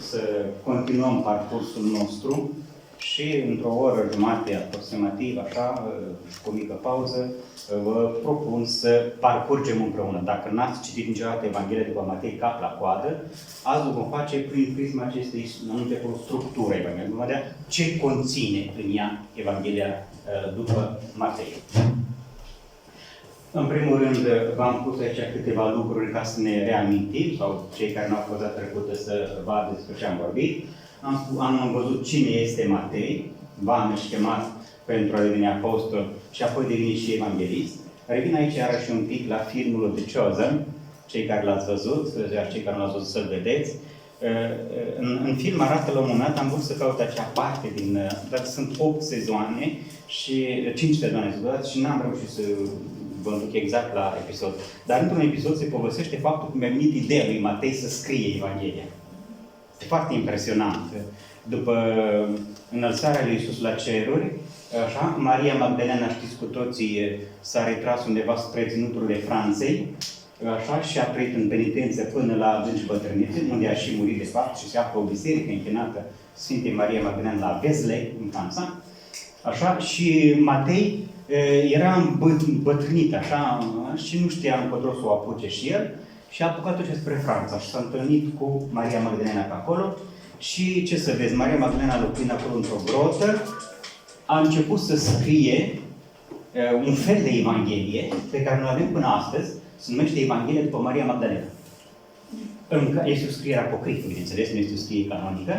să continuăm parcursul nostru și într-o oră jumate aproximativ, așa, și cu o mică pauză, vă propun să parcurgem împreună. Dacă n-ați citit niciodată Evanghelia după Matei cap la coadă, azi o vom face prin prisma acestei anumite structură Evanghelia. Vom vedea ce conține în ea Evanghelia după Matei. În primul rând, v-am pus aici câteva lucruri ca să ne reamintim, sau cei care n-au fost data trecută să vadă despre ce am vorbit. Am văzut cine este Matei, v-am chemat pentru a deveni apostol și apoi deveni și evanghelist. Revin aici iarăși un pic la filmul The Chosen, cei care l-ați văzut, iar cei care nu l-ați văzut să-l vedeți. În film arată la un moment dat, am vrut să caut acea parte din... Dar sunt 8 sezoane și 5 sezoane și n-am reușit să vă duc exact la episod. Dar într-un episod se povestește faptul cum a venit ideea lui Matei să scrie Evanghelia. Este foarte impresionant. După înălțarea lui Iisus la ceruri, așa, Maria Magdalena, știți cu toții, s-a retras undeva spre ținuturile Franței, așa, și a trăit în penitență până la adânci bătrânețe, unde a și murit de fapt și se află o biserică închinată Sfintei Maria Magdalena la Vézelay, în Franța. Așa, și Matei era îmbătrânit, așa, și nu știa încotro să o apuce și el, și a apucat-o spre Franța și s-a întâlnit cu Maria Magdalena pe acolo. Și ce să vezi, Maria Magdalena locuind acolo într-o grotă, a început să scrie un fel de Evanghelie pe care noi avem până astăzi, se numește Evanghelia după Maria Magdalena. Este o scriere apocrifă, bineînțeles, nu este o scriere canonică,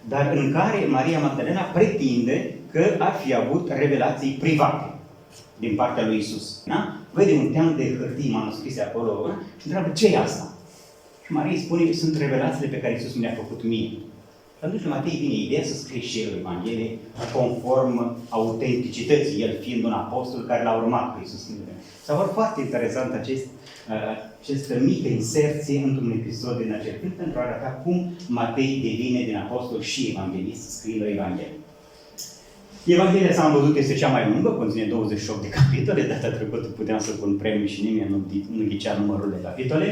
dar în care Maria Magdalena pretinde că ar fi avut revelații private din partea lui Iisus. Da? Vede un teanc de hârtii manuscrise acolo și întreabă, ce e asta? Și Maria îi spune, sunt revelațiile pe care Iisus mi-a făcut mie. Și atunci lui Matei vine ideea să scrie și el Evanghelie conform autenticității, el fiind un apostol care l-a urmat pe Iisus. S-a fost foarte interesant această mică inserție într-un episod din acel film pentru a arăta cum Matei devine din apostol și evanghelist, scriind o Evanghelie. Evanghelia, s-am văzut, este cea mai lungă, conține 28 de capitole. Data trecută puteam să pun premiu și nimeni nu ghicea numărul de capitole.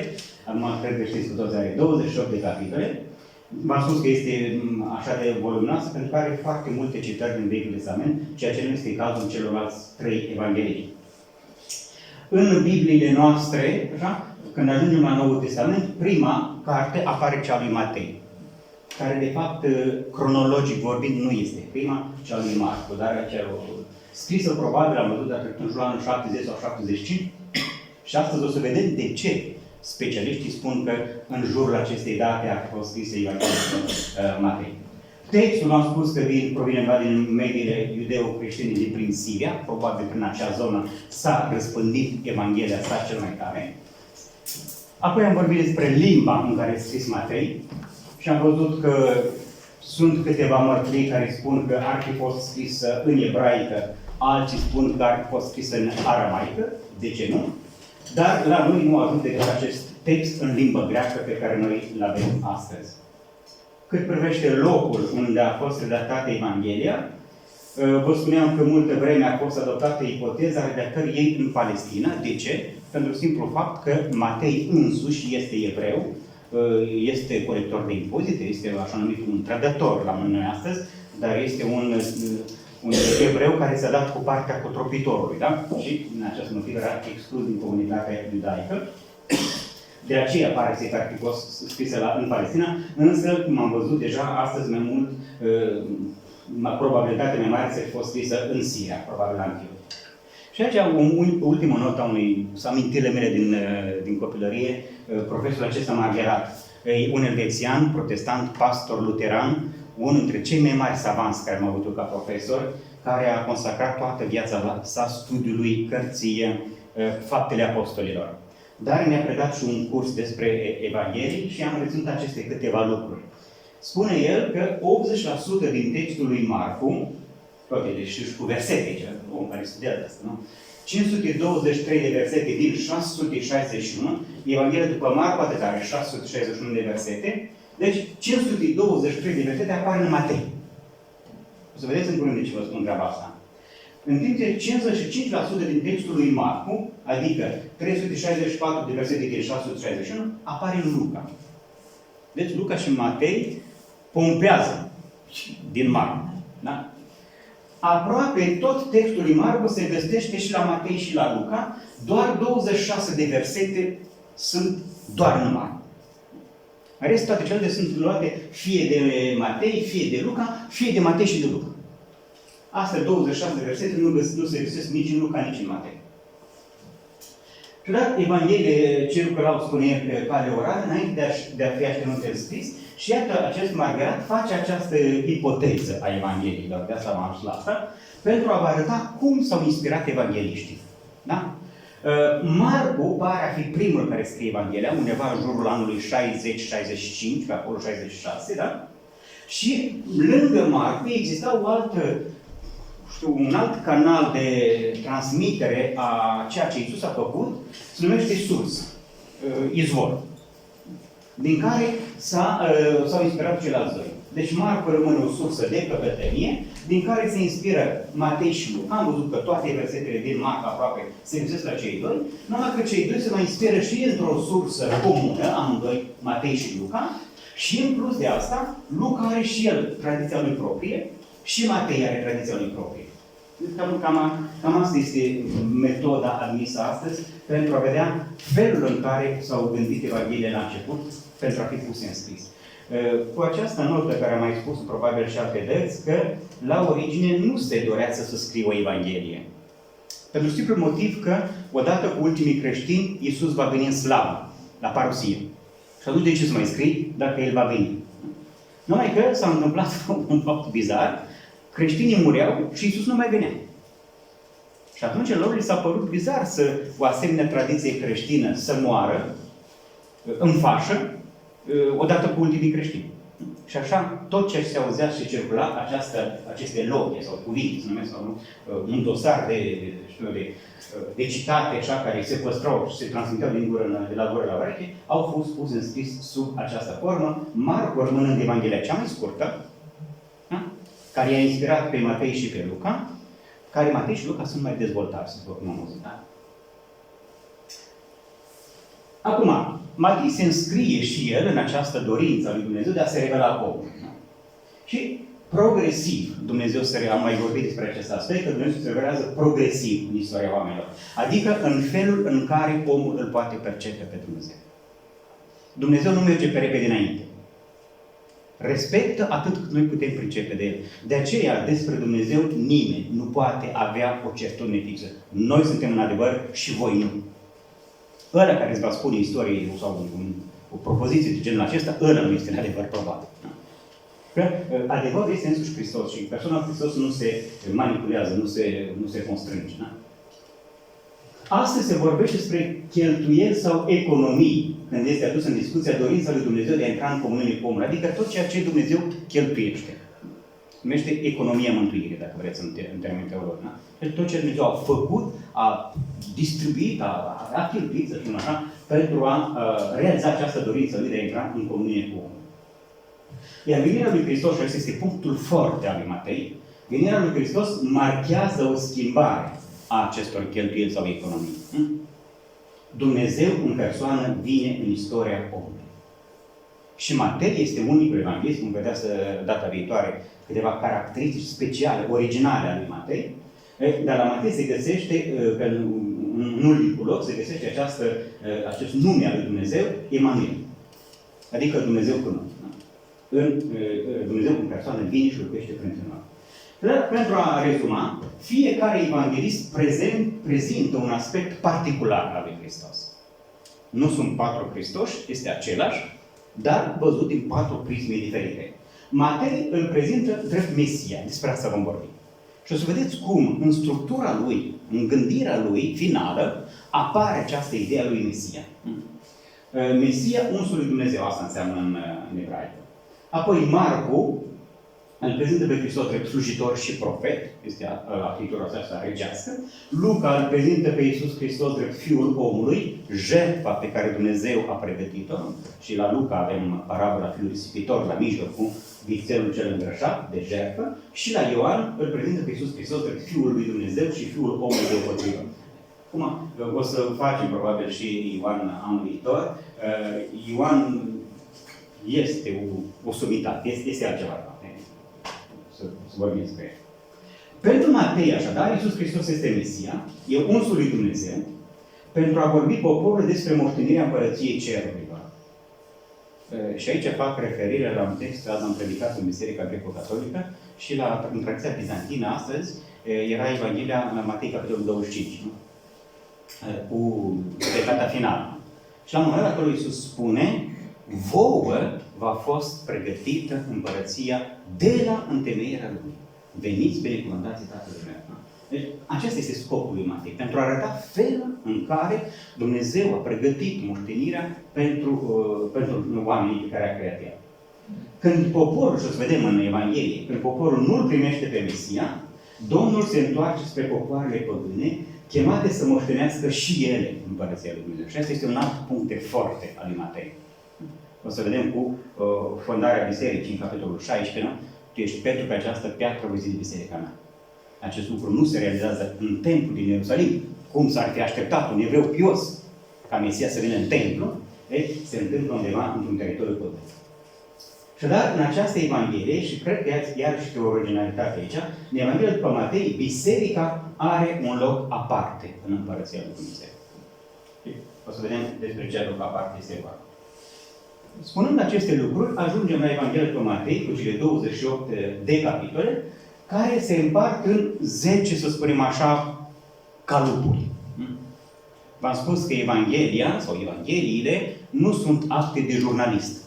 Acum cred că știți cu toți, are 28 de capitole. V-am spus că este așa de voluminoasă pentru că are foarte multe citări din Vechiul Testament, ceea ce nu este cazul celorlalți 3 evanghelii. În Bibliile noastre, așa, când ajungem la Noul Testament, prima carte apare cea lui Matei, care de fapt, cronologic vorbind, nu este prima, cea lui Marcu, dar cea scrisă probabil, am văzut, dacă în jurul anului 70 sau 75, și astăzi o să vedem de ce specialiștii spun că în jurul acestei date a fost scrisă Evanghelia Matei. Textul, am spus că provine din mediile iudeo-creștine din prin Siria, probabil prin acea zonă s-a răspândit Evanghelia asta cel mai tare. Apoi am vorbit despre limba în care este scris Matei și am văzut că sunt câteva mărturii care spun că ar fi fost scrisă în ebraică, alții spun că ar fi fost scrisă în aramaică, de ce nu? Dar la noi nu a ajuns decât acest text în limbă greacă pe care noi îl avem astăzi. Cât privește locul unde a fost redactată Evanghelia, vă spuneam că multă vreme a fost adoptată ipoteza redactării ei în Palestina. De ce? Pentru simplu fapt că Matei însuși este evreu, este colector de impozite, este așa numit un trădător la noi astăzi, dar este un evreu care s-a dat cu partea cotropitorului, da? Și în această motiv era exclus din comunitatea iudaică. De aceea pare să ar fi fost scrisă în Palestina, însă, cum am văzut deja, astăzi mai mult, probabilitatea mai mare să fi fost scrisă în Siria, probabil la Antiochia. Și aici, ultima notă sau amintirile mele din copilărie, profesorul acesta m-a agerat. E un elvețian, protestant, pastor luteran, unul dintre cei mai mari savanți care m-au avut ca profesor, care a consacrat toată viața sa studiului cărții Faptele Apostolilor. Dar ne-a predat și un curs despre Evanghelii și am reținut aceste câteva lucruri. Spune el că 80% din textul lui Marcu, deci și cu versete, om care studiază asta, nu? 523 de versete din 661, Evanghelia după Marcu, atât are 661 de versete, deci 523 de versete apar în Matei. O să vedeți în curând de ce vă spun treaba asta. În timp ce 55% din textul lui Marcu, adică 364 de versete din 661, apare în Luca. Deci Luca și Matei pompează din Marcu. Da? Aproape tot textul lui Marcu se găsește și la Matei și la Luca, doar 26 de versete sunt doar în Marcu. Restul toate celelalte sunt luate fie de Matei, fie de Luca, fie de Matei și de Luca. Astea 26 de versete nu se găsesc nici în Luca, nici în Matei. Dar Evanghelie, ce lucrau, spune pe cale orală, înainte de a fi așternut în scris, și iată, acest Margaret face această ipoteză a Evangheliei, dar de asta am ajuns la asta, pentru a vă arăta cum s-au inspirat evangheliștii. Da? Marcu pare a fi primul care scrie Evanghelia, undeva în jurul anului 60-65, pe acolo 66, da? Și lângă Marcu exista un alt canal de transmitere a ceea ce Iisus a făcut, se numește sursă, izvor, din care s-au inspirat ceilalți doi. Deci Marcu rămâne o sursă de căpetenie, din care se inspiră Matei și Luca. Am văzut că toate versetele din Marcu aproape se găsesc la cei doi, numai că cei doi se mai inspiră și într-o sursă comună, amândoi, Matei și Luca, și în plus de asta, Luca are și el tradiția lui proprie, și Matei are tradiția lui proprie. Cam asta este metoda admisă astăzi pentru a vedea felul în care s-au gândit Evangheliile la început pentru a fi puse în scris. Cu această notă care am mai spus probabil și alte dăți, că la origine nu se dorea să se scrie o Evanghelie. Pentru simplul motiv că, odată cu ultimii creștini, Iisus va veni în slavă, la parusie. Și atunci de ce să mai scrii dacă El va veni? Numai că s-a întâmplat un fapt bizar. Creștinii mureau și Iisus nu mai venea. Și atunci lor li s-a părut bizar să o asemenea tradiție creștină să moară în fașă, odată cu ultimii creștini. Și așa, tot ce se auzea și circula, aceste loge sau cuvinte, se numesc, un dosar de citate așa, care se păstrau și se transmiteau de la gură la ureche, au fost puse în scris sub această formă, Marcu rămânând Evanghelia cea mai scurtă, care i-a inspirat pe Matei și pe Luca, care Matei și Luca sunt mai dezvoltați, după cum am văzut. Da? Acum, Matei se înscrie și el în această dorință a lui Dumnezeu de a se revela omului. Da? Și progresiv, Dumnezeu am mai vorbit despre acest aspect, că Dumnezeu se revelează progresiv în istoria oamenilor. Adică în felul în care omul îl poate percepe pe Dumnezeu. Dumnezeu nu merge pe repede înainte. Respectă atât cât noi putem pricepe de El. De aceea, despre Dumnezeu, nimeni nu poate avea o certitudine fixă. Noi suntem în adevăr și voi nu. Ăla care îți va spune istorie sau o propoziție de genul acesta, ăla nu este în adevăr probabil. Că adevărul este însuși Hristos și persoana Hristos nu se manipulează, nu se constrânge. Da? Astăzi se vorbește despre cheltuieli sau economii, când este adus în discuția dorința lui Dumnezeu de a intra în comuniune cu omul. Adică tot ceea ce Dumnezeu cheltuiește. Numește economia mântuirii, dacă vreți, în termeni teologici. Da? Deci tot ce Dumnezeu a făcut, a distribuit, a cheltuit, să spun așa, pentru a realiza această dorință lui de a intra în comuniune cu omul. Iar venirea lui Hristos, și acesta este punctul foarte al lui Matei, venirea lui Hristos marchează o schimbare a acestor cheltuieli sau economii. Dumnezeu în persoană vine în istoria omului. Și Matei este unicul evanghelist, vom vedea data viitoare câteva caracteristici speciale, originale ale lui Matei, dar la Matei se găsește, în ultimul loc, se găsește acest nume al lui Dumnezeu, Emanuel. Adică Dumnezeu cu noi. Dumnezeu în persoană vine și locuiește printre noi. Dar, pentru a rezuma, fiecare evanghelist prezintă un aspect particular al lui Hristos. Nu sunt patru Hristoși, este același, dar văzut din patru prisme diferite. Matei îl prezintă drept Mesia, despre asta vom vorbi. Și o să vedeți cum, în structura lui, în gândirea lui finală, apare această idee a lui Mesia. Mesia, unsul lui Dumnezeu, asta înseamnă în ebraică. Apoi Marcu îl prezintă pe Hristos drept slujitor și profet, este acritura aceasta regească. Luca îl prezintă pe Iisus Hristos drept Fiul omului, jertfa pe care Dumnezeu a pregătit-o. Și la Luca avem parabola fiului risipitor la mijloc cu vițelul cel îngrășat de jertfă. Și la Ioan îl prezintă pe Iisus Hristos drept Fiul lui Dumnezeu și Fiul omului deopotrivă. Acum, o să facem probabil și Ioan anul viitor. Ioan este o sumitate, este altceva. Să vorbim despre el. Pentru Matei, așadar, Iisus Hristos este Mesia, e unsul lui Dumnezeu, pentru a vorbi poporul despre moștenirea Împărăției Cerurilor. Și aici fac referire la un text, azi am predicat în Biserica Greco-Catolică și în tradiția bizantină astăzi era Evanghelia la Matei, capitolul 25, nu? Cu judecata finală. Și la un moment dat acolo Iisus spune: vouă v-a fost pregătită împărăția de la întemeierea lumii. Veniți binecuvântați Tatălui meu. Deci, acesta este scopul lui Matei, pentru a arăta felul în care Dumnezeu a pregătit moștenirea pentru oamenii pe care a creat El. Când poporul, și o să vedem în Evanghelie, când poporul nu-L primește pe Mesia, Domnul se întoarce spre popoarele păgâne, chemate să moștenească și ele Împărăția lui Dumnezeu. Și asta este un alt punct forte al lui Matei. O să vedem cu fondarea bisericii în capitolul 16, nu? Tu ești Petru, pe această piatră voi zidi biserica mea. Acest lucru nu se realizează în templu din Ierusalim, cum s-ar fi așteptat un evreu pios ca Mesia să vină în templu, se întâmplă undeva într-un teritoriu păgân. Și dar în această Evanghelie, și cred că iarăși este o originalitate aici, în Evanghelia după Matei, biserica are un loc aparte în Împărăția lui Dumnezeu. O să vedem despre ce loc aparte este vorba. Spunând aceste lucruri, ajungem la Evanghelia după Matei, cu cele 28 de capitole, care se împart în 10, să spunem așa, calupuri. V-am spus că Evanghelia sau Evangheliile nu sunt acte de jurnalist.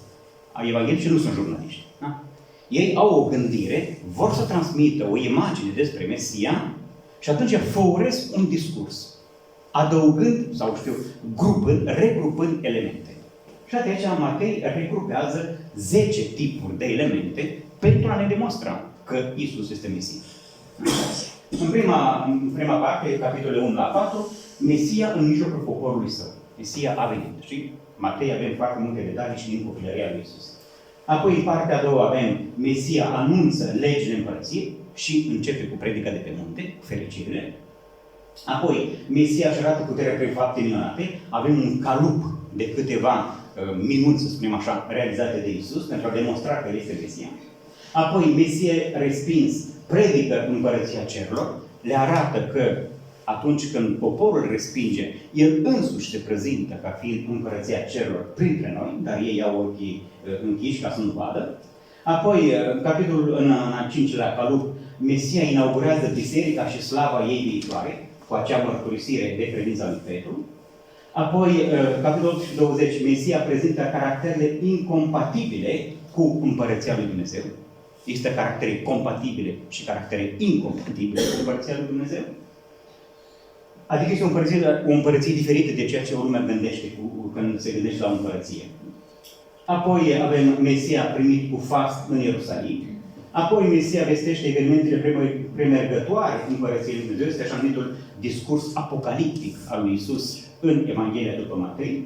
Evanghelicii nu sunt jurnaliști. Da? Ei au o gândire, vor să transmită o imagine despre Mesia și atunci făuresc un discurs, adăugând, sau știu, regrupând elemente. Și atunci Matei regrupează 10 tipuri de elemente pentru a ne demonstra că Iisus este Mesia. În prima parte, capitolele 1 la 4, Mesia în mijlocul poporului său. Mesia a venit. Și Matei avem foarte multe detalii și din copilăria lui Iisus. Apoi, în partea a doua, avem Mesia anunță legile împărăției și începe cu predica de pe munte, cu fericirile. Apoi, Mesia își arată puterea prin fapte minunate. Avem un calup de câteva minuni, să spunem așa, realizate de Iisus, pentru a demonstra că El este Mesia. Apoi, Mesia respins, predică Împărăția Cerurilor, le arată că atunci când poporul respinge, El însuși se prezintă ca fiind Împărăția Cerurilor printre noi, dar ei au ochii închiși ca să nu vadă. Apoi, capitolul în al 5-lea calup, Mesia inaugurează biserica și slava ei viitoare, cu acea mărturisire de credința lui Petru. Apoi, capitolul 20, Mesia prezintă caracterele incompatibile cu Împărăția lui Dumnezeu. Există caractere compatibile și caractere incompatibile cu Împărăția lui Dumnezeu. Adică este o împărăție diferită de ceea ce o lume gândește când se gândește la o împărăție. Apoi avem Mesia primit cu fast în Ierusalim. Apoi Mesia vestește evenimentele premergătoare Împărăției lui Dumnezeu. Este așa numitul discurs apocaliptic al lui Iisus în Evanghelia după Matei.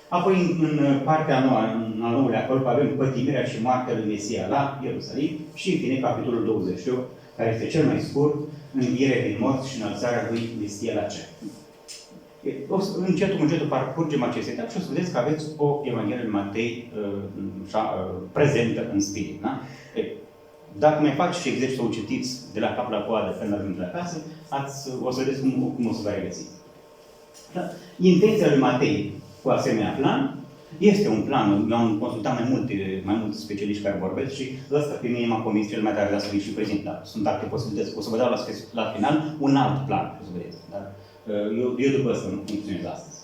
Apoi în partea a noua, în al 9-lea colp, avem pătimirea și moartea lui Mesia la Ierusalim și în fine capitolul 28, care este cel mai scurt, învierea din morți și înălțarea lui Mesia la cer. Încetul parcurgem aceste etape și o să vedeți că aveți o Evanghelie lui Matei prezentă în spirit. Da? Dacă mai faceți și exercițiul, o citiți de la cap la coadă când ajungeți acasă, o să vedeți cum o să vă regăsiți. Da? Intenția lui Matei cu asemenea plan este un plan, eu am consultat mai mulți specialiști care vorbesc și ăsta pe mine m-a convins cel mai tare de a și prezentat. Sunt alte posibilități. O să vă dau la final un alt plan, o să vedeți. Dar eu după ăsta nu funcționez astăzi.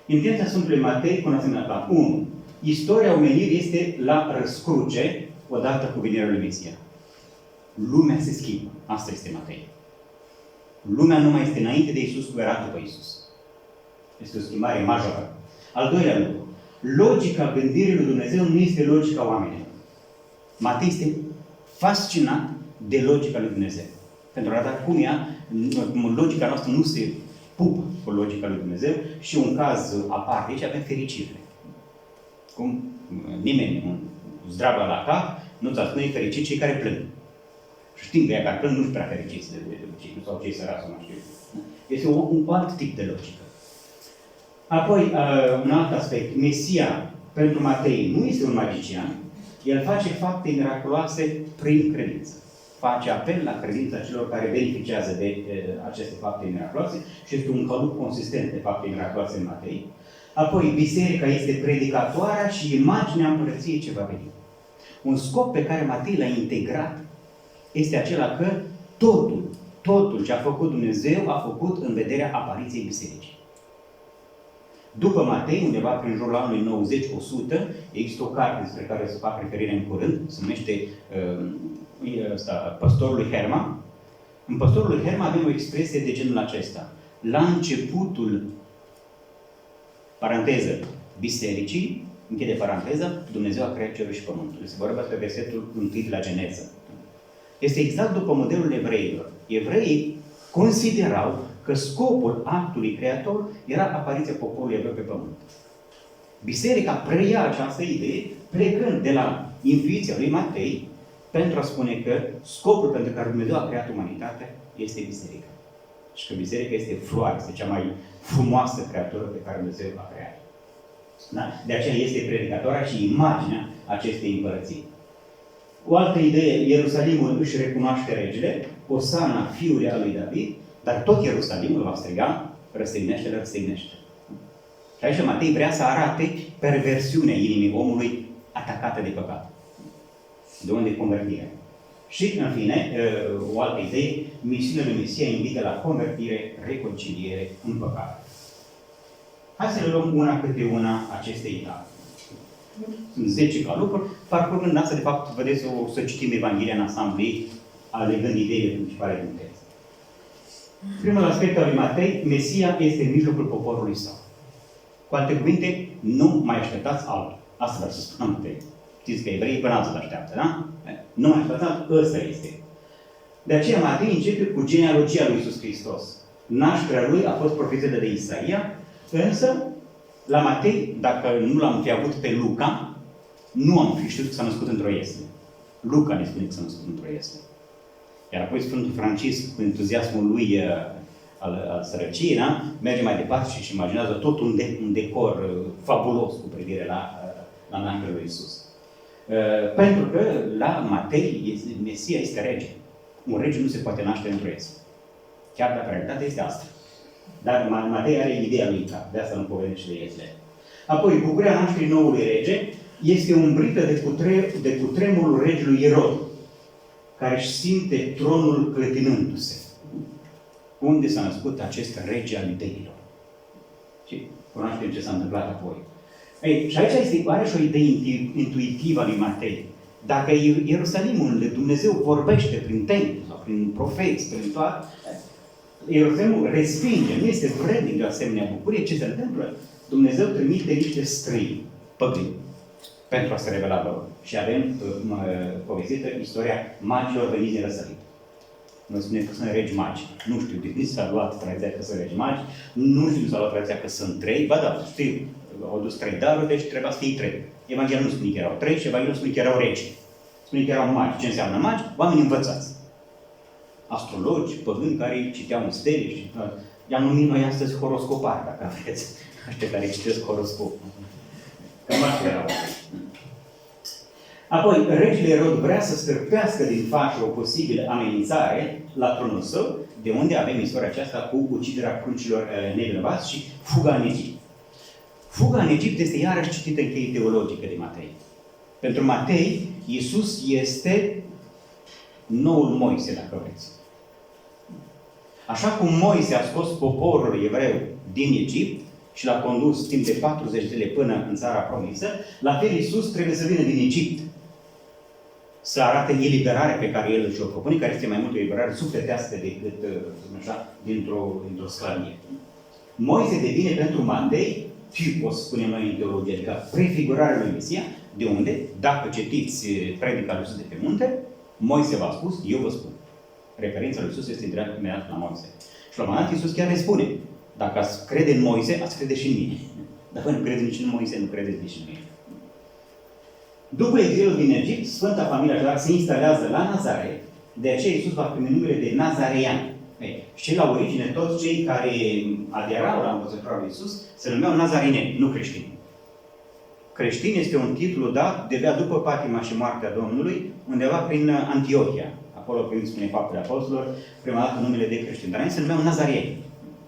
Intenția Sfântului Matei cu un asemenea plan. 1. Istoria omenirii este la răscruce odată cu venirea lui Mesia. Lumea se schimbă. Asta este Matei. Lumea nu mai este înainte de Iisus, cu era după Iisus. Este o schimbare majoră. Al doilea lucru. Logica gândirii lui Dumnezeu nu este logica oamenilor. Matei este fascinat de logica lui Dumnezeu. Pentru a arăta cum logica noastră nu se pupă cu logica lui Dumnezeu și un caz aparte. Aici avem fericire. Cum nimeni, zdravă la cap, nu-ți spune fericit cei care plâng. Și știm că ea care plâng nu-și prea fericiți de obicei, sau cei sărați, nu știu. Este un alt tip de logică. Apoi, un alt aspect, Mesia pentru Matei nu este un magician, el face fapte miraculoase prin credință. Face apel la credința celor care beneficiază de aceste fapte miraculoase și este un calup consistent de fapte miraculoase în Matei. Apoi, biserica este predicatoarea și imaginea împărăției ce va veni. Un scop pe care Matei l-a integrat este acela că totul ce a făcut Dumnezeu a făcut în vederea apariției bisericii. După Matei, undeva prin jurul anului 90-100, există o carte despre care să fac referire în curând, se numește Păstorul lui Herma. În Păstorul lui Herma avem o expresie de genul acesta. La începutul, paranteză, bisericii, închide paranteză, Dumnezeu a creat cerul și pământul. Se vorbește pe versetul 1 de la Geneză. Este exact după modelul evreilor. Evreii considerau că scopul actului creator era apariția poporului evreu pe pământ. Biserica preia această idee plecând de la intuiția lui Matei pentru a spune că scopul pentru care Dumnezeu a creat umanitatea este biserica. Și că biserica este floarea, este cea mai frumoasă creatură pe care Dumnezeu a creat. Da? De aceea este predicatoarea și imaginea acestei împărății. O altă idee, Ierusalimul își recunoaște regele, Osana, fiul al lui David, dar tot Ierusalimul va striga, răstignește, răstignește. Și aici Matei vrea să arate perversiunea inimii omului atacată de păcat. De unde convertirea. Și, în fine, o altă idee, misiunea lui Mesia invită la convertire, reconciliere în păcat. Hai să le luăm una câte una aceste etape. Sunt 10 calupuri, parcurgând asta, de fapt, vedeți, să citim Evanghelia în asamblei, alegând ideile principale din text. Primul aspect al lui Matei, Mesia este în mijlocul poporului său. Cu alte cuvinte, nu mai așteptați altul. Asta vreau să spun Matei. Știți că evreii până altul așteaptă, da? Nu mai așteptați, ăsta este. De aceea Matei începe cu genealogia lui Iisus Hristos. Nașterea lui a fost profetată de Isaia, însă, la Matei, dacă nu l-am fi avut pe Luca, nu am fi știut că s-a născut într-o iesle. Luca ne spune că s-a născut într-o iesle. Iar apoi Sfântul Francisc, cu entuziasmul lui al sărăciei, da? Merge mai departe și își imaginează tot un decor fabulos cu privire la nașterea lui Iisus. Pentru că la Matei, Mesia este rege. Un rege nu se poate naște într-o iesle. Chiar dacă realitatea este asta. Dar Matei are ideea lui cap, de asta nu povestește de iesle. Apoi, bucuria nașterii noului rege este umbrită de cutremurul regelui Irod, care își simte tronul clătinându-se. Unde s-a născut acest rege al iudeilor? Și cunoaștem ce s-a întâmplat apoi. Ei, și aici are și o idee intuitivă a lui Matei. Dacă Ierusalimul unde Dumnezeu vorbește prin templu sau prin profeți, prin toate, Ierusalimul respinge, nu este vrednic de o asemenea bucurie, ce se întâmplă? Dumnezeu trimite niște străini, păgâni, pentru a se revela lor. Și avem povestită istoria magilor veniți din răsărit. Noi spunem că sunt regi magi. Nu știu de când s-a luat tradiția că sunt regi magi, nu știu de s-a luat tradiția că sunt 3, ba da, știu, au dus 3 daruri, deci trebuia să fie 3. Evanghelia nu spune că erau 3 și Evanghelia nu spune că erau regi. Spune că erau magi. Ce înseamnă magi? Oameni învățați. Astrologi, păgâni care citeau în stele și i-am numit noi astăzi horoscopari, dacă vreți. Aștia care citesc horoscopul. Cam așa erau. Apoi, regele Irod vrea să stârpească din fașă o posibilă amenințare la tronul său, de unde avem istoria aceasta cu uciderea pruncilor nevinovați și fuga în Egipt. Fuga în Egipt este iarăși citită în cheie teologică de Matei. Pentru Matei, Iisus este noul Moise, dacă vreți. Așa cum Moise a scos poporul evreu din Egipt și l-a condus timp de 40 de zile până în țara promisă, la fel Iisus trebuie să vină din Egipt să arate eliberarea pe care El și-o propune, care este mai mult o eliberare sufletească decât, așa, dintr-o sclavie. Moise devine pentru Matei, tipos, spunem noi în teologie, adică prefigurarea lui Mesia, de unde, dacă citiți predica lui Iisus de pe munte, Moise v-a spus, eu vă spun. Referința lui Iisus este imediat la Moise. Și la un moment dat Iisus chiar le spune, dacă ați crede în Moise, ați crede și în mine. Dacă nu credeți nici în Moise, nu credeți nici în mine. După exilul din Egipt, Sfânta Familie așadar se instalează la Nazaret, de aceea Iisus va primi numele de Nazarean. Și la origine, toți cei care aderau la învățătura lui Iisus se numeau nazarineni, nu creștini. creștin este un titlu dat de-abia după patima și moartea Domnului, undeva prin Antiohia. Acolo, prin spune Faptele Apostolilor, prima dată numele de creștin. Dar ei se numeau nazarieni,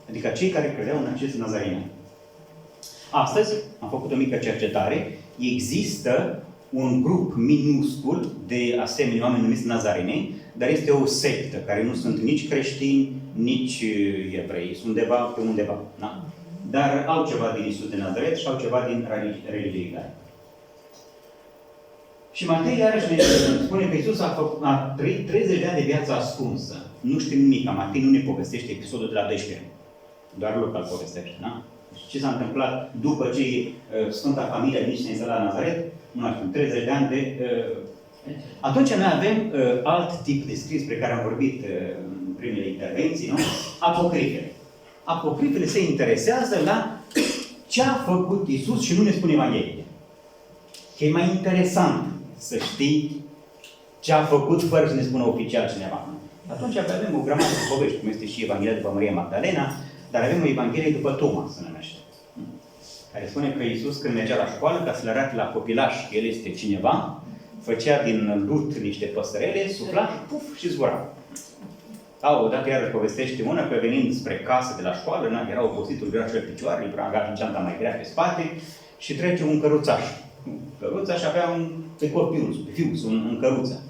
adică cei care credeau în acest nazarian. Astăzi am făcut o mică cercetare. Există un grup minuscul de asemenea oameni numiți nazareneni, dar este o sectă care nu sunt nici creștini, nici evrei, sunt undeva pe undeva. Da? Dar au ceva din Iisus de Nazaret și au ceva din religie iudaie. Și Matei iarăși ne spune că Iisus a trăit 30 de ani de viață ascunsă. Nu știm nimic, Matei nu ne povestește episodul de la 12 ani. Doar Luca îl povestește, da? Ce s-a întâmplat după ce Sfânta Familie a venit și s-a instalat la Nazaret? Nu știu, 30 de ani de... Atunci noi avem alt tip de scris despre care am vorbit în primele intervenții, nu? Apocrifele. Apocrifele se interesează la ce a făcut Iisus și nu ne spune Evanghelie. Că e mai interesant să știi ce a făcut fără să ne spună oficial cineva. Atunci avem o grămadă de povești, cum este și Evanghelia după Maria Magdalena, dar avem o Evanghelie după Toma, se numește. Care spune că Iisus, când mergea la școală, ca să le arate la copilaș că El este cineva, făcea din lut niște păsărele, sufla și puf, și zbura. Odată iarăși povestește una că venind spre casă de la școală, era obosit, îl grea și pe picioare, îl avea geanta mai grea pe spate și trece un căruțaș. Căruțaș avea pe fius, un căruță.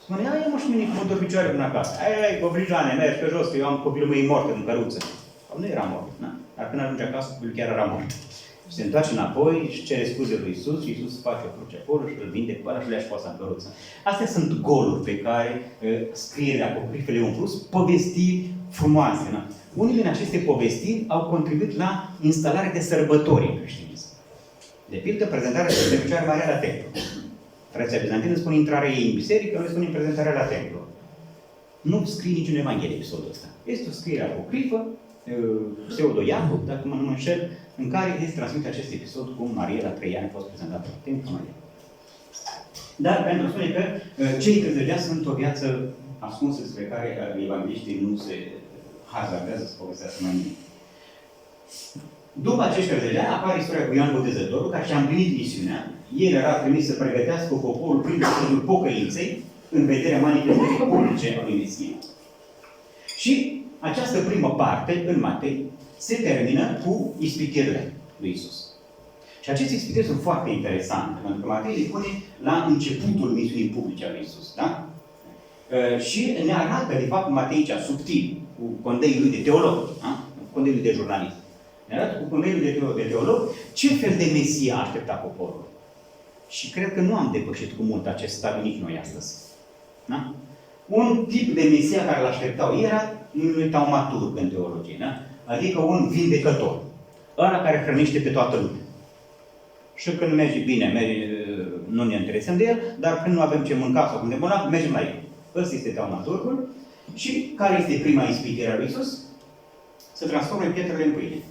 Spune, ia mă și mine, mă dor picioare până acasă. Ai, coprijane, mergi pe jos, că eu am copilul meu mort în căruță. Nu era mort, na? Dar când ajunge acasă, copilul chiar era mort. Și se întoarce înapoi și cere scuze lui Iisus și Iisus face o cruce acolo și îl vinde pe ăla și le ia și poasa în căruță. Astea sunt goluri pe care scrierile apocrifele un plus, povestiri frumoase. Na? Unele din aceste povestiri au contribuit la instalarea de sărbători în creștinism. De pildă, prezentarea de Fecioară Maria la templu. Tradiția bizantină spune intrarea ei în biserică, noi spunem prezentarea la templu. Nu scrie niciun Evanghelie episodul ăsta. Este o scriere apocrifă, pseudo-Iacob, dacă mă nu înșel, în care se transmite acest episod cum Maria la 3 ani a fost prezentată la templu Maria. Dar pentru a spune că cei 30 de ani sunt o viață ascunsă despre care evangeliștii nu se hazardează să povestească mai nimic. După acești 30 de ani apare istoria cu Ioan Botezătorul, care și-a împlinit misiunea. El era trimis să pregătească poporul prin mesajul pocăinței în vederea manifestării publice a lui Mesia. Și această primă parte, în Matei, se termină cu ispitirile lui Iisus. Și aceste ispitiri sunt foarte interesante, pentru că Matei le pune la începutul misiunii publice a lui Iisus. Da? Și ne arată, de fapt, Matei aici, subtil, cu condeiul lui de teolog, da? Condeiul lui de jurnalist. Ne arată cu condeiul de teolog ce fel de Mesia aștepta poporul. Și cred că nu am depășit cu mult acest stadiu nici noi astăzi. Da? Un tip de Mesia care l-așteptau era un taumaturg în teologie, da? Adică un vindecător. Ăla care hrănește pe toată lumea. Și când merge bine, nu ne interesăm de el, dar când nu avem ce mânca sau când e bolnav, mergem la el. Ăsta este taumaturgul. Și care este prima ispitire a lui Iisus? Să transforme pietrele în pâine.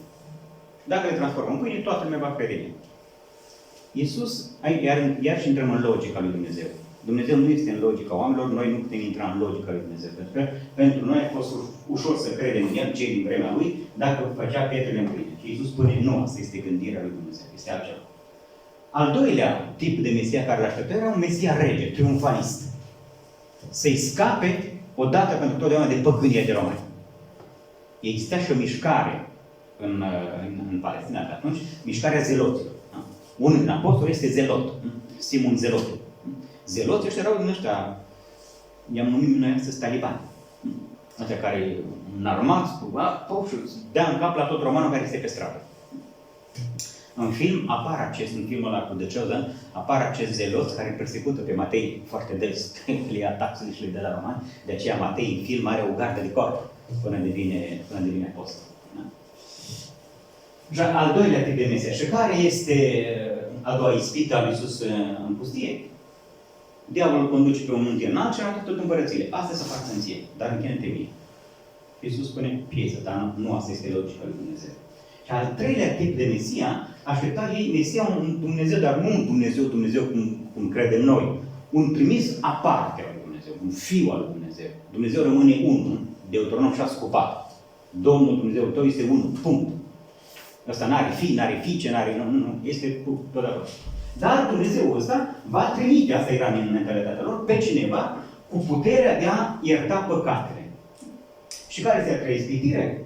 Dacă le transformă în pâine, toată lumea va crede în el. Iisus, iar și intrăm în logica lui Dumnezeu. Dumnezeu nu este în logica oamenilor, noi nu putem intra în logica lui Dumnezeu. Pentru că pentru noi a fost ușor să credem în el, cei din vremea lui, dacă făcea pietrele în pâine. Și Iisus spune, nu, asta este gândirea lui Dumnezeu, este altceva. Al doilea tip de Mesia care l-aștepta era un Mesia rege, triumfalist. Să-i scape odată pentru totdeauna de păgânia de romani. Existea și o mișcare în Palestina de atunci, mișcarea zeloților. Da? Unul din apostoli este zelot, Simon Zelotul. Zeloții ăștia erau din ăștia, i-am numit noi astăzi talibani. Ăștia care înarmați, și dea în cap la tot romanul care este pe stradă. În film apare în filmul ăla cu The Chosen, apare acest zelot care persecută pe Matei foarte des, le ia taxele și le dă la romani. De aceea Matei în film are o gardă de corp până devine apostol. Da? Al doilea tip de Mesia. Și care este a doua ispită a lui Iisus în pustie? Diavolul îl conduce pe un munte înalt și arată tot împărățile. Asta să facă în ție, dar închine-te mie. Iisus spune, piesă, dar nu asta este logica lui Dumnezeu. Și al treilea tip de Mesia, aștepta ei Mesia un Dumnezeu, dar nu un Dumnezeu cum credem noi. Un trimis aparte al lui Dumnezeu, un fiu al lui Dumnezeu. Dumnezeu rămâne unul, Deuteronom 6:4. Domnul Dumnezeu tău este unul, punct. Ăsta n-are fi, n-are fiice, nu, este cu totdeauna. Dar Dumnezeu ăsta va trimite, asta era în mentalitatea lor, pe cineva cu puterea de a ierta păcatele. Și care este a treia ispitire?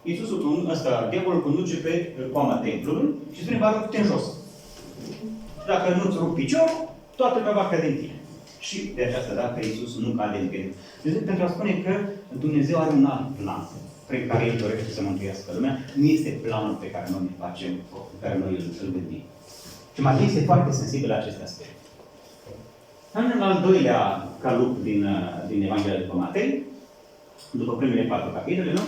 Iisusul ăsta, diavolul conduce pe coama templului și spune, vă arunc-te în jos. Dacă nu-ți rup piciorul, toată lumea va crede în tine. Și de această dată Iisus nu cade în piedică. Pentru a spune că Dumnezeu are un alt plan prin care El dorește să mântuiască lumea, nu este planul pe care noi îl facem, pe care noi îl gândim. Și Matei este foarte sensibil la acest aspect. În al doilea calup din Evanghelia după Matei, după primele 4 capitole, nu?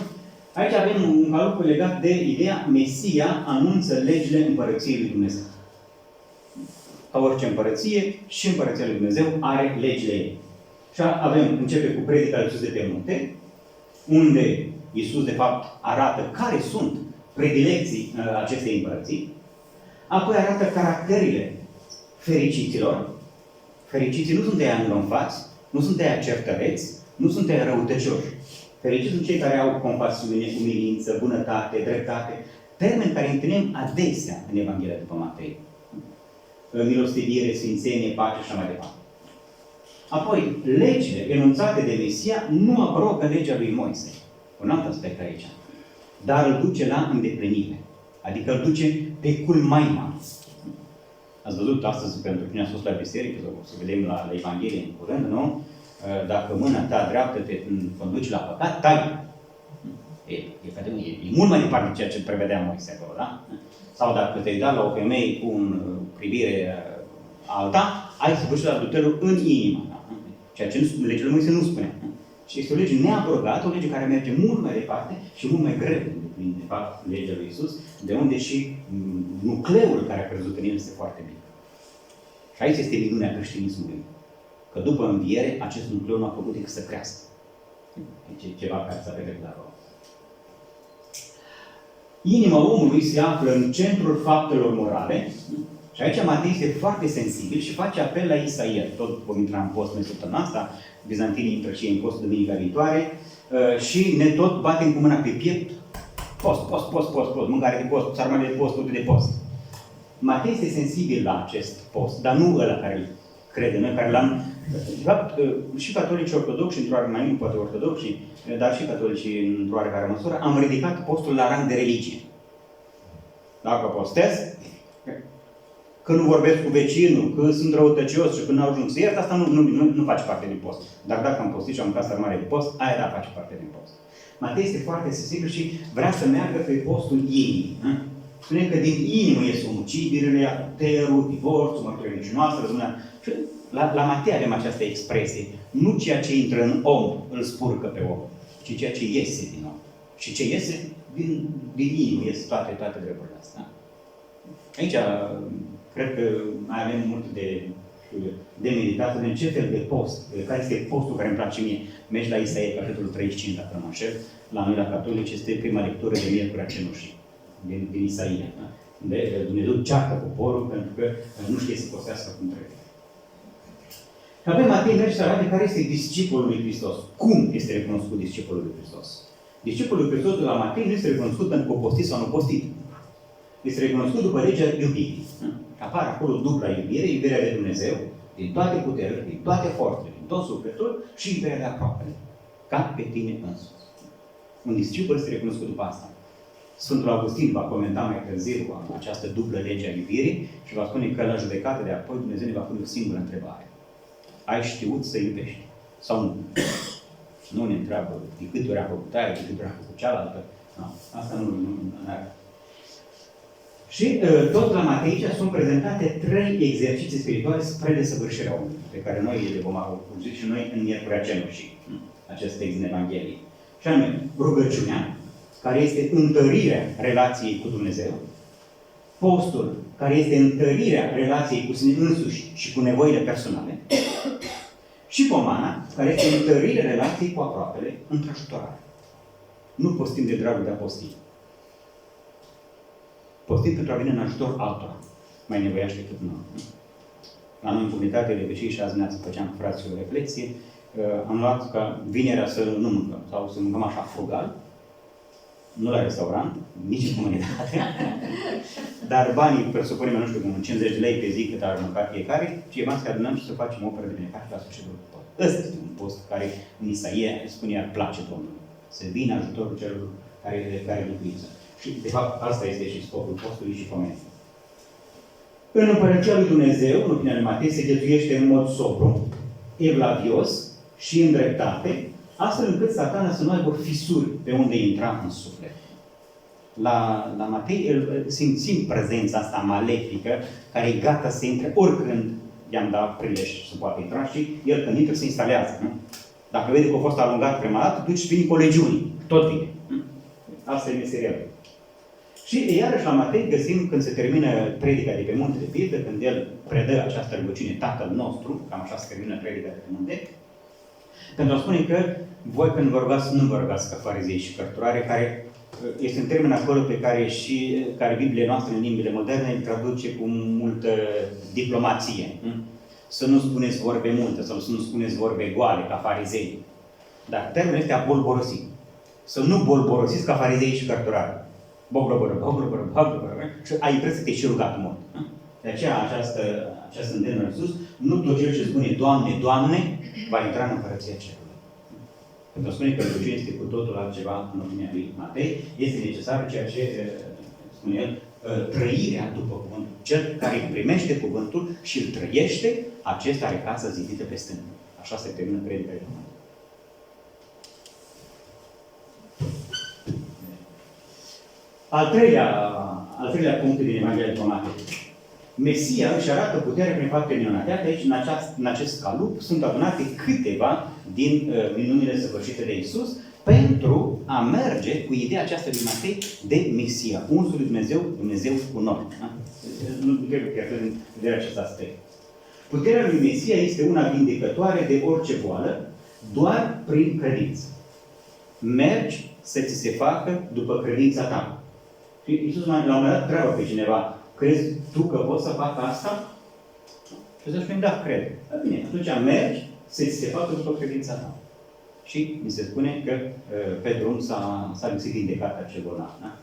Aici avem un calup legat de ideea Mesia anunță legile Împărăției lui Dumnezeu. Ca orice împărăție, și Împărăția lui Dumnezeu are legile ei. Și începe cu predica lui Iisus de pe munte, unde Iisus, de fapt, arată care sunt predilecții acestei împărății, apoi arată caracterile fericiților. Fericiții nu sunt de aia înlănfați, nu sunt de aia certăreți, nu sunt de aia răutăcioși. Fericiți sunt cei care au compasiune, umilință, bunătate, dreptate, termeni care întâlnim adesea în Evanghelia după Matei. Milostivire, sfințenie, pace și așa mai departe. Apoi, legile enunțate de Mesia nu abrogă legea lui Moise. Un alt aspect aici. Dar îl duce la îndeplinire. Adică îl duce pe culmaima. Ați văzut astăzi, pentru cine a fost la biserică, sau să vedem la Evanghelie în curând, nu? Dacă mâna ta dreaptă te conduce la păcat, tai. E mult mai departe de ceea ce prevedea Moise acolo, da? Sau dacă te-ai dat la o femeie cu o privire alta, ai să duci la adulterul în inimă. Da? Ceea ce legea lui Moise nu spune. Și este o lege neabrogată, o lege care merge mult mai departe și mult mai greu de fapt, legea lui Iisus, de unde și nucleul care a crezut în el este foarte mic. Și aici este minunea creștinismului. Că după înviere, acest nucleu nu a făcut decât să crească. Deci ceva care s-a petrecut acolo. Inima omului se află în centrul faptelor morale. Și aici Matei este foarte sensibil și face apel la Isaia. Tot vom intra în post în săptămâna asta, bizantinii intră și în post duminica viitoare, și ne tot batem cu mâna pe piept. Post, mâncare de post, sarmale de post, toate de post. Matei este sensibil la acest post, dar nu ăla care îl crede noi, care l-am... De fapt, și catolici ortodoxi, într-o oarecare, mai mult poate ortodoxi, dar și catolici într-o oarecare măsură, am ridicat postul la rang de religie. Dacă postez, că nu vorbesc cu vecinul, că sunt răutăcios și că nu ajung să iert, asta nu face parte din post. Dar dacă am postit și am mâncat sarmale de post, aia da face parte din post. Matei este foarte sensibil și vrea să meargă pe postul inimii. Spune că din inimă ies omucidirile, adulterul, divorțul, mărturia mincinoasă, răzbunarea. Și la Matei avem această expresie. Nu ceea ce intră în om îl spurcă pe om, ci ceea ce iese din om. Și ce iese, din inimă ies toate treburile astea. Aici, cred că mai avem mult de meditat în ce fel de post, care este postul care îmi place mie. Mergi la Isaia, capitolul 35, dacă nu mă înșel, la noi la catolici este prima lectură de Miercurea Cenușii, din Isaia. Da? Unde Dumnezeu ceartă poporul pentru că nu știe să postească cum trebuie. Și apoi Matei merge să arate care este discipolul lui Hristos. Cum este recunoscut discipolul lui Hristos? Discipolul lui Hristos de la Matei nu este recunoscut pentru că a postit sau nu postit. Este recunoscut după legea iubirii. Apare acolo dubla iubire, iubirea de Dumnezeu, din toate puterile, din toate forțele, din tot sufletul și iubirea de aproapele, ca pe tine însuți. Un discipol este recunoscut după asta. Sfântul Augustin va comenta mai târziu această dublă lege a iubirii și va spune că la judecată de apoi Dumnezeu ne va pune o singură întrebare. Ai știut să iubești? Sau nu? Nu ne întreabă de câte ori a făcut aia, de câte ori a făcut cealaltă. No, asta nu are. Și tot la Matei sunt prezentate 3 exerciții spirituale spre desăvârșirea omului, pe care noi le vom auzi și noi în Miercurea Cenușii, acest text din Evanghelie. Și anume, rugăciunea, care este întărirea relației cu Dumnezeu, postul, care este întărirea relației cu sine însuși și cu nevoile personale, și pomana, care este întărirea relației cu aproapele, întrajutorare. Nu postim de dragul de a posti. Postim pentru a veni în ajutor altora, mai nevoiași decât noi. La noi în comunitate de veșii și azi dimineață făceam cu frații o reflexie, am luat ca vinerea să nu mâncăm, sau să mâncăm așa frugal, nu la restaurant, nici în comunitate, dar banii, presupunem, nu știu, 50 de lei pe zi cât ar mânca fiecare, și e bani să adunăm și să facem o operă de binecare la sfârșitul postului. Ăsta este un post care ni se spune, ar place Domnului. Să vină ajutorul celor care lucrează. Și, de fapt, asta este și scopul postului și comentul. În Împărăția lui Dumnezeu, în opinia lui Matei, se gătuiește în mod sobru, evlavios și în dreptate, astfel încât Satana să nu aibă fisuri pe unde intra în suflet. La Matei simțim prezența asta malefică, care e gata să intre oricând i-am dat prilej să poată intra și el când intră se instalează. Nu? Dacă vede că a fost alungat prima dată, duci și vine cu legiuni. Tot vine. Asta e meseria lui. Și iarăși la Matei găsim când se termină predica de pe munte de pildă, când el predă această rugăciune Tatăl nostru, cam așa se termină predica de pe munte, pentru a spune că voi când vă rugați, nu vă rugați ca farizei și cărturare, care este un termen acolo pe care Biblia noastră în limbile moderne îl traduce cu multă diplomație. Să nu spuneți vorbe multe sau să nu spuneți vorbe goale ca farizei. Dar termenul este a bolborosi. Să nu bolborosiți ca farizei și cărturare. Și ai impresia să te-ai și rugat mult. De aceea această îndemnă sus, nu tot cel ce spune Doamne, Doamne, va intra în Împărăția Cerului. Pentru a spune că rugăciunea este cu totul altceva în opinia lui Matei, este necesar ceea ce spune el, trăirea după cuvântul. Cel care primește cuvântul și îl trăiește, acesta are casa zidită pe stâncă. Așa se termină predica de Domnului. Al treilea punct din Evanghelia după Matei. Mesia își arată puterea prin fapte minunate. Aici, în acest calup, sunt adunate câteva din minunile săvârșite de Iisus pentru a merge cu ideea aceasta din Matei de Mesia. Unsul lui Dumnezeu, Dumnezeu cu noi. Da? Nu trebuie pierdut în vedere acest aspect. Puterea lui Mesia este una vindecătoare de orice boală, doar prin credință. Mergi să ți se facă după credința ta. Și Iisus la un moment dat întreabă pe cineva, crezi tu că poți să facă asta? Și să spune, da, cred. Bine, atunci mergi să ți se facă după credința ta. Și mi se spune că pe drum s-a găsit vindecat acel bolnav. Da?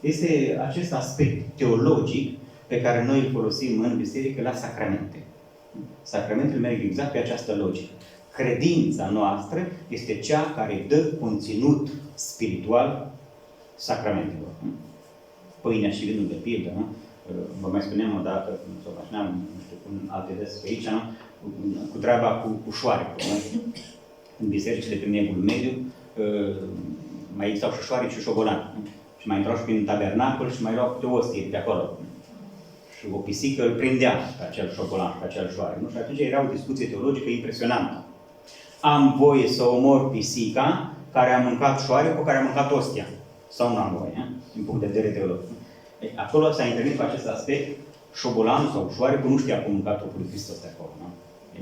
Este acest aspect teologic pe care noi îl folosim în biserică la sacramente. Sacramentele merg exact pe această logică. Credința noastră este cea care dă conținut spiritual sacramentelor. Pâinea și vinul de pildă, nu? Vă mai spuneam o dată, sau mai spuneam, nu știu, în alte des pe aici, nu? Cu treaba cu șoarecul. În bisericile prin Evul Mediu mai existau și șoareci și șobolani. Și mai intrau și prin tabernacul și mai luau câte o ostie pe acolo. Și o pisică îl prindea pe acel șobolan, pe acel șoarec. Nu? Și atunci era o discuție teologică impresionantă. Am voie să omor pisica care a mâncat șoarecul, care a mâncat ostia. Sau nu am voie, din punct de vedere teologic. Acolo s-a intervenit cu acest aspect, șobolanul sau șoarecul nu știa cum mânca trupul lui Hristos de acolo. Nu?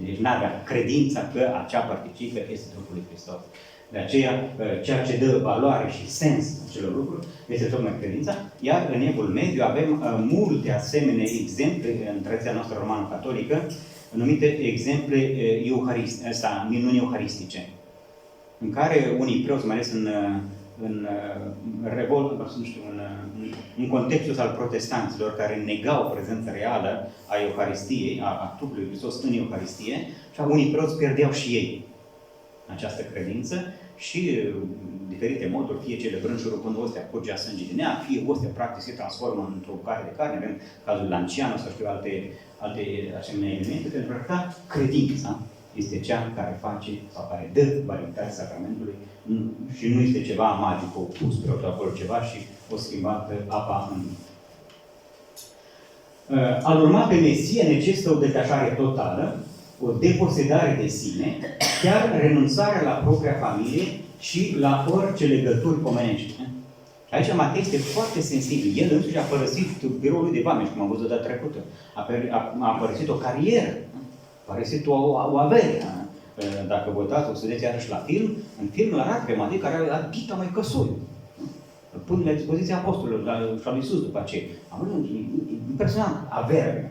Deci n-avea credința că acea particică este trupul lui Hristos. De aceea, ceea ce dă valoare și sens acelor lucruri este tocmai credința, iar în Evul Mediu avem multe asemenea exemple în tradiția noastră romano-catolică, numite exemple minuni euharistice, în care unii preoți, mai ales în contextul al protestanților care negau prezența reală a Euharistiei, a trupului Hristos în Euharistie, și unii preoți pierdeau și ei această credință și diferite moduri, fie celebrând și rupând ostea, curgea sânge din ea, fie ostea practic se transformă într-o bucată de carne, avem cazul Lanciano sau știu alte asemenea elemente, pentru că credința este cea care face sau care dă validitate sacramentului și nu este ceva magic, o pus pe acolo ceva și o schimbat apa în. A-L urma pe Mesia necesită o detașare totală, o deposedare de sine, chiar renunțarea la propria familie și la orice legături omenești. Aici Matei este foarte sensibil. El însuși a părăsit biroul lui de vameș, cum am văzut data trecută. A părăsit o carieră, a părăsit o avere. Dacă vă uitați, o să vedeți iarăși la film, în film îl arată pe Matei care a ghita mai căsoi. Îl pune la dispoziția apostolilor și a lui Iisus după aceea. Impresionant, averea.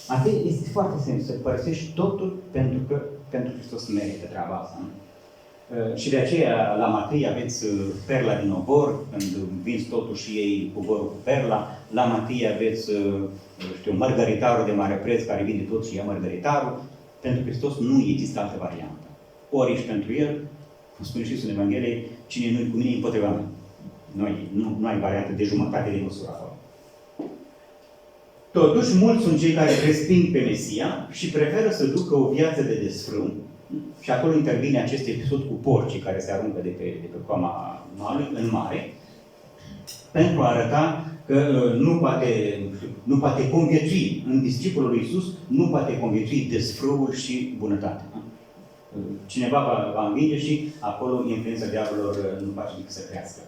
Matei este foarte simplu, să părăsești totul pentru Hristos merită treaba asta. Nu? Și de aceea la Matei aveți perla din obor, când vinți totuși ei oborul cu perla. La Matei aveți, mărgăritarul de mare preț care vinde tot și ia mărgăritarul. Pentru Hristos nu există altă variantă. Ori ești pentru El, cum spune și în Evanghelie, cine nu-i cu mine, împotriva mea. Nu ai variantă de jumătate de măsură acolo. Totuși, mulți sunt cei care resping pe Mesia și preferă să ducă o viață de desfrâu. Și acolo intervine acest episod cu porcii care se aruncă de pe coama malului în mare, pentru a arăta că nu poate conviețui în discipolul lui Iisus, nu poate conviețui desfrâul și bunătatea. Cineva va învinge și acolo influența diavolilor nu face decât să crească.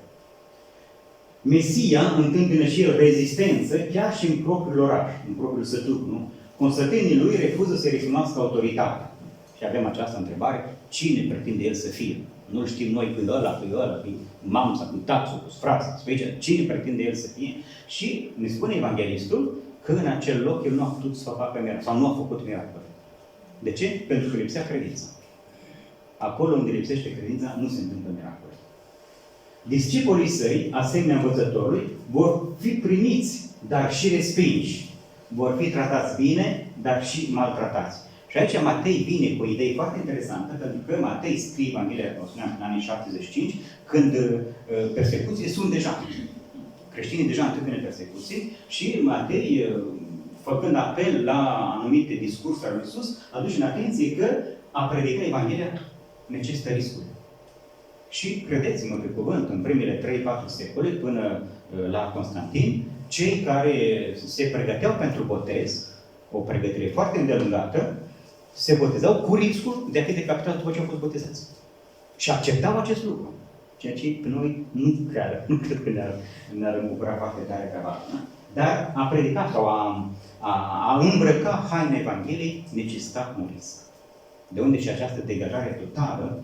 Mesia întâmpină și el rezistență chiar și în propriul oraș, în propriul sătuc, nu? Consătenii lui refuză să recunoască autoritatea. Și avem această întrebare, cine pretinde el să fie? Nu știm noi pe ăla, pe mamsa, pe tațul, pe frații, pe aici, cine pretinde el să fie? Și ne spune evanghelistul că în acel loc el nu a putut să facă miracol, sau nu a făcut miracol. De ce? Pentru că lipsea credința. Acolo unde lipsește credința, nu se întâmplă miracol. Discipolii săi, asemenea învățătorului, vor fi primiți, dar și respinși. Vor fi tratați bine, dar și maltratați. Și aici Matei vine cu o idee foarte interesantă, pentru că Matei scrie Evanghelia, cum spuneam, în anii 75, când persecuțiile sunt deja. Creștinii deja întâmpină persecuții și Matei, făcând apel la anumite discursuri ale lui Iisus, aduce în atenție că a predica Evanghelia necesită riscuri. Și credeți-mă pe cuvânt, în primele 3-4 secole, până la Constantin, cei care se pregăteau pentru botez, o pregătire foarte îndelungată, se botezau cu riscul de a fi decapitați după ce au fost botezați. Și acceptau acest lucru. Ceea ce pe noi nu cred că ne-ar bucura foarte tare treaba asta. Dar a predica sau a îmbrăca haina Evangheliei necesita un risc. De unde și această degajare totală.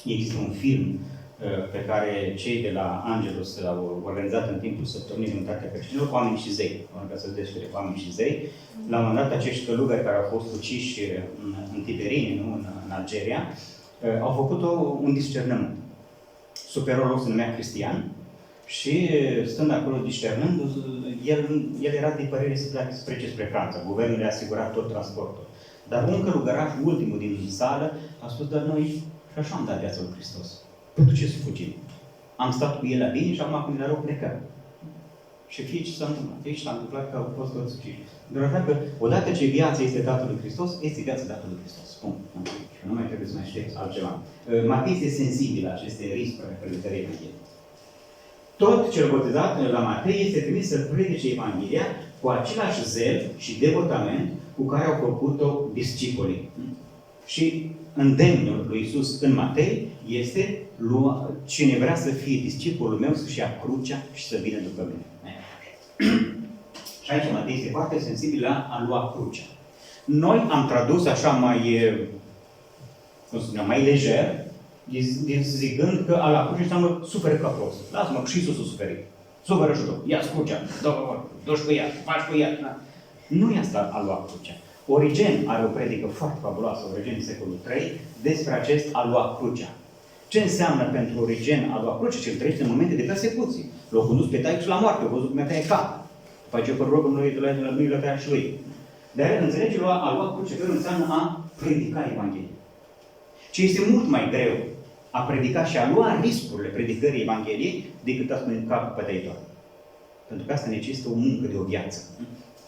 Există un film pe care cei de la Angelus l-au organizat în timpul săptămânii de Unitatea Creștinilor, Oameni și Zei. Ca să descrie Oameni și Zei. La un moment dat, acești călugări care au fost uciși în Tiberini, în Algeria, au făcut un discernământ. Superiorul lor se numea Cristian și stând acolo discernând, el era de părere să pleacă spre Franța. Guvernul le-a asigurat tot transportul. Dar un călugăraș, ultimul din sală, a spus, dar noi și așa am dat viața lui Hristos. Pentru ce să fugim? Am stat cu el la bine și acum când era rău plecăm. Și fie ce s-a întâmplat. Fie ce s-a întâmplat că au fost toți uciși. Dar așa că odată ce viața este dată lui Hristos, este viața dată lui Hristos. Spun. Și nu mai trebuie să mai știți altceva. Matei este sensibil la aceste riscuri pe care le vedem. Tot cel botezat la Matei este trimis să predice Evanghelia cu același zel și devotament cu care au făcut-o discipolii. Și îndemnul lui Iisus în Matei este cine vrea să fie discipolul meu să-și ia crucea și să vină după mine. Și aici Matei este foarte sensibil la a lua crucea. Noi am tradus așa mai lejer, zicând că a lua crucea înseamnă suferi ca prost. Lasă-mă, și Iisus a suferit. Suferă și tu. Ia-ți crucea, dă-și cu ea, faci cu ea. Da? Nu e asta a lua crucea. Origen are o predică foarte fabuloasă, Origen din secolul III, despre acest a lua crucea. Ce înseamnă pentru Origen a lua crucea? Ce îl trăiește în momente de persecuții. L-au condus pe taică și la moarte, au văzut cum i-a tăiat capul. După aceea, fără rogul, nu i-a tăiat și lui. Dar el înțelege a lua crucea, că înseamnă a predica Evanghelia. Ce este mult mai greu a predica și a lua riscurile predicării Evangheliei decât a spune capul pătăitor. Pentru că asta necesită o muncă de o viață.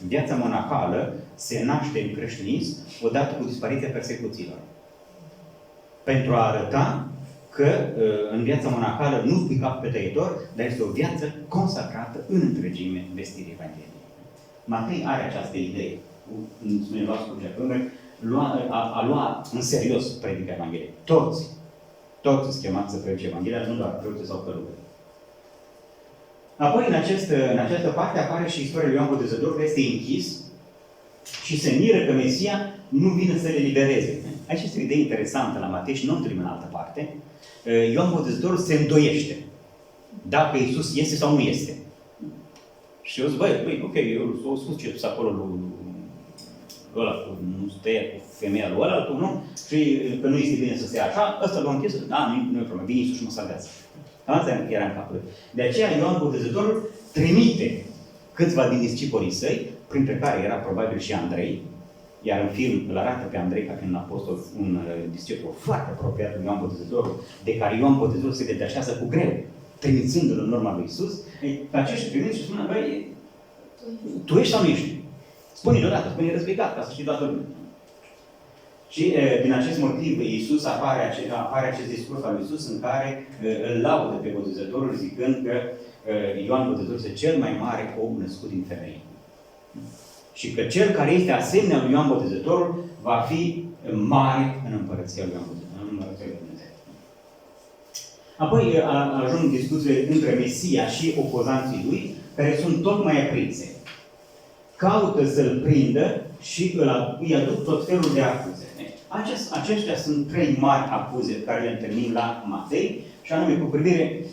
Viața monacală se naște în creștinism odată cu dispariția persecuțiilor. Pentru a arăta că în viața monacală nu spui cap pe tăitor, dar este o viață consacrată în întregime vestirii Evangheliei. Matei are această idee, a lua în serios predica Evangheliei. Toți sunt chemați să predice Evanghelia, nu doar preoții sau călugări. Apoi, în această parte apare și istoria lui Ioan Botezătorul, care este închis și se miră că Mesia nu vine să le libereze. Aici este o idee interesantă la Matei și nu o întâlnim în altă parte. Ioan Botezătorul se îndoiește dacă Iisus este sau nu este. Și eu zic, băi, ok, eu s-o spus ce acolo ăla nu stă cu femeia lui ăla, nu? Și că nu este bine să stea așa, ăsta l-a închis, da, nu e problemă, vine Iisus și mă salvează. Asta era în capul lui. De aceea Ioan Botezătorul trimite câțiva din discipolii săi, printre care era probabil și Andrei, iar în film îl arată pe Andrei ca fiind un apostol, un discipol foarte apropiat de Ioan Botezătorul, de care Ioan Botezătorul se detașează cu greu, trimițându-l în urma lui Iisus. Pe acești primiți și spună, băi, tu ești sau nu ești? Spune-i deodată, spune-i răzbegat, ca să știi toată lumea. Și din acest motiv Iisus apare acest discurs al lui Iisus în care îl laudă pe Botezătorul zicând că Ioan Botezătorul este cel mai mare om născut din femeie. Și că cel care este asemenea lui Ioan Botezătorul va fi mare în împărăția lui Ioan Botezătorul, în împărăția lui Dumnezeu. Apoi ajung discuțiile între Mesia și opozanții lui, care sunt tot mai aprinse. Caută să-l prindă și îi aduc tot felul de acuze. Aceștia sunt trei mari acuze pe care le întâlnim la Matei, și anume cu privire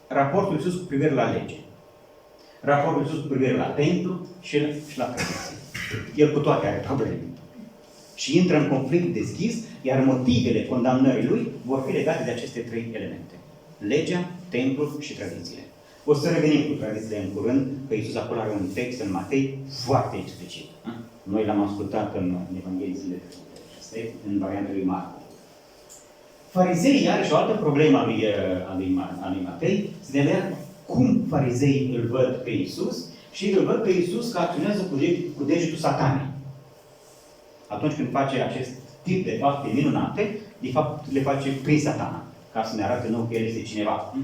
raportul Iisus cu privire la lege, raportul Iisus cu privire la templu și la tradiție. El cu toate are probleme. Și intră în conflict deschis, iar motivele condamnării lui vor fi legate de aceste trei elemente. Legea, templul și tradițiile. O să revenim cu tradițiile în curând, că Iisus acolo are un text în Matei foarte explicit. Noi l-am ascultat în Evanghelie zilele trecute, în varianta lui Marcu. Farizeii are și o altă problemă a lui Matei, să ne vedea cum farizeii îl văd pe Iisus și îl văd pe Iisus că acționează cu degetul Satanei. Atunci când face acest tip de fapte minunate, de fapt le face prin Satana, ca să ne arate nou că El este cineva.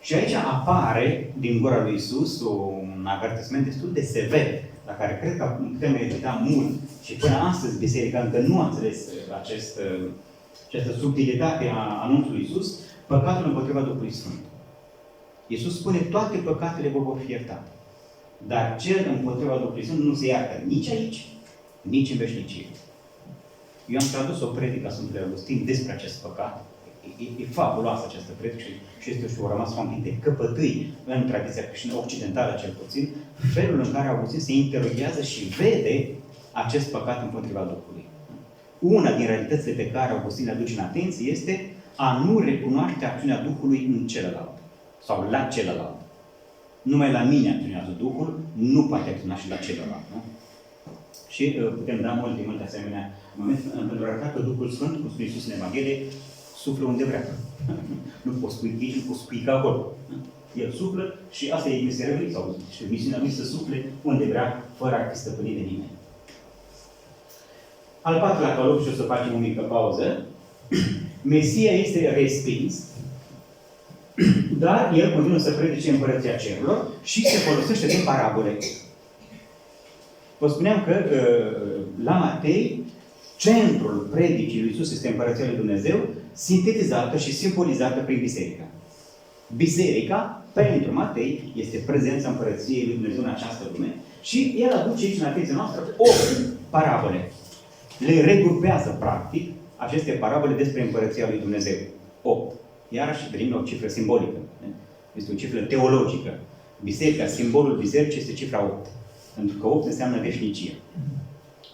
Și aici apare din gura lui Iisus un avertisment destul de sever, la care cred că putem medita mult și până astăzi biserica încă nu a înțeles această subtilitate a anunțului lui Iisus, păcatul împotriva Duhului Sfânt. Iisus spune, toate păcatele vă vor fi iertate. Dar cel împotriva Duhului Sfânt nu se iartă nici aici, nici în veșnicie. Eu am tradus o predică a Sfântului Augustin despre acest păcat. E fabuloasă această predică și este și o rămas foarte de căpătâi în tradiția creștină occidentală, cel puțin, felul în care Augustin se interoghează și vede acest păcat împotriva Duhului. Una din realitățile pe care Augustin le aduce în atenție este a nu recunoaște acțiunea Duhului în celălalt sau la celălalt. Numai la mine acționează Duhul, nu poate acționa și la celălalt. Nu? Și putem da multe asemenea momente pentru a arăta că Duhul Sfânt, cum spune Iisus în Evanghelie, suflă unde vrea. Nu poți spui aici, nu poți spui ca acolo. El suflă și asta e misiunea lui, sau misiunea lui să sufle unde vrea, fără a fi stăpânit de nimeni. Al patrulea calup, și o să facem o mică pauză. Mesia este respins, dar el continuă să predice împărăția cerurilor și se folosește de parabole. Vă spuneam că la Matei, centrul predicii lui Iisus este împărăția lui Dumnezeu, sintetizată și simbolizată prin biserică. Biserica, pentru Matei, este prezența împărăției lui Dumnezeu în această lume și el aduce aici în atenția noastră 8 parabole. Le regrupează, practic, aceste parabole despre împărăția lui Dumnezeu. 8. Iarăși venim la o cifră simbolică. Este o cifră teologică. Biserica, simbolul bisericii este cifra 8. Pentru că 8 înseamnă veșnicie.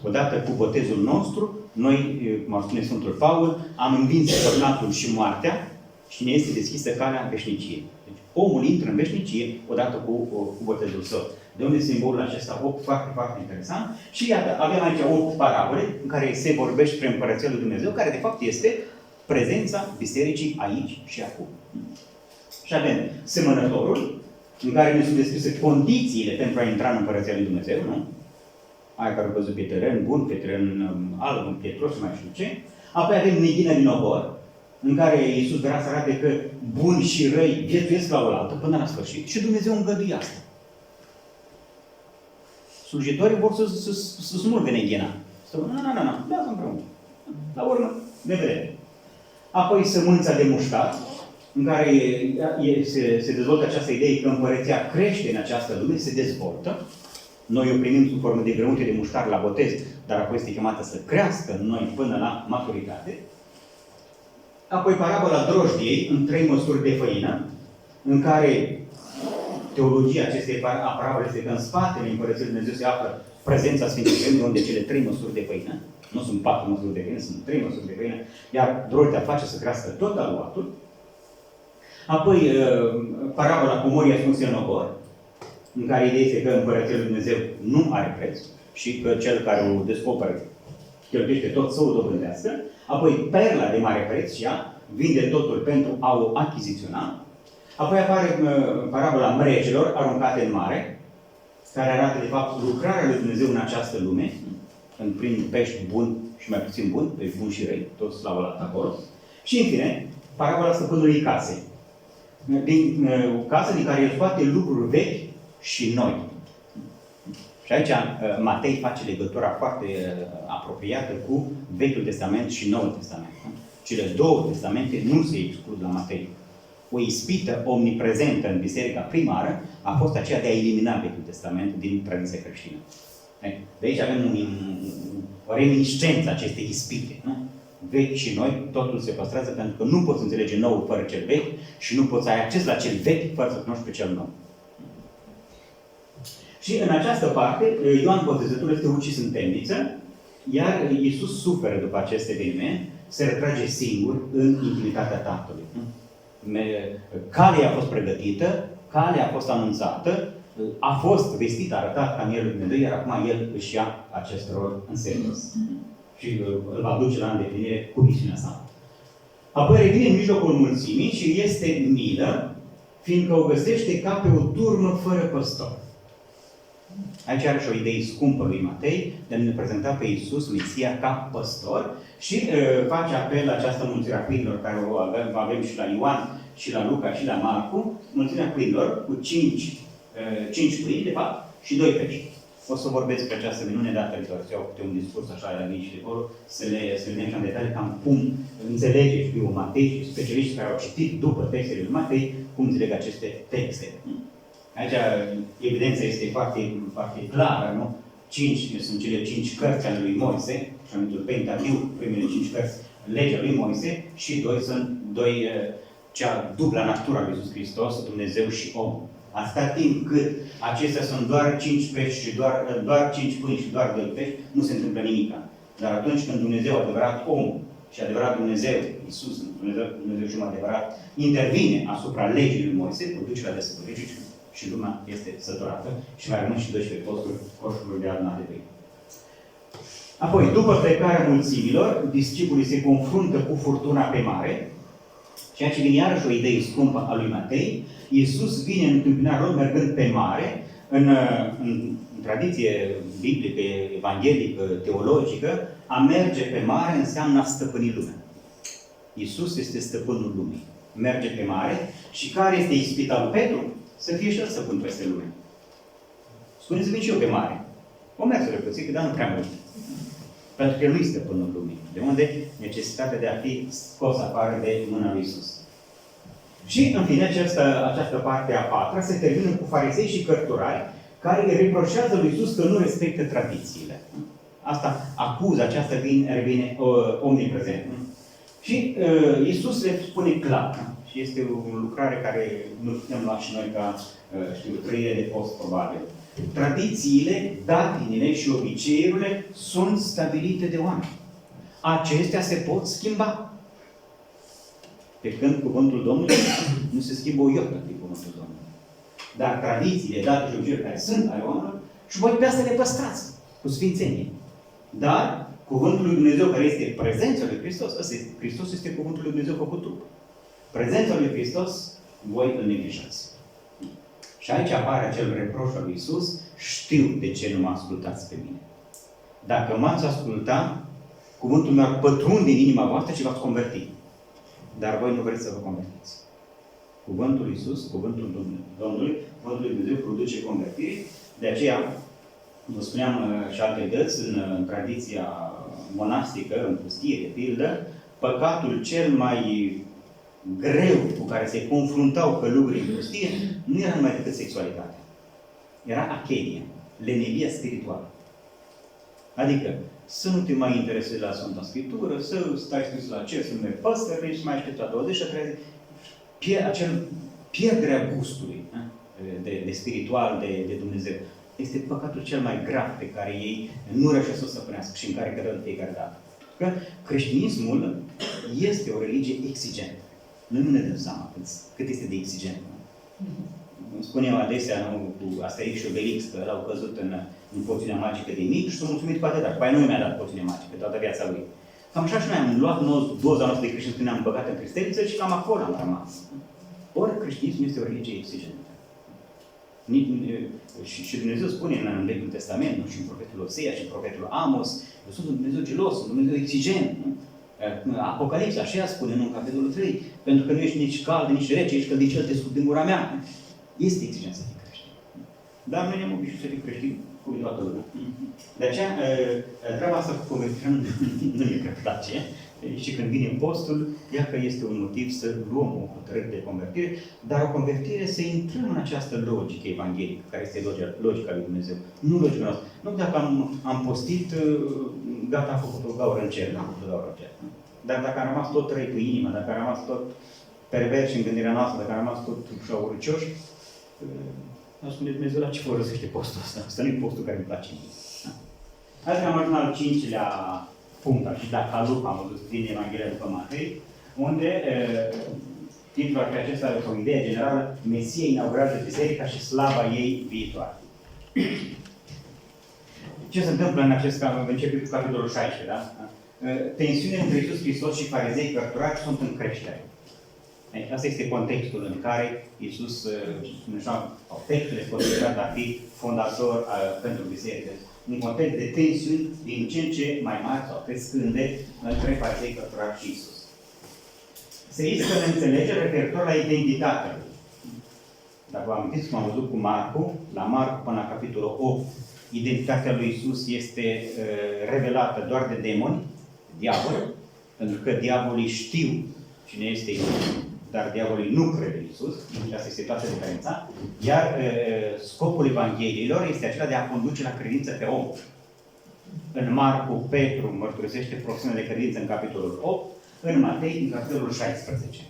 Odată cu botezul nostru, noi, cum ar spune Sfântul Paul, am învins păcatul și moartea și ne este deschisă calea în veșnicie. Deci omul intră în veșnicie odată cu botezul său. De unde simbolul acesta 8, foarte, foarte interesant. Și iată, avem aici 8 parabole în care se vorbește despre împărăția lui Dumnezeu, care de fapt este prezența bisericii aici și acum. Și avem semănătorul, în care ne sunt descrise condițiile pentru a intra în împărăția lui Dumnezeu, nu? Aia care au văzut pe teren bun, pe teren alb, în pietros și mai știu ce. Apoi avem neghină din obor, în care Iisus vrea să arate că buni și răi viețuiesc la oaltă până la sfârșit și Dumnezeu îngăduie asta. Slujitorii vor să smulgă neghina. Să nu, lasă împreună. La urmă, ne vedem. Apoi sămânța de muștar, în care se dezvoltă această idee că împărăția crește în această lume, se dezvoltă. Noi o primim sub formă de grăunte de muștar la botez, dar apoi este chemată să crească în noi până la maturitate. Apoi parabola drojdiei, în 3 măsuri de făină, în care teologia acestei parabole este că în spatele Împărăției Lui Dumnezeu se află prezența Sfintei Trăimi, unde cele 3 măsuri de pâine, nu sunt 4 măsuri de pâine, sunt 3 măsuri de pâine, iar droltea face să crească tot aluatul. Apoi, parabola cu morii ascunse în obor, în care ideea este că Împărăția Lui Dumnezeu nu are preț și că cel care o descoperă cheltuiește tot să o dobândească. Apoi, perla de mare preț și ea vinde totul pentru a o achiziționa. Apoi apare parabola mregilor aruncate în mare, care arată, de fapt, lucrarea lui Dumnezeu în această lume, când prind pești buni și mai puțin buni, pești buni și răi, toți la oaltă acolo. Și, în fine, parabola stăpânului casei. Casă din care el scoate lucruri vechi și noi. Și aici Matei face legătura foarte apropiată cu Vechiul Testament și Noul Testament. Cele două testamente nu se exclud la Matei. O ispită omniprezentă în biserica primară a fost aceea de a elimina Vechiul Testament din tradiția creștină. De aici avem o reminiscență acestei ispite. Nu? Vechi și noi, totul se păstrează pentru că nu poți înțelege noul fără cel vechi și nu poți ai acces la cel vechi fără să cunoști pe cel nou. Și în această parte, Ioan Botezătorul este ucis în temniță, iar Iisus suferă după acest eveniment, se retrage singur în intimitatea Tatălui. Calea a fost pregătită, calea a fost anunțată, a fost vestit, arătat ca Mielul lui Dumnezeu, iar acum El își ia acest rol în serios. Și îl va duce la îndeplinire cu misiunea sa. Apoi revine în mijlocul mulțimii și este milă, fiindcă o găsește ca pe o turmă fără păstor. Aici are și o idee scumpă lui Matei, de a ne prezenta pe Iisus, Mesia, ca păstor și face apel la această mulțire a câinilor care o avem și la Ioan, și la Luca, și la Marcu, mulțirea câinilor cu 5 câini, de fapt, și 2 pești. O să vorbesc pe această minune dată viitoare, să iau câte un discurs așa la mine și de acolo, să le vedem în detalii cam cum înțelege știu Matei și specialiștii care au citit după textele lui Matei, cum înțeleg aceste texte. Aici evidența este foarte, foarte clară, nu? 5 sunt cele 5 cărți ale lui Moise, și anumitul Pentatiu, primele 5 cărți, legea lui Moise, și 2 sunt cea dubla natură a lui Iisus Hristos, Dumnezeu și om. Atâta timp cât acestea sunt doar 5 pești și doar 5 pâini și doar 2 pești, nu se întâmplă nimic. Dar atunci când Dumnezeu, adevărat om și adevărat Dumnezeu, Iisus, Dumnezeu și om adevărat, intervine asupra legii lui Moise, o duce la desăvârșire și lumea este săturată și mai rămân și 12 coșuri de adunate pe ei. Apoi, după plecarea mulțimilor, discipolii se confruntă cu furtuna pe mare, ceea ce vine iarăși o idee scumpă a lui Matei. Iisus vine în întâmpinarea lor mergând pe mare, în tradiție biblică, evanghelică, teologică, a merge pe mare înseamnă a stăpâni lumea. Iisus este stăpânul lumii. Merge pe mare și care este ispita lui Petru? Să fie și el stăpân peste lume. Spuneți, vin și eu pe mare. O mers repățică, dar nu prea mult. Pentru că nu este stăpânul lumii. De unde necesitatea de a fi scos afară de mâna lui Iisus. Și, în fine, această parte a patra se termină cu farisei și cărturari care îi reproșează lui Iisus că nu respectă tradițiile. Asta acuză, aceasta revine omniprezent. Și Iisus le spune clar. Și este o lucrare care nu putem lua și noi ca, trăire de post, probabil. Tradițiile, datinile și obiceiurile sunt stabilite de oameni. Acestea se pot schimba. Pe când cuvântul Domnului nu se schimbă o iotă din cuvântul Domnului. Dar tradițiile, datele și obiceiurile care sunt ale oamenilor, și voi pe asta le păstrați cu sfințenie. Dar cuvântul lui Dumnezeu care este prezența lui Hristos, Hristos este cuvântul lui Dumnezeu făcut trup. Prezența lui Hristos, voi îl neglijați. Și aici apare acel reproș al lui Iisus, știu de ce nu mă ascultați pe mine. Dacă m-ați asculta, cuvântul meu ar pătrunde în inima voastră și v-ați converti. Dar voi nu vreți să vă convertiți. Cuvântul lui Iisus, cuvântul Domnului, cuvântul lui Dumnezeu produce convertire. De aceea, vă spuneam și alte dăți, în tradiția monastică, în pustie, de pildă, păcatul cel mai greu cu care se confruntau călugării în pustie nu era numai decât sexualitatea. Era achenia, lenevia spirituală. Adică să nu te mai interesezi la Sfânta Scriptură, să stai scris la cer, să nu mergi păsări și mai aștepți la 20 și 30. Pierderea gustului. de spiritual, de Dumnezeu. Este păcatul cel mai grav pe care ei nu reușesc să o stăpânească și în care cădă de fiecare dată. Că creștinismul este o religie exigentă. Noi nu ne dăm seama cât este de exigent. Îmi spun eu adesea, cu Asterix și Obelix, că l-au căzut în poțiunea magică de mic și s-au mulțumit cu atâta. După aia nu mi-a dat poțiune magică toată viața lui. Cam așa și noi am luat doza noastră de creștinism când ne-am băgat în cristeliță și cam acolo am rămas. Ori creștinismul este o religie exigentă. Și Dumnezeu spune în Vechiul Testament, și în profetul Osea, și în profetul Amos, eu sunt un Dumnezeu gelos, un Dumnezeu exigent. Apocalipsa, așa spune în capitolul 3, pentru că nu ești nici cald, nici rece, ești căldicel, te scot din gura mea. Este exigent să fii creștin. Dar noi ne-am obișnuit să fii creștini cu toată lumea. De aceea, treaba asta cu convertirea nu e că place. Și când vine postul, ia că este un motiv să luăm o hotărâre de convertire, dar o convertire să intrăm în această logică evanghelică, care este logica lui Dumnezeu. Nu logica noastră. Nu dacă am postit, gata, am făcut o gaură în cer, n-am făcut o gaură în cer. Dar dacă am rămas tot răi cu inima, dacă am rămas tot pervers în gândirea noastră, dacă am rămas tot urâcioși, aș spune Dumnezeu, la ce folosește postul ăsta? Asta nu e postul care îmi place mie. Azi am ajuns al 5-lea punct, și dacă Luca am văzut din Evanghelia după Matei, unde titlul acesta are o idee generală, Mesia inaugurează biserica și slava ei viitoare. Ce se întâmplă în acest caz? Începe cu capitolul 16, da? Tensiunile între Iisus Hristos și farizei cărturari sunt în creștere. Asta este contextul în care Iisus, textul este considerat a fi fondator pentru biserică. Un context de tensiuni din ce în ce mai mari sau crescânde între farizei cărturari și Iisus. Se iscă în înțelegere referitor la identitatea lui. Dacă vă amintiți cum am văzut cu Marcu, la Marcu până la capitolul 8, identitatea lui Iisus este revelată doar de demoni, diavol, pentru că diavolii știu cine este Iisus, dar diavolii nu cred în Iisus, și asta este toată diferența, iar scopul Evangheliilor este acela de a conduce la credință pe om. În Marcu, Petru mărturisește profesiunea de credință în capitolul 8, în Matei, în capitolul 16.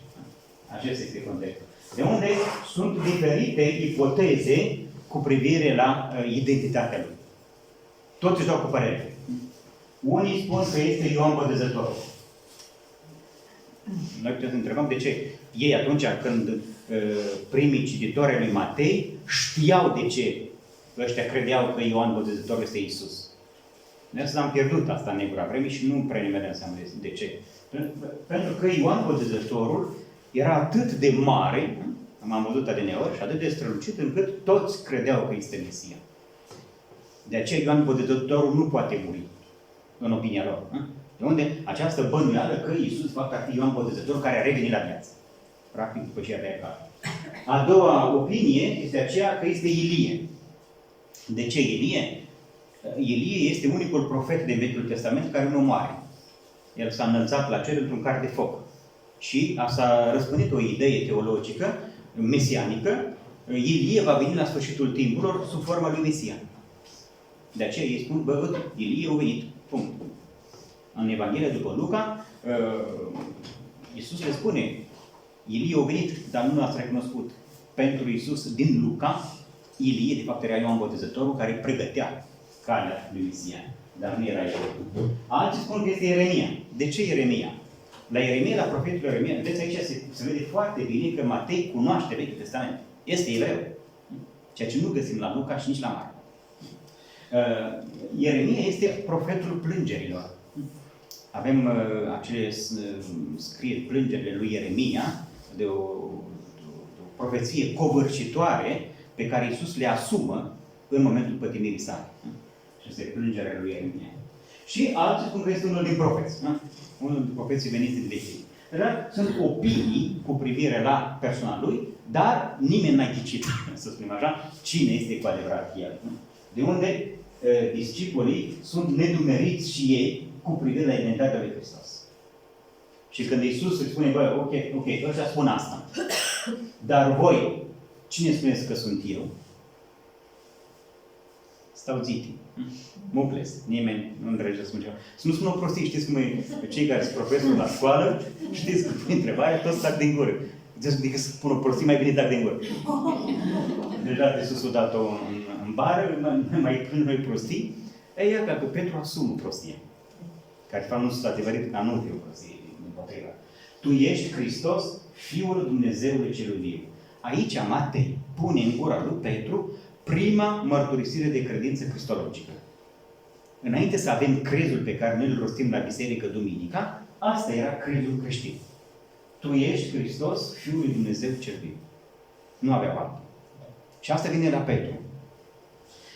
Acesta este contextul. De unde sunt diferite ipoteze cu privire la identitatea lui. Toți își dau cu părere. Unii spun că este Ioan Botezătorul. Noi putem să întrebăm de ce. Ei atunci când primii cititori ai lui Matei știau de ce ăștia credeau că Ioan Botezătorul este Iisus. Noi am pierdut asta în negura vremii și nu prea ne vedem seama de ce. Pentru că Ioan Botezătorul era atât de mare, am văzut adineori, și atât de strălucit, încât toți credeau că este Mesia. De aceea Ioan Botezătorul nu poate muri, în opinia lor. De unde această bănuială că Iisus fapt ar fi Ioan Botezătorul care a revenit la viață. Practic după ce a tăiat. A doua opinie este aceea că este Ilie. De ce Ilie? Ilie este unicul profet din Vechiul Testament care nu moare. El s-a înălțat la cer într-un car de foc. Și s-a răspândit o idee teologică, mesianică, Ilie va veni la sfârșitul timpurilor sub forma lui Mesia. De aceea ei spun, bă, Ilie a venit. Punct. În Evanghelia după Luca, Iisus le spune, Ilie a venit, dar nu l-ați recunoscut. Pentru Iisus din Luca, Ilie, de fapt, era Ioan Botezătorul care pregătea calea lui Mesia. Dar nu era el. Alții spun că este Ieremia. De ce Ieremia? La Ieremia, la profetul Ieremia, vedeți aici se vede foarte bine că Matei cunoaște Vechiul Testament. Este evreu. Ceea ce nu găsim la Luca și nici la Marcu. Ieremia este profetul plângerilor. Avem acele scrie plângerile lui Ieremia, de o profeție covârșitoare pe care Iisus le asumă în momentul pătimirii sale. Și este plângerea lui Ieremia. Și alții spun că este unul din profeți. Unul din profeții veniți din vechii. Dar sunt opinii cu privire la persoana lui, dar nimeni n-a ghicit, să spunem așa, cine este cu adevărat el. De unde discipolii sunt nedumeriți și ei cu privire la identitatea lui Hristos. Și când Iisus îi spune, băi, ok, ăștia spun asta. Dar voi, cine spuneți că sunt eu? Stau ziti. Mucles. Nimeni nu îndrăgește să spun ceva. Să nu spun o prostie, știți cum e cei care sunt profesori la școală, știți că prin întrebare toți stac din gură. Decât să spun o prostie, mai bine tac din gură. Deja de sus o dat-o în bară, mai plâng noi prostii. Ei, ia că Petru asumă prostia. Care de fapt nu sunt adevărat, dar nu e o prostie, împotriva. Tu ești Hristos, Fiul Dumnezeului Celui Viu. Aici Matei pune în gura lui Petru prima mărturisire de credință cristologică. Înainte să avem crezul pe care noi îl rostim la biserică duminica, asta era crezul creștin. Tu ești Hristos, Fiul lui Dumnezeu cel viu. Nu avea altul. Și asta vine la Petru.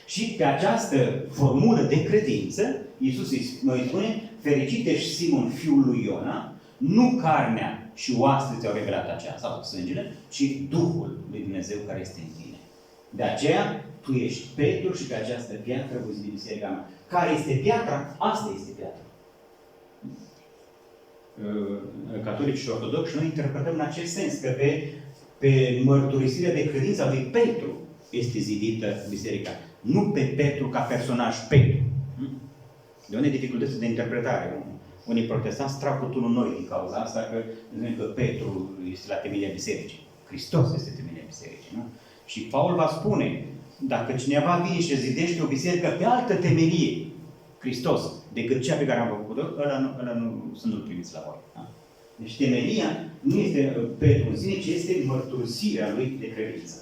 Și pe această formulă de credință, Iisus îi spune, fericit ești Simon, fiul lui Iona, nu carnea și oasele ți-au revelat aceasta, sau sângele, ci Duhul lui Dumnezeu care este în tine. De aceea, tu ești Petru și pe această piatră voi zidi biserica mea. Care este piatra? Asta este piatra. Catolici și ortodoxi, noi interpretăm în acest sens că pe mărturisirea de credință a lui Petru este zidită biserica. Nu pe Petru ca personaj Petru. De unde dificultăți de interpretare? Unii protestanți trag cu tunul noi din cauza asta, că zic că Petru este la temelia bisericii. Hristos este temelia bisericii. Nu? Și Paul va spune, dacă cineva vine și zidește o biserică pe altă temelie, Hristos, decât cea pe care am făcut-o, ăla nu sunt nu primiți la voi. Da? Deci temelia nu este Petru în sine, ci este mărturisirea lui de credință.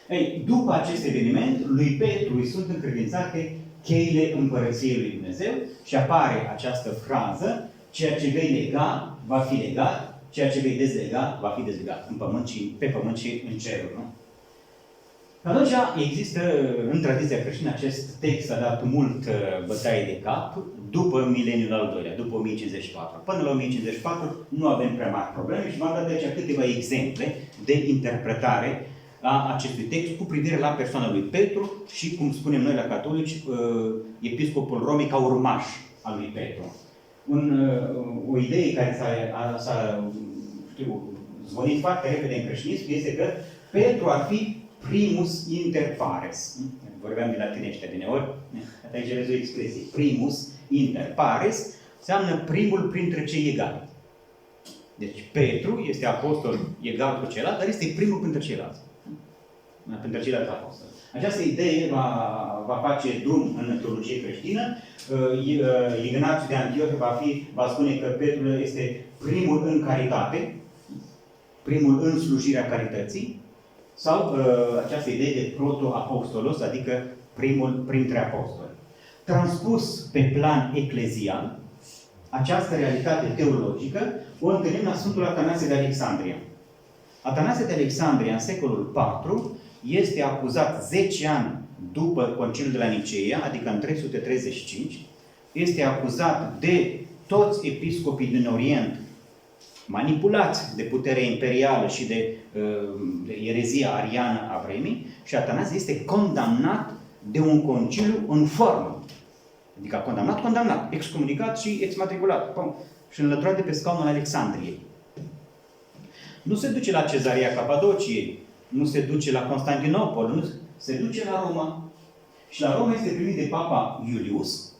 Ei, după acest eveniment, lui Petru îi sunt încredințate cheile Împărăției lui Dumnezeu și apare această frază, ceea ce vei lega, va fi legat, ceea ce vei dezlega, va fi dezlegat, pe pământ și în cerul. Nu? Atunci există, în tradiția creștină, acest text a dat mult bătaie de cap după mileniul al doilea, după 1054. Până la 1054 nu avem prea mari probleme și v-am dat de aici câteva exemple de interpretare a acestui text cu privire la persoana lui Petru și, cum spunem noi la catolici, episcopul Romei ca urmaș al lui Petru. O idee care s-a zvonit foarte repede în creștinism este că Petru ar fi primus inter pares. Vorbeam de latinește adineori, aici aveți o expresie. Primus inter pares înseamnă primul printre cei egali. Deci Petru este apostol egal cu celălalt, dar este primul printre ceilalți. Printre ceilalți apostoli. Această idee va face drum în teologie creștină. Ignațiu de Antiohia va spune că Petru este primul în caritate, primul în slujirea carității, sau această idee de proto-apostolos, adică primul printre apostoli. Transpus pe plan eclezial, această realitate teologică o întâlnim la Sfântul Atanasie de Alexandria. Atanasie de Alexandria, în secolul IV, este acuzat 10 ani după Conciliul de la Niceea, adică în 335, este acuzat de toți episcopii din Orient, manipulați de puterea imperială și de erezia ariană a vremii, și Atanasie este condamnat de un conciliu în formă. Adică condamnat, excomunicat și exmatriculat. Și înlăturat de pe scaunul Alexandriei. Nu se duce la Cezarea Capadociei, nu se duce la Constantinopol, nu se duce la Roma. Și la Roma este primit de Papa Iulius,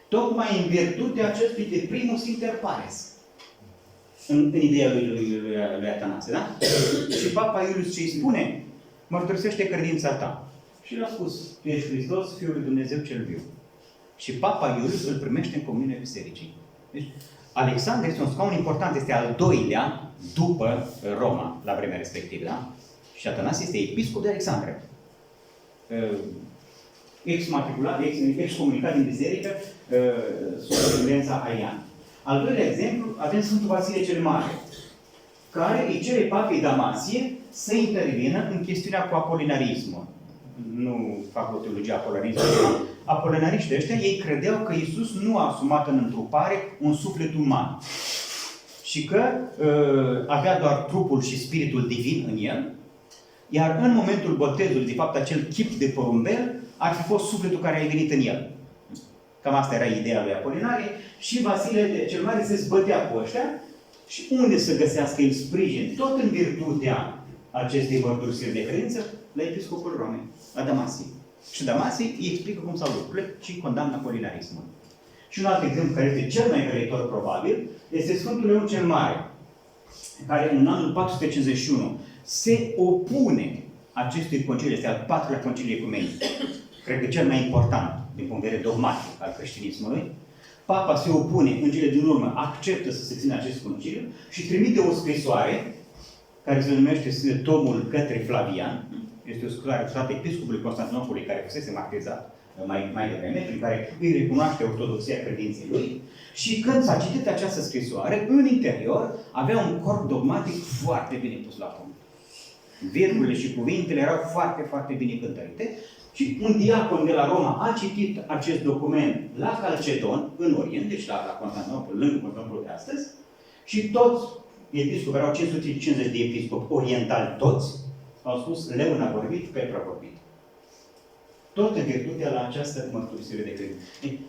tocmai în virtutea acestui de primus inter pares. În ideea lui Atanasie, da? Și Papa Iulius ce îi spune? Mărturisește credința ta. Și l-a spus, tu ești Hristos, Fiul lui Dumnezeu cel viu. Și Papa Iulius îl primește în comuniunea bisericii. Deci, Alexandria este un scaun important, este al doilea după Roma, la vremea respectivă, da? Și Atanasie este episcop de Alexandria. Exmatriculat, excomunicat din biserică, sub influența ariană. Al doilea exemplu, avem Sfântul Vasile cel Mare, care îi cere papei Damasie să intervină în chestiunea cu apolinarismul. Nu fac o teologie apolinarismului. Apolinariștii ăștia, ei credeau că Iisus nu a asumat în întrupare un suflet uman. Și că avea doar trupul și spiritul divin în el, iar în momentul botezului, de fapt, acel chip de porumbel ar fi fost sufletul care a venit în el. Cam asta era ideea lui Apolinarie. Și Vasile cel Mare se zbătea cu ăștia și unde să găsească el sprijin? Tot în virtutea acestei mărturisiri de credință, la episcopul Romei, la Damasie. Și Damasie îi explică cum s-au lucrurile și condamnă apolinarismul. Și un alt exemplu care este cel mai grăitor probabil, este Sfântul Leon cel Mare, care în anul 451 se opune acestui conciliu, este al patrulea conciliu ecumenic, cred că cel mai important din punct de vedere dogmatic al creștinismului. Papa se opune, în cele din urmă acceptă să se țină acest conciliu și trimite o scrisoare care se numește Tomul către Flavian. Este o scrisoare adresată episcopului Constantinopolului, care fusese martirizat mai devreme, prin care îi recunoaște ortodoxia credinței lui. Și când s-a citit această scrisoare, în interior avea un corp dogmatic foarte bine pus la punct. Virgulele și cuvintele erau foarte, foarte bine cântărite. Și un diacon de la Roma a citit acest document la Calcedon, în Orient, deci la Constantinopol, lângă Constantinopol de astăzi, și toți episcopi, erau 550 de episcopi orientali toți, au spus, Leon a vorbit, Petru a vorbit. Tot în virtutea la această mărturisire de credință.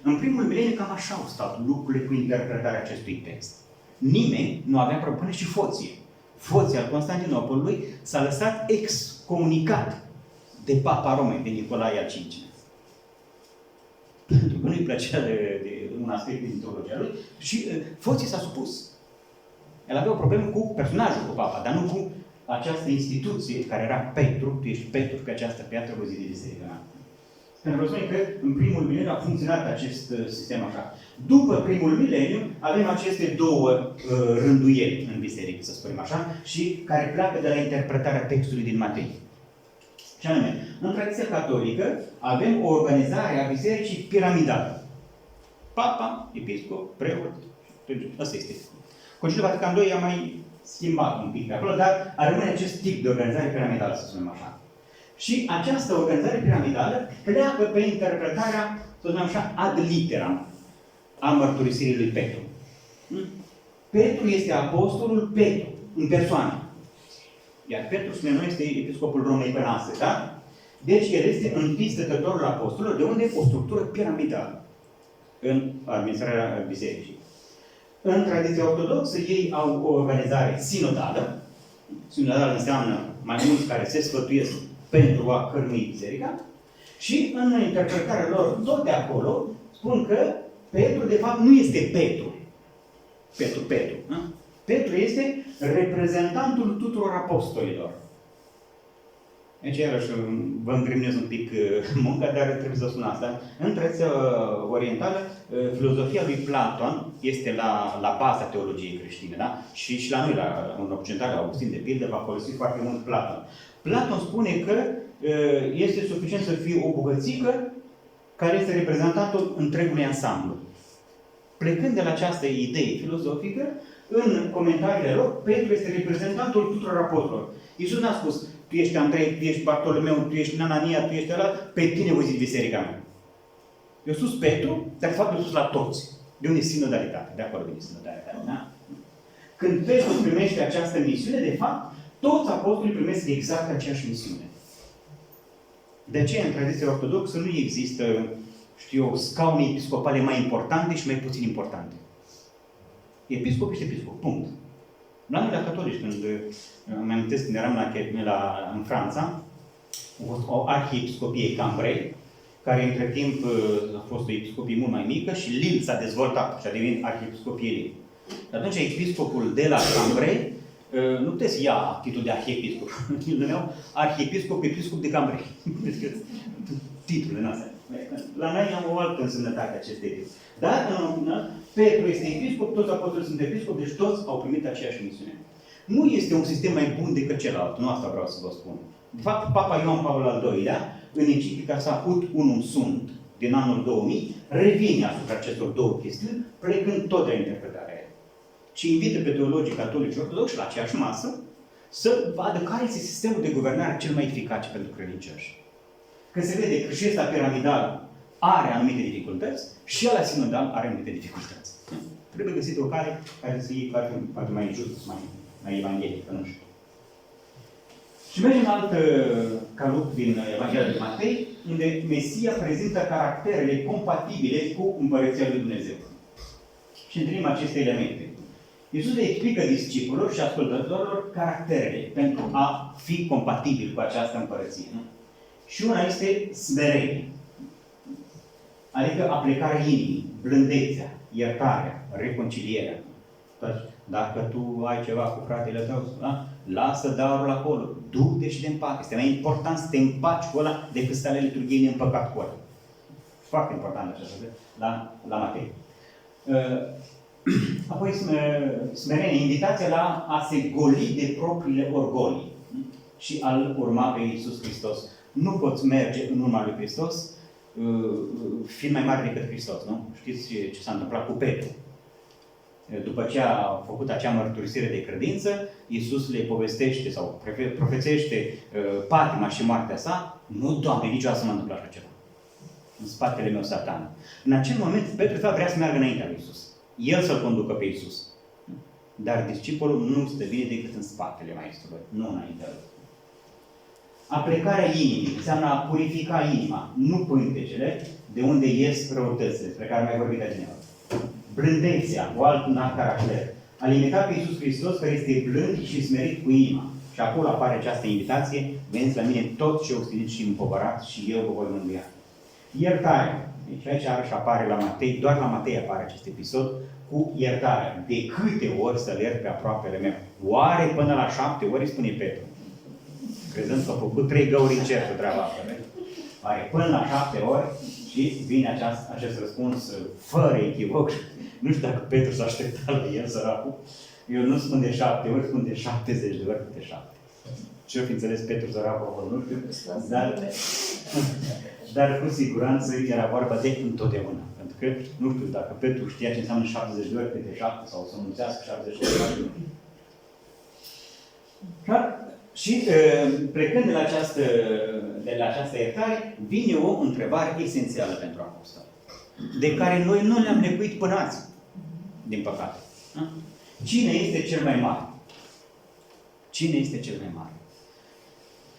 În primul mileniu cam așa au stat lucrurile cu interpretarea acestui text. Nimeni nu avea propunere și Foție. Foție al Constantinopolului s-a lăsat excomunicat de Papa Romei, de Nicolae al V-lea. Pentru că nu-i plăcea de un aspect din teologia lui și Foție s-a supus. El avea o problemă cu personajul, cu Papa, dar nu cu această instituție care era Petru, tu ești Petru, pe această piatră vă zide biserică. Pentru că spune că în primul mileniu a funcționat acest sistem așa. După primul mileniu avem aceste două rânduieli în biserică, să spunem așa, și care pleacă de la interpretarea textului din Matei. Și anume, în tradiția catolică avem o organizare a bisericii piramidală. Papa, episcop, preot, ăsta este. Conciliul Vatican II a mai schimbat un pic de acolo, dar a rămâne acest tip de organizare piramidală, să spunem așa. Și această organizare piramidală pleacă pe interpretarea, să spunem așa, ad literam a mărturisirii lui Petru. Petru este apostolul Petru, în persoană. Iar Petru, spune noi, este episcopul Romei Pănase, da? Deci el este întâi stătătorul apostolilor, de unde o structură piramidală în administrarea bisericii. În tradiția ortodoxă, ei au o organizare sinodală. Sinodală înseamnă mai mulți care se sfătuiesc pentru a cărmui biserica. Și în interpretarea lor, tot de acolo, spun că Petru, de fapt, nu este Petru. Petru. Da? Petru este reprezentantul tuturor apostolilor. Deci, iarăși, vă îngreunez un pic munca, dar trebuie să spun asta. În tradiția orientală, filozofia lui Platon este la baza teologiei creștine, da? Și la noi, în Occidental, Augustin, de pildă, va folosi foarte mult Platon. Platon spune că este suficient să fie o bucățică care este reprezentantul întregului ansamblu. Plecând de la această idee filozofică, în comentariile lor, Petru este reprezentantul tuturor apostolilor. Iisus n-a spus, tu ești Andrei, tu ești Bartolomeu, tu ești Anania, tu ești ăla, pe tine voi zi biserica mea. Eu sus Petru, dar de fapt eu sus la toți. De unde e sinodalitate? De acolo vine sinodalitatea, da? Când Petru primește această misiune, de fapt, toți apostolii primesc exact aceeași misiune. De aceea, în tradiția ortodoxă, nu există, știu eu, scaune episcopale mai importante și mai puțin importante. Episcop este episcop, punct. La noi, la catolici, când îmi amintesc când eram în Franța, o arhiepiscopie Cambrai, care între timp a fost o episcopie mult mai mică și Lille s-a dezvoltat și a devenit arhiepiscopie Lille. Atunci, episcopul de la Cambrai nu puteți să ia titlul de arhiepiscop. Îl numeau arhiepiscop, episcop de Cambrai. Titlurile astea. La noi am o altă însemnătate acestei titlu. Dar, în final, Petru este episcop, toți apostolii sunt episcopi, deci toți au primit aceeași misiune. Nu este un sistem mai bun decât celălalt, nu asta vreau să vă spun. De fapt, Papa Ioan Paul al II-lea, în enciclica sa Ut Unum Sunt, din anul 2000, revine asupra acestor două chestiuni, plecând tot de la interpretarea aia. Și invită pe teologii catolici ortodoxi la aceeași masă să vadă care este sistemul de guvernare cel mai eficace pentru credincioși. Că se vede că și ăsta piramidal are anumite dificultăți și ăla sinodal are anumite dificultăți. Trebuie găsit o cale care să fie poate mai just, mai evanghelică, nu știu. Și mergem alt calup din Evanghelia de Matei, unde Mesia prezintă caracterele compatibile cu Împărăția lui Dumnezeu. Și întâlnim aceste elemente. Iisus le explică discipurilor și ascultătorilor caracterele pentru a fi compatibil cu această împărăție. Nu? Și una este smerenie. Adică aplecarea inimii, blândețea, iertarea, reconcilierea. Dacă tu ai ceva cu fratele tău, da? Lasă darul acolo, du-te și te împacă. Este mai important să te împaci cu ăla decât să ale liturghiei neîmpăcat cu ăla. Foarte important așa, la Matei. Apoi smerenie, invitația la a se goli de propriile orgolii și al urma pe Iisus Hristos. Nu poți merge în urma lui Hristos fiind mai mare decât Hristos, nu? Știți ce s-a întâmplat cu Petru? După ce a făcut acea mărturisire de credință, Iisus le povestește sau profețește patima și moartea sa. Nu, Doamne, niciodată să mă întâmplă așa ceva. În spatele meu Satan. În acel moment, Petru de fapt vrea să meargă înaintea lui Iisus. El să-l conducă pe Iisus. Dar discipolul nu stă bine decât în spatele Maestrului, nu înaintea lui. Aplecarea inimii înseamnă a purifica inima, nu pântecele, de unde ies răutățile, despre care am mai vorbit adineauri. Blândețea, o alt caracter. A imita pe Iisus Hristos, care este blând și smerit cu inima. Și acolo apare această invitație: veniți la mine toți cei osteniți și împovărați și eu vă voi mângâia. Iertarea. Deci aici iarăși apare la Matei, doar la Matei apare acest episod cu iertarea. De câte ori să-l iert pe aproapele meu? Oare până la 7 ori, spune Petru. Crezând că a făcut 3 găuri în cer cu treaba asta. Oare până la 7 ori? Și vine acest răspuns fără echivoc. Nu știu dacă Petru s-a așteptat la el, săracul. Eu nu spun de 7 ori, spun de 70 de ori câte 7. Ce-o fi înțeles Petru săracul acolo, nu știu. Dar cu siguranță era vorba de întotdeauna. Pentru că nu știu dacă Petru știa ce înseamnă 70 de ori câte 7 sau să înmulțească 70 de ori. Și plecând de la această iertare, vine o întrebare esențială pentru apostol, de care noi nu ne-am necuit până azi, din păcate. Cine este cel mai mare? Cine este cel mai mare?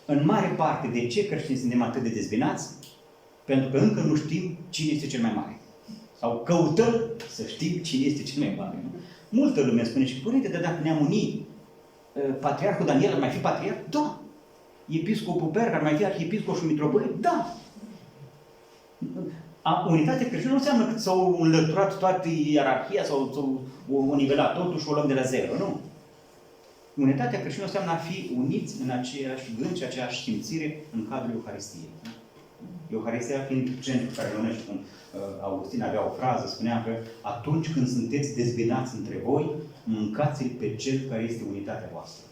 În mare parte, de ce creștini suntem atât de dezbinați? Pentru că încă nu știm cine este cel mai mare. Sau căutăm să știm cine este cel mai mare. Nu? Multă lume spune și, părinte, dar dacă ne-am unit, Patriarhul Daniel ar mai fi patriarh? Da. Episcopul Berg ar mai fi arhiepiscop și mitropolit? Da. Unitatea creștină nu înseamnă că s-au înlăturat toată ierarhia sau o nivelat totul și o luăm de la zero, nu. Unitatea creștină înseamnă a fi uniți în aceeași gând și aceeași simțire în cadrul Euharistiei. Euharistia fiind centrul care rămânește, cum Augustin avea o frază, spunea că atunci când sunteți dezbinați între voi, mâncați-l pe cel care este unitatea voastră.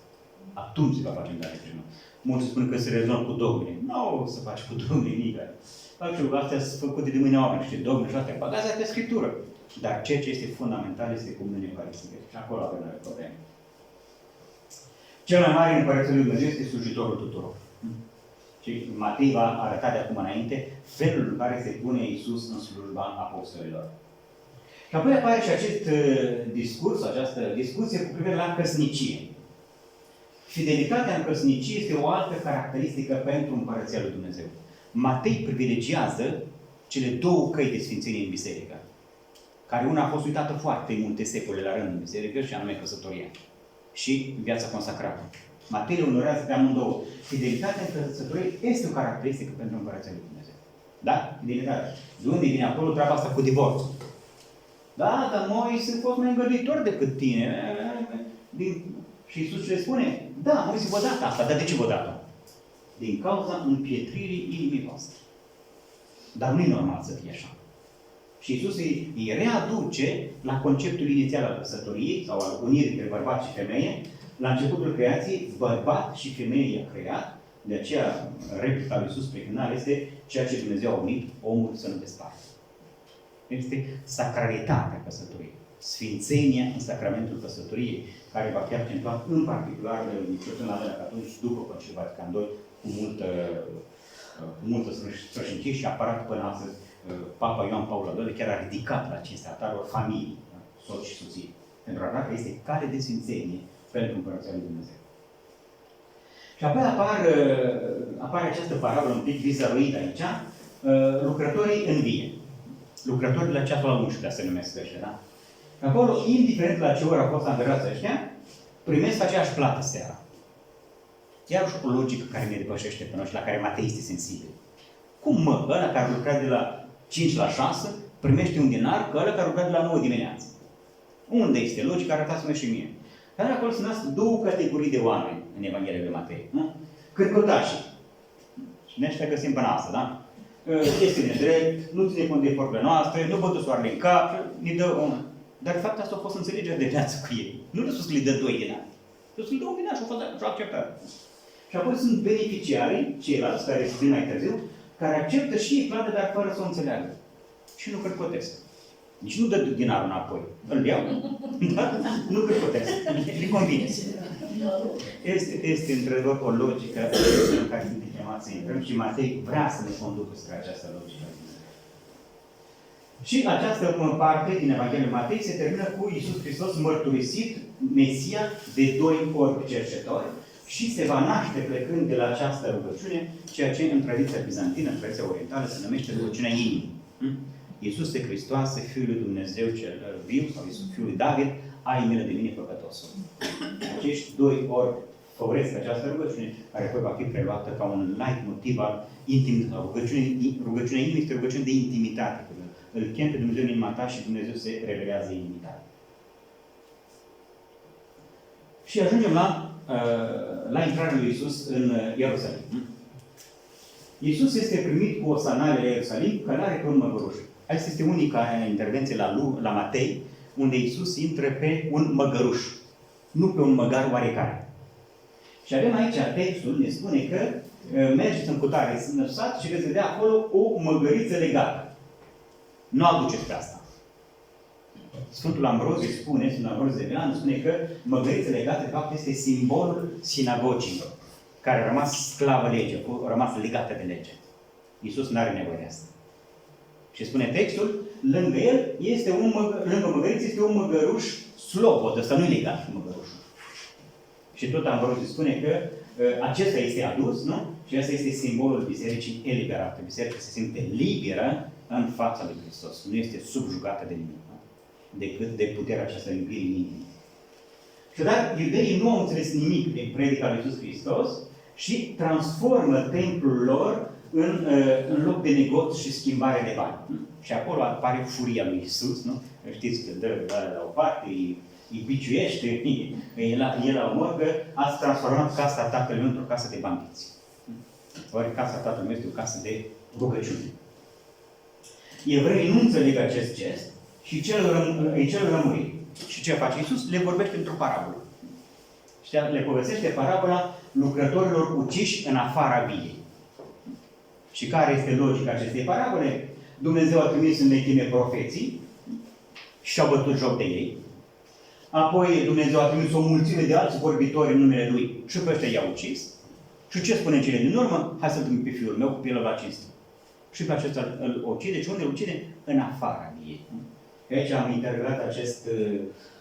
Atunci se va face unitatea creștină. Mulți spun că se rezolvă cu dogmele. Nu o să faci cu dogmele nimic. Fac și astea sunt făcute de mâine oameni, niște dogme și astea. Bagați pe Scriptură. Dar ceea ce este fundamental este comuniunea euharistică. Și acolo avem noi probleme. Cel mai mare în Împărăția lui Dumnezeu este slujitorul tuturor. Și Matei va arăta de acum înainte felul în care se pune Iisus în slujba apostolilor. Și apoi apare și acest discurs, această discuție cu privire la căsnicie. Fidelitatea în căsnicie este o altă caracteristică pentru Împărăția lui Dumnezeu. Matei privilegiază cele două căi de sfințenie în biserică, care una a fost uitată foarte multe secole la rând în biserică, și anume căsătoria și viața consacrată. Matei onorează pe amândouă. Fidelitatea în căsătorie este o caracteristică pentru Împărăția lui Dumnezeu. Da? Fidelitatea. De unde vine acolo treaba asta cu divorțul? Da, dar noi sunt fost mai îngăduitori decât tine. Și Iisus ce spune? Da, Moise vă dat asta, dar de ce vă dat-o? Din cauza împietririi inimii voastre. Dar nu e normal să fie așa. Și Iisus îi readuce la conceptul inițial al căsătoriei sau al unirii între bărbat și femeie. La începutul creației, bărbat și femeie i-a creat. De aceea, replica lui Iisus pe final este: ceea ce Dumnezeu a unit, omul să nu desparte. Este sacralitatea căsătoriei. Sfințenia în sacramentul căsătoriei, care va fi accentuat în particular în Nicolae de atunci, după Concilul Vatican II, cu multă strășnicie și aparat până astăzi. Papa Ioan Paul al II chiar a ridicat la cinstea altarului familii, soț și soție, pentru a arăta că este cale de sfințenie pentru Împărăția lui Dumnezeu. Și apoi apare această parabolă un pic bizăruită aici, lucrătorii în vie. Lucrătorii la ceasul al 11-lea se numesc ăștia, da? Acolo, indiferent la ce oră au fost angarați ăștia, primesc aceeași plată seara. Iar și o logică care ne depășește pe noi și la care Matei este sensibil. Cum mă, ăla care lucra de la 5 la 6 primește un dinar, că ăla care lucra de la 9 dimineața? Unde este logica? Arătați-mă și mie. Dar acolo sunt două categorii de oameni în Evanghelia lui Matei. Cârcotașii. Și ne ăștia găsim până asta, da? Este nedrept, nu ține cont de vorbele noastre, nu bătă soarele în cap, ne dă un... Dar de fapt asta a fost înțelegerea de viață cu ei. Nu le-a spus că le dă doi din ani. Le-a spus că le dă un din ani și au acceptat. Și apoi sunt beneficiarii, ceilalți care se vin mai târziu, care acceptă și ei plată, dar fără să o înțeleagă. Și nu cârcotesc. Nici nu dă dinarul înapoi. Îl iau, dar nu cârcotesc. Le convine. Este într-adevăr o logică în care suntem chemați să intrăm și Matei vrea să ne conducă spre această logică. Și această parte din Evanghelia Matei se termină cu Iisus Hristos mărturisit, Mesia, de doi orbi cercetori și se va naște plecând de la această rugăciune, ceea ce în tradiția bizantină, în tradiția orientală, se numește rugăciunea inimii. Iisuse Hristoase, Fiul lui Dumnezeu cel viu, sau Fiul lui David, ai milă de mine, păcătosul. Acești doi orbi făuresc această rugăciune, care apoi va fi preluată ca un light motiv al intimității. Rugăciunea inimii este rugăciune de intimitate. Îl chem pe Dumnezeu în inima ta și Dumnezeu se revelează intimitate. Și ajungem la intrarea lui Iisus în Ierusalim. Iisus este primit cu o sanare la Ierusalim, călare pe un măgăruș. Asta este unica intervenție la Matei, unde Iisus intră pe un măgăruș, nu pe un măgar oarecare. Și avem aici textul, ne spune că mergeți în cutare sat și veți vedea acolo o măgăriță legată. Nu aduceți pe asta. Sfântul Ambrozie spune, Sfântul Ambrozie de Milano spune că măgărița legată, de fapt, este simbolul sinagogilor, care a rămas sclavă lege, a rămas legată de lege. Iisus nu are nevoie de asta. Și spune textul, lângă el este lângă măgăriță este un măgăruș slobod, ăsta nu-i legat cu măgărușul. Și tot Ambrozie spune că acesta este adus, nu? Și asta este simbolul bisericii eliberate. Biserica se simte liberă în fața lui Hristos. Nu este subjugată de nimic, decât de puterea aceasta iubirii inimii. Și dar iudeii nu au înțeles nimic din predica lui Iisus Hristos și transformă templul lor în loc de negoț și schimbare de bani. Și acolo apare furia lui Iisus, nu? Știți că dă la o parte, îi biciuiește, el la omor, că ați transformat casa tatălui meu într-o casă de bandiți. Ori casa tatălui meu este o casă de rugăciune. Evreii nu înțeleg acest gest și îi cer rămuriri. Și ce face Iisus? Le vorbește într-o parabolă. Și le povestește parabola lucrătorilor uciși în afara viei. Și care este logica acestei parabole? Dumnezeu a trimis în vechime profeții și au bătut joc de ei. Apoi Dumnezeu a trimis o mulțime de alți vorbitori în numele Lui și pe ăștia i-a ucis. Și ce spune cele din urmă? Hai să-l trimit pe fiul meu cu pielă la cinste. Și pe acesta îl ucide. Și unde îl ucide? În afara viei. Aici am interpretat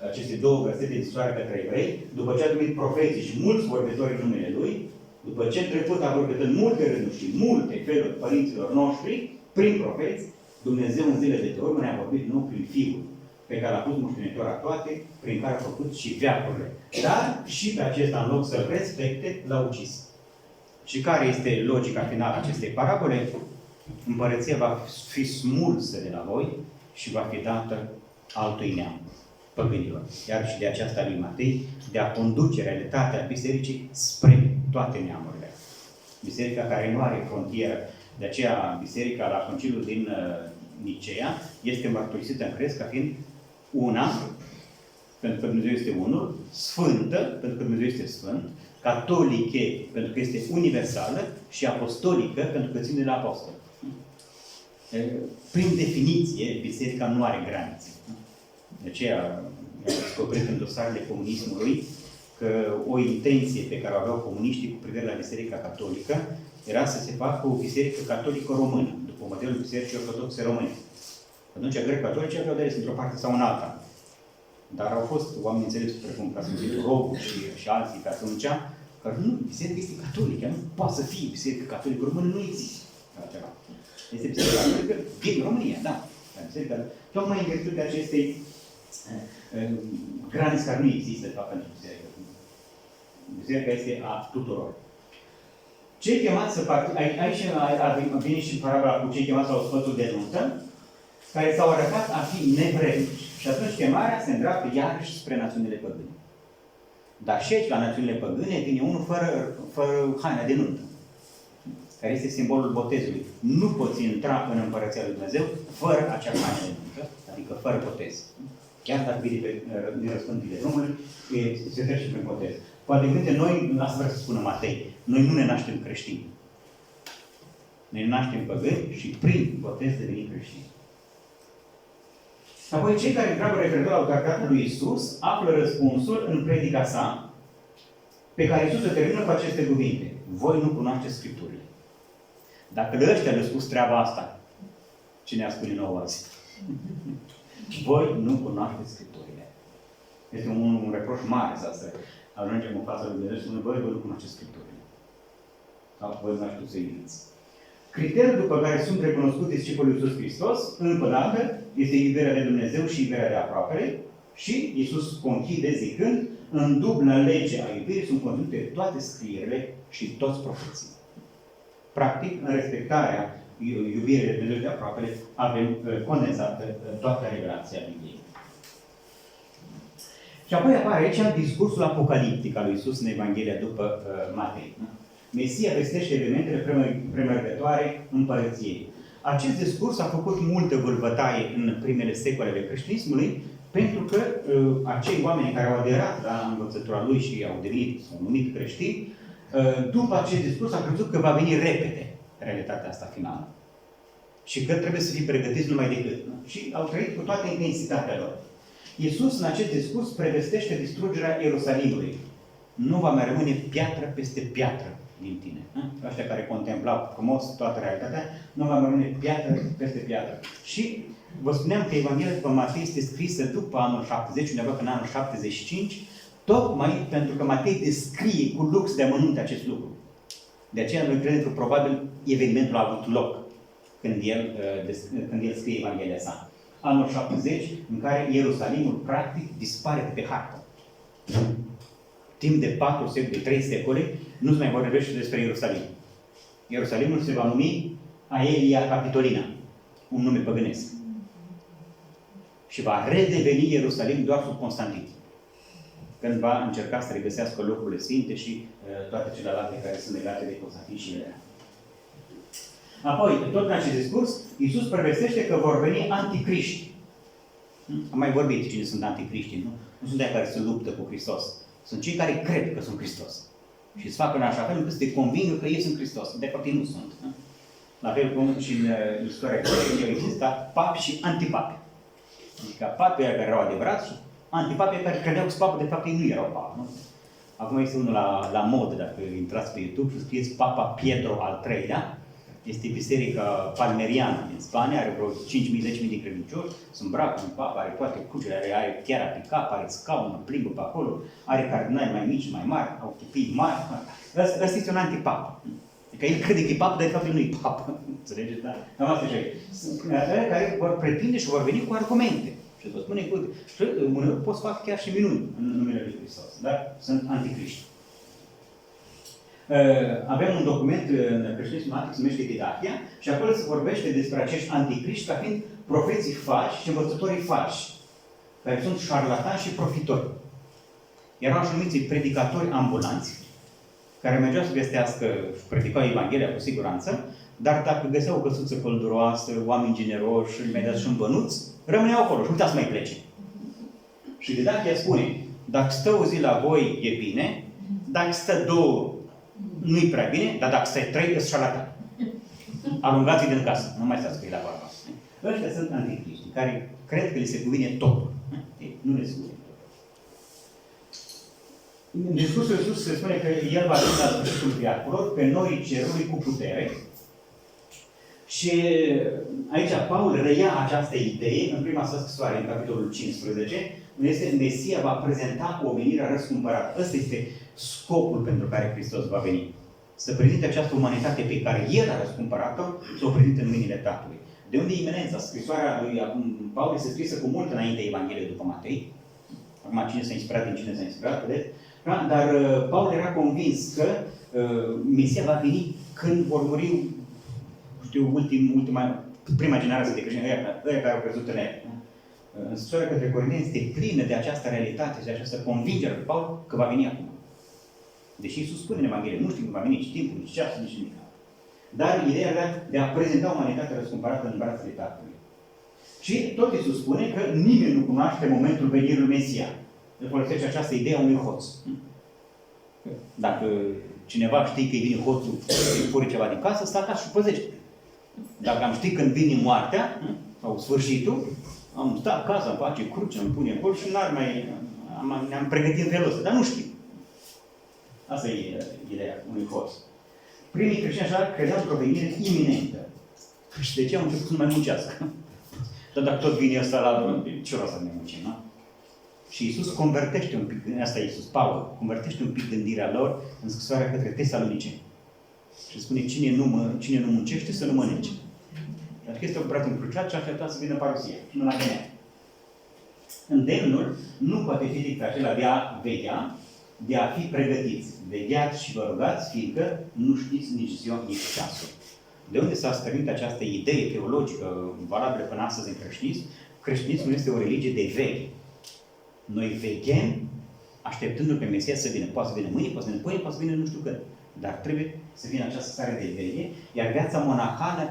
aceste două versete din istoria către evrei. După ce a trimis profeții și mulți vorbitori în numele Lui, după ce trecut a vorbit în multe rânduri și multe feluri părinților noștri, prin profeți, Dumnezeu în zile de urmă ne-a vorbit nu prin Fiul, pe care l-a pus moștenitor a toate, prin care a făcut și veacurile. Dar și pe acesta, în loc să-l respecte, l-a ucis. Și care este logica finală a acestei parabole? Împărăția va fi smulsă de la voi și va fi dată altui neam, păgânilor. Iar și de aceasta lui Matei, de a conduce realitatea bisericii spre toate neamurile. Biserica care nu are frontieră. De aceea, biserica la Conciliul din Nicea este mărturisită în crez ca fiind una, pentru că Dumnezeu este unul, sfântă, pentru că Dumnezeu este sfânt, catolică, pentru că este universală, și apostolică, pentru că ține de la apostol. Prin definiție, biserica nu are granițe. De aceea am descoperit în dosarele comunismului că o intenție pe care o aveau comuniștii cu privire la Biserica Catolică era să se facă o biserică catolică română, după modelul Bisericii Ortodoxe Române. Atunci, grec-catolici aveau de ales într-o parte sau în alta. Dar au fost oameni înțelepți, precum ca Sfântul Rogu și alții pe atunci, că nu, biserica este catolică, nu poate să fie biserică catolică română, nu există altceva. Este biserica catolică din România, da. Biserica, tocmai în virtutea acestei granițe care nu există, de fapt, pentru biserică. Biserica este a tuturor. Cei chemați să participe, aici vine și parabola cu cei chemați la ospățul de nuntă, care s-au arătat a fi nevrednici. Și atunci chemarea se îndreaptă iarăși spre națiunile păgâne. Dar și aici, la națiunile păgâne, vine unul fără haina de nuntă, care este simbolul botezului. Nu poți intra în Împărăția lui Dumnezeu fără acea haină de nuntă, adică fără botez. Chiar dacă vine din răspândile drumului, se trece prin botez. Poate gânde, noi, asta vrea să spună Matei, noi nu ne naștem creștini. Ne naștem păgâni și prin botez devenim creștini. Apoi, cei care întreabă referitor la autoritatea lui Iisus află răspunsul în predica sa, pe care Iisus o termină cu aceste cuvinte. Voi nu cunoașteți Scripturile. Dacă de ăștia le-au spus treaba asta, cine a spune nouă azi? Voi nu cunoașteți Scripturile. Este un reproș mare să ajungem în fața lui Dumnezeu și spune, voi nu cunoașteți Scripturile. Sau voi nu știu să iubiți. Criteriul după care sunt recunoscuți discipolii lui Iisus Hristos, încă o dată, este iubirea de Dumnezeu și iubirea de aproapele. Și Iisus conchide zicând, în dublă lege a iubirii sunt conținute toate scrierile și toți profeții. Practic, în respectarea iubirii de Dumnezeu și de aproapele, avem condensată toată revelația Bibliei. Și apoi apare aici discursul apocaliptic al lui Iisus în Evanghelia după Matei. Mesia vestește evenimentele premergătoare împărăției. Acest discurs a făcut multă vâlvătaie în primele secole ale creștinismului, pentru că acei oameni care au aderat la învățătura lui și au devenit, s-au numit creștini, după acest discurs a crezut că va veni repede realitatea asta finală. Și că trebuie să fie pregătiți numai decât. Și au trăit cu toată intensitatea lor. Iisus în acest discurs prevestește distrugerea Ierusalimului. Nu va mai rămâne piatră peste piatră din tine. Ăștia care contemplau frumos toată realitatea, nu va mai rămâne piatră peste piatră. Și vă spuneam că Evanghelia după Matei este scrisă după anul 70, undeva în anul 75, tocmai pentru că Matei descrie cu lux de amănunte acest lucru. De aceea noi credem că probabil evenimentul a avut loc când el scrie Evanghelia sa. Anul 70, în care Ierusalimul practic dispare de pe hartă. Timp de 4 secole, de 3 secole, nu se mai vorbește despre Ierusalim. Ierusalimul se va numi Aelia Capitolina, un nume păgânesc. Și va redeveni Ierusalim doar sub Constantin, când va încerca să regăsească locurile sfinte și toate celelalte care sunt legate de Constantin și Elena. Apoi, tot în acest discurs, Iisus prevestește că vor veni anticriști. Am mai vorbit cine sunt anticriștii, nu? Nu sunt de care se luptă cu Hristos. Sunt cei care cred că sunt Hristos. Și îți fac în așa fel încât să te convingă că ei sunt Hristos. De fapt, ei nu sunt. Nu? La fel cum și în istoria creștină au existat papi și antipapi. Adică papii care erau adevărați și antipapii care credeau că sunt papă, de fapt ei nu erau papă. Nu? Acum este unul la modă, dacă intrați pe YouTube și scrieți Papa Pietro al III-lea. Este biserica palmeriană din Spania, are vreo 5.000-10.000 de credincioși, se îmbracă în papă, are toate crucile, are chiar pe cap, are scaun, plimbă pe acolo, are cardinali mai mici, mai mari, au chipii mari. Ăsta este un antipapă. Adică el crede că e papă, dar de fapt el nu e papă. Înțelegeți? Da? Cam asta și aici. Sunt care vor pretinde și vor veni cu argumente. Și vă spune că uneori pot să fac chiar și minuni în numele Lui Hristos. Dar sunt anticriști. Avem un document în creștinismul antic, se numește Didachia, și acolo se vorbește despre acești anticriști ca fiind profeții falși și învățătorii falși, care sunt șarlatani și profitori. Erau așa numiți predicatori ambulanți, care mergeau să vestească și predicau Evanghelia cu siguranță, dar dacă găseau o căsuță călduroasă, oameni generoși, imediat și un bănuț, rămâneau acolo și uita să mai plece. Și Didachia spune, dacă stă o zi la voi e bine, dacă stă două nu-i prea bine, dar dacă stai 3, îți șarlatan. Aruncați-i din casă, nu mai stați cu ei la vorba. Ăștia sunt anticriști, care cred că li se cuvine totul. Nu le se cuvine totul. În discursul Iisus se spune că El va veni la sfârșitul viacurilor pe norii cerului cu putere. Și aici Paul reia această idee în prima sa scrisoare, în capitolul 15, unde este Mesia va prezenta omenirea răscumpărată. Ăsta este scopul pentru care Hristos va veni. Să prezinte această umanitate pe care El a răscumpărat-o, să o prezinte în mâinile Tatălui. De unde e imenența? Scrisoarea lui Paul este scrisă cu mult înainte Evangheliei după Matei. Acum cine s-a inspirat, din cine s-a inspirat, vedeți? Dar Paul era convins că Mesia va veni când vor muri, prima generație de creștini, ăia care au crezut în El. În scrisoarea către Corinteni este plină de această realitate și de această convingere lui Paul că va veni acum. Deși Iisus spune în Evanghelie, nu știm când va veni, nici timpul, nici ceasul, nici nimic. Dar ideea era de a prezenta umanitatea răscumpărată în brațele Tatălui. Și tot Iisus spune că nimeni nu cunoaște momentul venirii lui Mesia. El folosește această idee a unui hoț. Dacă cineva știe că îi vine hoțul și fură ceva din casă, stă acasă și păzește. Dacă am ști când vine moartea, sau sfârșitul, am stat acasă, îmi face cruce, îmi pune acolo și ne-am pregătit în felul ăsta, dar nu știu. Asta e ideea unui hoț. Primii creștini așa credeau într-o venire iminentă. Și de ce am început să nu mai muncească? Dar dacă tot vine ăsta la ce rost să ne muncim, nu? Și Iisus convertește un pic, asta e Iisus, Paul, convertește un pic gândirea lor în scrisoarea către Tesaloniceni. Și spune, cine nu muncește, să nu mănânce. Adică este operat în cruciat și așteptat să vină parusia. Și nu la venea. Îndemnul nu poate fi decât acela de a veghea, de a fi pregătiți. Vegheați și vă rugați, fiindcă nu știți nici ziua, nici ceasul. De unde s-a stărit această idee teologică valabilă până astăzi în creștinism? Creștinismul este o religie de veche. Noi veghem așteptându-L pe Mesia să vină. Poate să vină mâine, poate să vină pâine, poate să vină nu știu când. Dar trebuie să vină această stare de veche, iar viața monahană,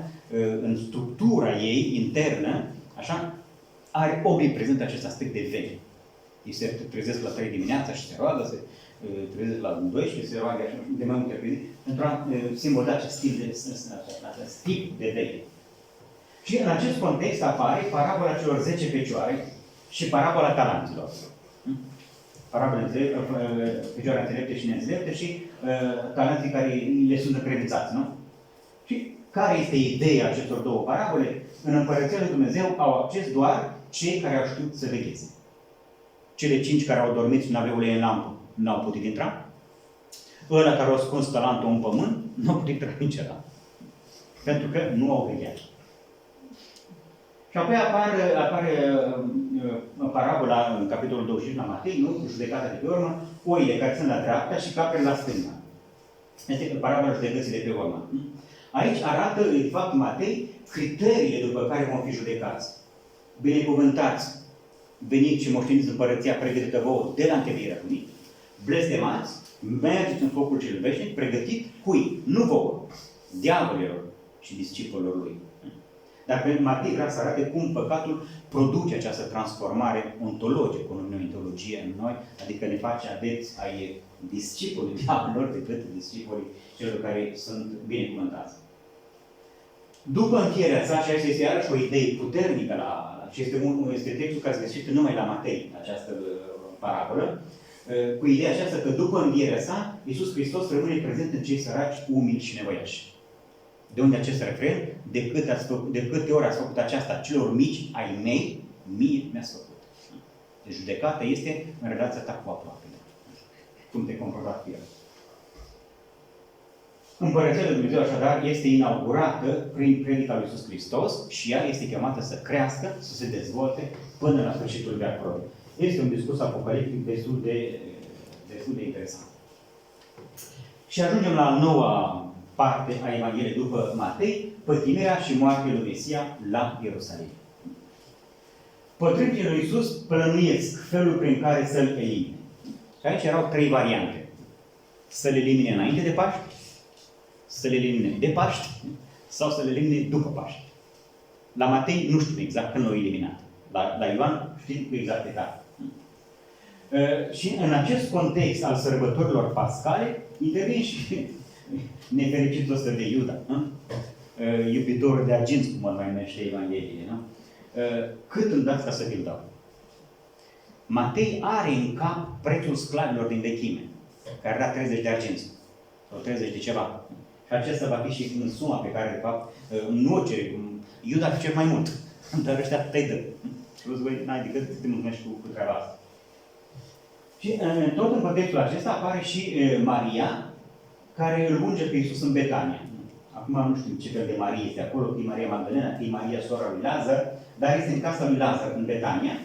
în structura ei internă, așa, are omniprezent acest aspect de veche. Ei se trezesc la 3 dimineața și se roagă, se trezesc la 12, se roagă așa, de mai multe ori, pentru a simboliza acest stil de veche. Și în acest context apare parabola celor 10 fecioare și parabola talanților. Parabola fecioare înțelepte și neînțelepte și talanții care le sunt încredințați, nu? Și care este ideea acestor două parabole? În Împărăția lui Dumnezeu au acces doar cei care au știut să vegheze. Cele 5 care au dormit și nu aveau ulei în lampă, nu au putut intra. Ăla care au ascuns talentul în pământ, nu au putut intra nici ăla. Pentru că nu au vegheat. Și apoi apare parabola în capitolul 25 la Matei, nu? Judecata de pe urmă, oile care sunt la dreapta și caprele la stânga. Este parabola judecății de pe urmă. Aici arată, de fapt, Matei, criteriile după care vom fi judecați. Binecuvântați, veniți și moșteniți împărăția pregătită vouă de la întemeierea lumii. Blestemați, mergeți în focul cel veșnic, pregătit cui? Nu vouă, diavolilor și discipolilor lui. Dar Matei vrea să arate cum păcatul produce această transformare ontologică, cum numim ontologie în noi, adică ne face adepți ai discipolii diavolilor decât discipolii celor care sunt binecuvântați. După încheierea sa, și asta este iarăși o idee puternică și este textul care se găsește numai la Matei, această parabolă, cu ideea aceasta că după învierea sa, Iisus Hristos rămâne prezent în cei săraci, umili și nevoiași. De unde acest refren? De câte ori ați făcut aceasta celor mici ai mei, mie mi-ați făcut. Deci judecata este în relația ta cu aproapele. Cum te comporta cu el. Împărăția lui Dumnezeu, așadar, este inaugurată prin predica lui Iisus Hristos și ea este chemată să crească, să se dezvolte până la sfârșitul veacului. Este un discurs apocaliptic destul de interesant. Și ajungem la a noua parte a Evangheliei după Matei, pătimirea și moartea lui Mesia la Ierusalim. Pătrânii lui Iisus plănuiesc felul prin care să-L elimine. Și aici erau 3 variante. Să-L elimine înainte de Paști, să-L elimine de Paști sau să-L elimine după Paști. La Matei nu știm exact când l-au eliminat. La Ioan știm cu exactitate. Și în acest context al sărbătorilor pascale intervine și nefericitul ăsta de Iuda, iubitorul de argint, cum îl mai numește Evanghelie, nu? Cât îmi dați ca să vi-l dau? Matei are în cap prețul sclavilor din vechime, care era 30 de arginți, sau 30 de ceva. Și acesta va fi și în suma pe care, de fapt, nu o cere. Iuda ar fi cel mai mult, dar ăștia te-i dă. Plus, voi n-ai decât să te mulțumești cu treaba asta. Și tot în contextul acesta apare și Maria, care îl unge pe Iisus în Betania. Acum nu știu ce fel de Marie este acolo, că e Maria Magdalena, că e Maria sora lui Lazar, dar este în casa lui Lazar, în Betania.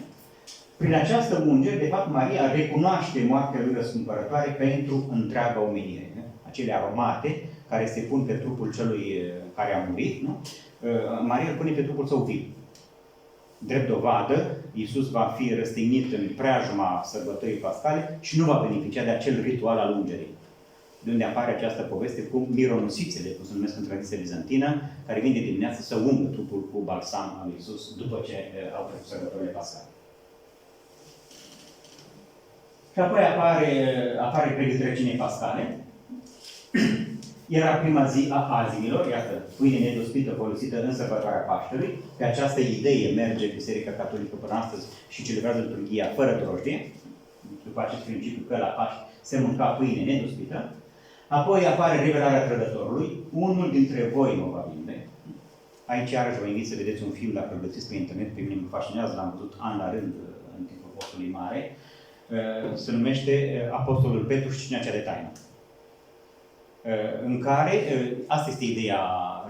Prin această ungere, de fapt, Maria recunoaște moartea lui răscumpărătoare pentru întreaga omenire. Acele aromate care se pun pe trupul celui care a murit, nu? Maria îl pune pe trupul său viu. Drept dovadă, Iisus va fi răstignit în preajma sărbătorii pascale și nu va beneficia de acel ritual al ungerii. De unde apare această poveste cu mironosițele, cum se numesc în tradiția bizantină, care vin de dimineață să ungă trupul cu balsam al lui Iisus după ce au trecut sărbătorile pascale. Și apoi apare pregătirea cinei pascale. Era prima zi a azimilor, iată, pâine nedospită folosită în sărbătoarea Paștelui. Pe această idee merge Biserica Catolică până astăzi și celebrează liturghia fără drojdie, după acest principiu că la Paște se mânca pâine nedospită. Apoi apare revelarea trădătorului. Unul dintre voi mă va vinde. Aici iarăși vă invit să vedeți un film, dacă îl găsiți pe internet, pe mine mă fascinează, l-am văzut an la rând în timpul postului mare. Se numește Apostolul Petru și Cina cea de taină. În care, asta este ideea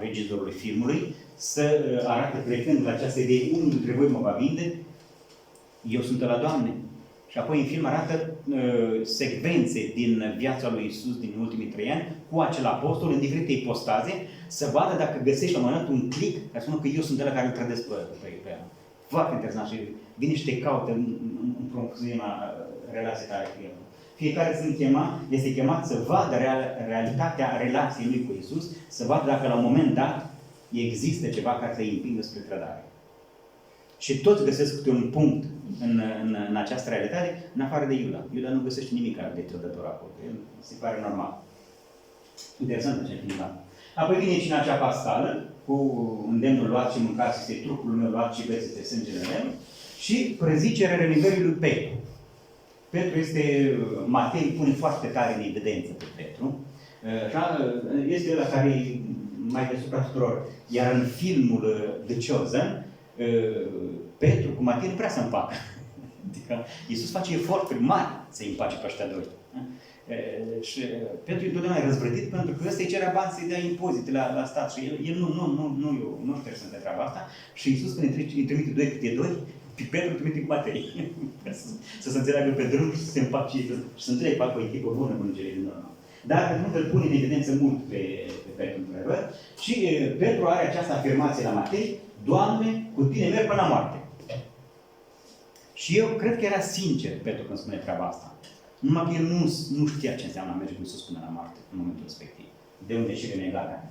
regizorului filmului, să arate plecând la această idee, unul dintre voi mă va vinde, eu sunt la Doamne. Și apoi în film arată secvențe din viața lui Iisus din ultimii 3 ani cu acel apostol în diferite ipostaze, să vadă dacă găsești la un moment dat un click care spune că eu sunt ăla care îl trădesc pe el. Foarte interesant și vine și te caută în profunzimea relației tale cu el. Fiecare este chemat să vadă realitatea relației lui cu Iisus, să vadă dacă la un moment dat există ceva care să-i împingă spre trădare. Și toți găsesc câte un punct în această realitate, în afară de Iuda. Iuda nu găsește nimic de trădător acolo. El se pare normal. Interesant acest film. Apoi vine cina cea pascală, cu îndemnul luați și mâncați, este trupul meu luat și beți este sângele meu, și prezicerea renunțării lui Petru. Petru este, Matei pune foarte tare în evidență pe Petru. Este ăla care e mai deasupra tuturor. Iar în filmul The Chosen, Petru cu Matei nu prea se împacă. Adică Iisus face eforturi mari să-i împace pe ăștia doi. Și Petru e întotdeauna răzvrătit pentru că ăsta îi cerea bani să-i dea impozite la stat. Și el nu șterse de treaba asta. Și Iisus când îi trimite 2 câte 2, pe Petru îi trimite cu Matei. Să se înțeleagă pe drum și să se împace și să înțeleg fac o echipă bună cu cele din urmă. Dar nu îl pune în evidență mult pe Petru, într-adevăr. Și Petru are această afirmație la Matei: Doamne, cu tine merg până la moarte. Și eu cred că era sincer Petru când spune treaba asta. Numai că el nu știa ce înseamnă a merge cu Iisus până la moarte în momentul respectiv. De unde și renegarea.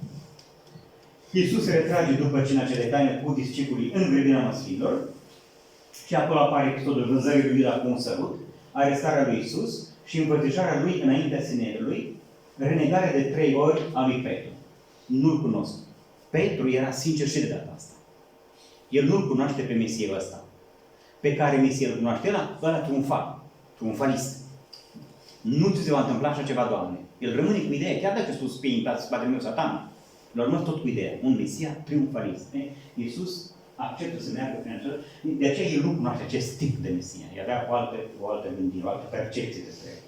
Iisus se retrage după cina cea de taină cu discipolii în grădina măslinilor și acolo apare episodul vânzării lui Iuda cu un sărut, arestarea lui Iisus și învățășarea lui înaintea Sinerilui, renegarea de 3 ori a lui Petru. Nu-l cunosc. Petru era sincer și de data asta. El nu-l cunoaște pe Mesia ăsta. Pe care Mesia îl cunoaște ăla triumfalist. Nu ți se va întâmpla așa ceva, Doamne. El rămâne cu ideea, chiar dacă spus pe în spatele meu Satan, l-a rămas tot cu ideea. Un Mesia triumfalist. Iisus acceptă să meargă prin acel. De aceea el nu cunoaște acest tip de Mesia. El avea o altă gândire, o altă percepție despre el.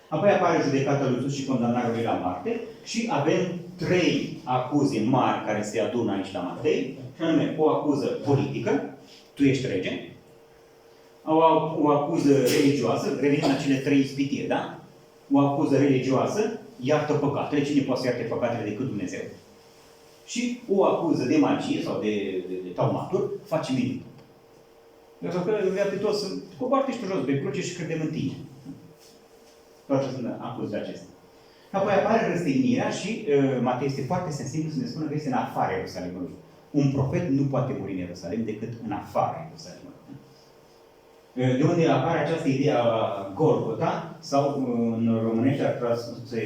Apoi apare judecata lui Iisus și condamnarea lui la moarte și avem 3 acuze mari care se adună aici la Matei, și anume o acuză politică, tu ești rege, o acuză religioasă, revenim la cele 3 ispitiri, da? O acuză religioasă, iartă păcatele, cine poate să iarte păcatele decât Dumnezeu? Și o acuză de magie sau de taumatur, face minuni. Pentru că vrea pe toți să coboarte și pe jos de cruce și credem în tine. Toate sunt acuze acestea. Apoi apare răstignirea și Matei este foarte sensibil să ne spună că este în afara Ierusalimului. Un profet nu poate muri în Ierusalim decât în afara Ierusalimului. De unde apare această idee a Golgota, sau în românește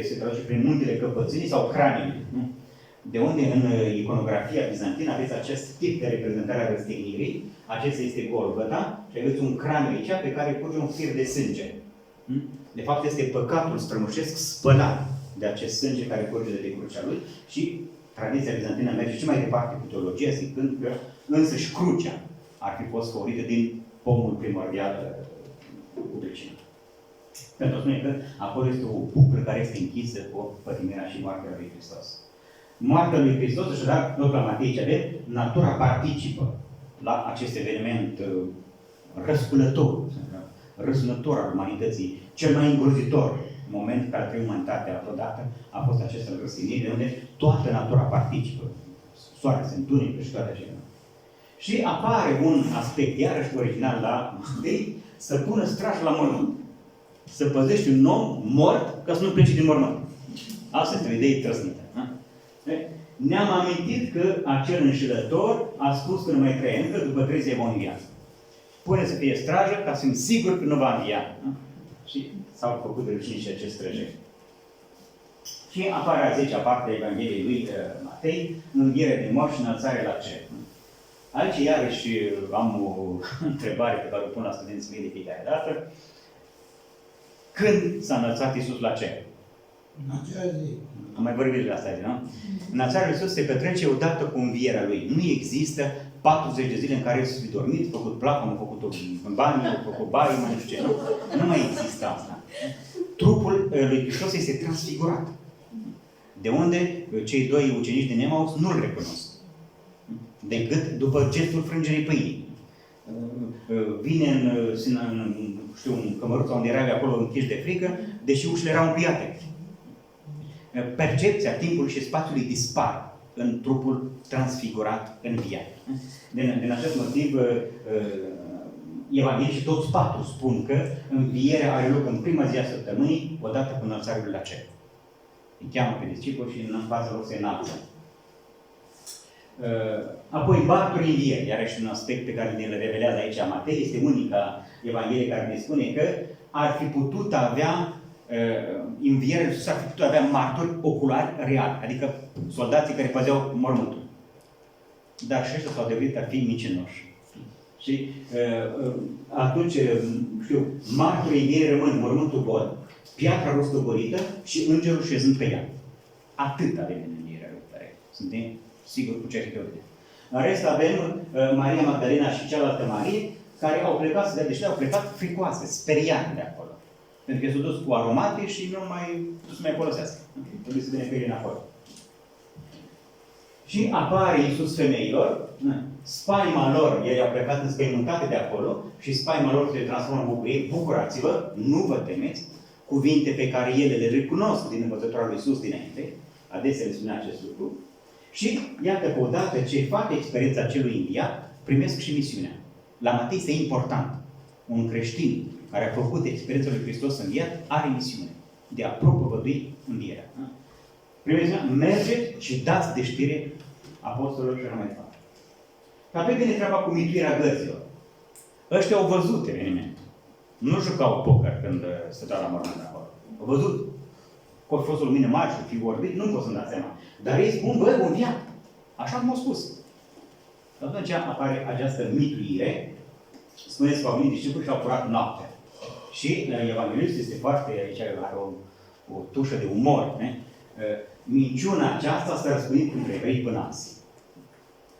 se traduce prin muntele căpățânii sau craniului. De unde în iconografia bizantină aveți acest tip de reprezentare a răstignirii, acesta este Golgota, și aveți un craniu aici pe care curge un fir de sânge. De fapt este păcatul strămoșesc spălat de acest sânge care curge de pe crucea lui și tradiția bizantină merge și mai departe cu teologia, zicând că însăși crucea ar fi fost făurită din pomul primordial cu pricină. Pentru a spune că acolo este o buclă care este închisă cu pătimirea și moartea lui Hristos. Moartea lui Hristos, așadar, tot la Matei ce avem, natura participă la acest eveniment răsculător, răsunător al umanității, cel mai îngrozitor moment care a trăit umanitatea vreodată a fost acesta răstignire, de unde toată natura participă. Soarele se întunecă și toate acelea. Și apare un aspect, iarăși original la Matei, să pună straj la mormânt. Să păzești un om mort ca să nu plece din mormânt. Asta este o idee trăsnită. Ne-am amintit că acel înșelător a spus că nu mai trăie încă, după 3 zile va învia. Pune să fie strajă ca să fim siguri că nu va învia. Și s-au făcut rușini și acest străjești. Și apare a 10-a parte a Evangheliei lui Matei, înviere de morți și înălțare la cer. Aici, iarăși, am o întrebare pe care o pun la studenții mei de fiecare dată. Când s-a înălțat Iisus la cer? În acea zi. Am mai vorbit de asta azi, nu? Înălțarea lui Iisus se petrece odată cu învierea Lui. Nu există 40 de zile în care Iisus a dormit, făcut placă, făcut în bani, făcut baie, mai nu știu ce. Nu mai există asta. Trupul lui Hristos este transfigurat. De unde cei 2 ucenici din Emaus nu-L recunosc. Decât după gestul frângerii pâinii. Vine în cămăruța unde erau acolo închiși de frică, deși ușile erau încuiate. Percepția timpului și spațiului dispar în trupul transfigurat înviat. Din acest motiv, Evanghelii și toți 4 spun că învierea are loc în prima zi a săptămânii, odată cu înălțarea Lui la cer. Îi cheamă pe discipoli și în fața lor se înalță. Apoi, martorii învierii, iarăși un aspect pe care ne-l revelează aici Matei, este unica Evanghelie care ne spune că ar fi putut avea învierea lui Iisus, ar fi putut avea martori oculari reali, adică soldații care păzeau mormântul. Dar și ăștia s-au devenit a fi micinoși. Și atunci, martorii învierii rămân mormântul gol, piatra rostogolită și îngerul șezând pe ea. Atât avem în învierea lui. Suntem sigur cu certitudine. În rest avem Maria Magdalena și cealaltă Marie, care au plecat să dea deși au plecat fricoase, speriate de acolo. Pentru că s-au dus cu aromate și nu mai putut să mai folosească. Trebuie să vină pe ele înapoi. Și apare Iisus femeilor, spaima lor, ele au plecat înspăimântate de acolo și spaima lor se transformă în bucurie. Bucurați-vă, nu vă temeți, cuvinte pe care ele le recunosc din învățătura lui Iisus dinainte, adesea le spunea acest lucru, și iată că odată ce fac experiența celui înviat, primesc și misiunea. La Matei este important. Un creștin care a făcut experiența lui Hristos înviat are misiune de a propovădui învierea. Primeți, mergeți și dați de știre apostolilor și așa mai departe. Dar pe vine treaba cu mituirea gărților. Ăștia au văzut evenimentul. Nu jucau poker când stăteau la mormânt acolo. Au văzut. Că au fost o lumină mare și fi vorbit, nu pot să-mi dați seama. Dar ei spun, bă, vom via. Așa cum au spus. Atunci apare această mituire. Spuneți că au venit discipuli și au furat noaptea. Și Evanghelistul este foarte, aici are o tușă de umor. Ne? Minciuna aceasta s-a răspândit între evrei până azi.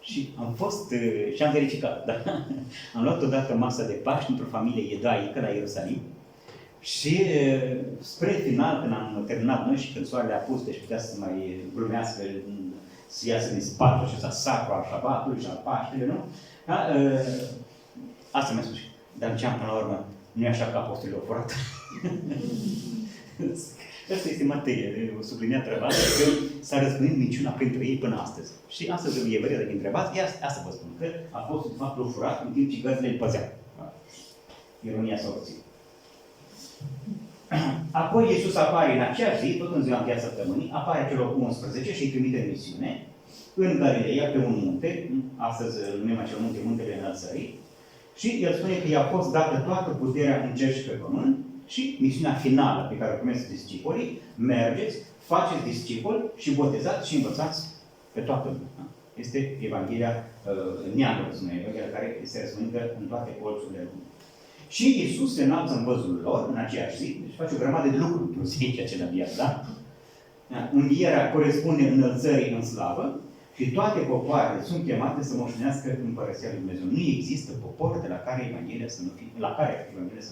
Și am fost, și am verificat, da? Am luat odată masa de Paști într-o familie ebraică la Ierusalim. Și spre final, când am terminat noi și când soarele a pus, deci putea să mai glumească, să iasă din spatul acesta sacru al șabatului și al Paștele, nu? Da? Asta mi-a spus. Dar ce am până la urmă? Nu e așa că apostolii au furat. Asta este materie, o subliniat treaba, că s-a răspândit minciuna printre ei până astăzi. Și astăzi evreii, dacă întrebați, asta vă spun, că apostolii de fapt l-au furat în timp ce găzile îl păzeau. Ironia sorții. Apoi Iisus apare în acea zi, tot în ziua întâia săptămânii, apare celor 11 și îi trimite în misiune în Galileea, pe un munte, astăzi îl numim acel munte, Muntele Înălțării, și el spune că i-a fost dată toată puterea în cer și pe pământ și misiunea finală pe care o primesc discipolii, mergeți, faceți discipoli și botezați și învățați pe toată lumea. Este Evanghelia neamului, Evanghelia care este răspândită în toate colțurile lumii. Și Iisus se înalță în văzul lor în aceeași zi, deci face o grămadă de lucruri într-o zi aici acela înviat, da? Învierea corespunde înălțării în slavă și toate popoarele sunt chemate să moștenească Împărăția lui Dumnezeu. Nu există popor de la care Evanghelia să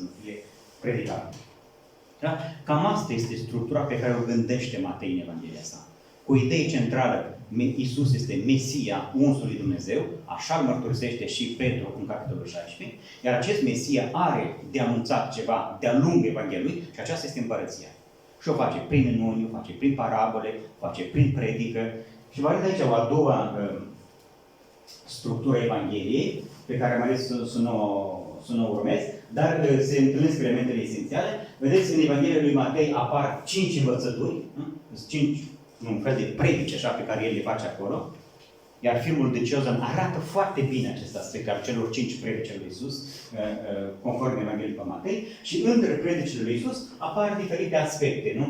nu fie predicată. Da? Cam asta este structura pe care o gândește Matei în Evanghelia sa. Cu idee centrală, Iisus este Mesia, unsul lui Dumnezeu, așa îl mărturisește și Petru în capitolul 16, iar acest Mesia are de anunțat ceva de-a lungul Evangheliei și aceasta este împărăția. Și o face prin minuni, o face prin parabole, o face prin predică. Și vă arăt aici o a doua structura Evangheliei, pe care am ales să nu o urmez, dar se întâlnesc elementele esențiale. Vedeți, în Evanghelia lui Matei apar 5 învățături, sunt 5, un fel de predici așa pe care el le face acolo, iar filmul de Chosen arată foarte bine acest aspect al celor 5 predici ale lui Iisus, conform Evangheliei lui Matei, și între predicile lui Iisus apar diferite aspecte, nu?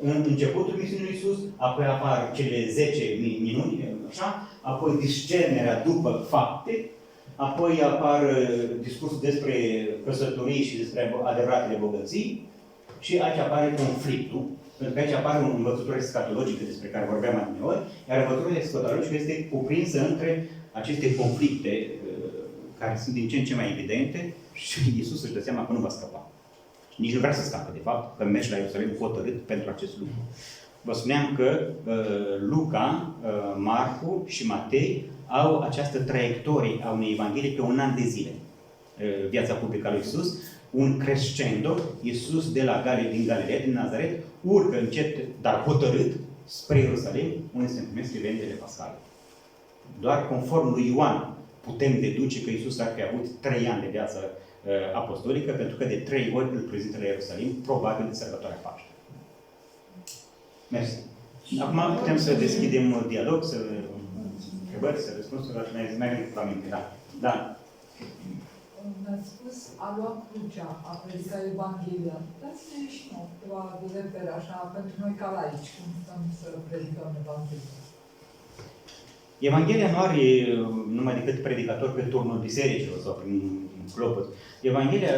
În începutul misiunii lui Iisus, apoi apar cele 10 minuni, așa, apoi discernerea după fapte, apoi apar discursul despre căsătorii și despre adevăratele bogății, și aici apare conflictul, pentru că aici apare o învățătură escatologică despre care vorbeam mai uneori, iar învățătura escatologică este cuprinsă între aceste conflicte care sunt din ce în ce mai evidente și Iisus își dă seama că nu va scăpa. Nici nu vrea să scape, de fapt, că merge la Ierusalim hotărât pentru acest lucru. Vă spuneam că Luca, Marcu și Matei au această traiectorie a unei Evanghelii pe un an de zile. Viața publică a lui Iisus, un crescendo, Iisus din Galileea, din Nazaret, urcă încet, dar hotărât, spre Ierusalim, unde se întâlnesc evenimentele pascale. Doar conform lui Ioan putem deduce că Iisus ar fi avut 3 ani de viață apostolică, pentru că de 3 ori îl prezintă la Ierusalim, probabil de sărbătoarea Paște. Mersi. Acum putem să deschidem dialog, să întrebări, să răspunsuri, așa mai avem cu aminte. Da. Da. Mi-ați spus, a luat crucea, a predicat Evanghelia. Dați-ne și nouă câteva repere, așa, pentru noi ca laici, cum stăm să predicăm Evanghelia. Evanghelia nu are numai decât predicatori pe turnul bisericilor sau prin clopot. Evanghelia,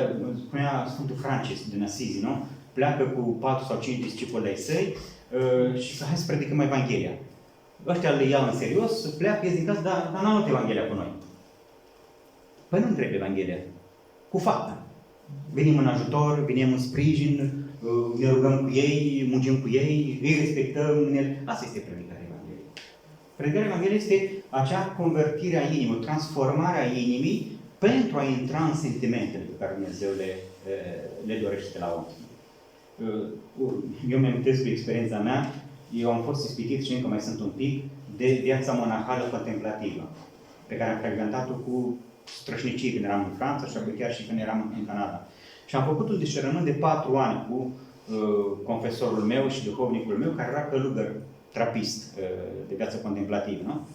spunea Sfântul Francis din Asizi, nu? Pleacă cu 4 sau 5 discipoli ai săi și să hai să predicăm Evanghelia. Ăștia le iau în serios, pleacă, ies din casă, dar n-au luat Evanghelia cu noi. Păi nu trebuie Evanghelia. Cu fapte. Venim în ajutor, venim în sprijin, ne rugăm cu ei, muncim cu ei, îi respectăm. Asta este predicarea Evangheliei. Predicarea Evangheliei este acea convertire a inimii, transformarea inimii pentru a intra în sentimentele pe care Dumnezeu le dorește la om. Eu mi-am amintesc cu experiența mea, eu am fost ispitit și încă mai sunt un pic de viața monahală contemplativă, pe care am frecventat-o cu strășnicie când eram în Franța și apoi chiar și când eram în Canada. Și am făcut un discernământ de 4 ani cu confesorul meu și duhovnicul meu, care era călugăr trapist de viață contemplativă. Nu?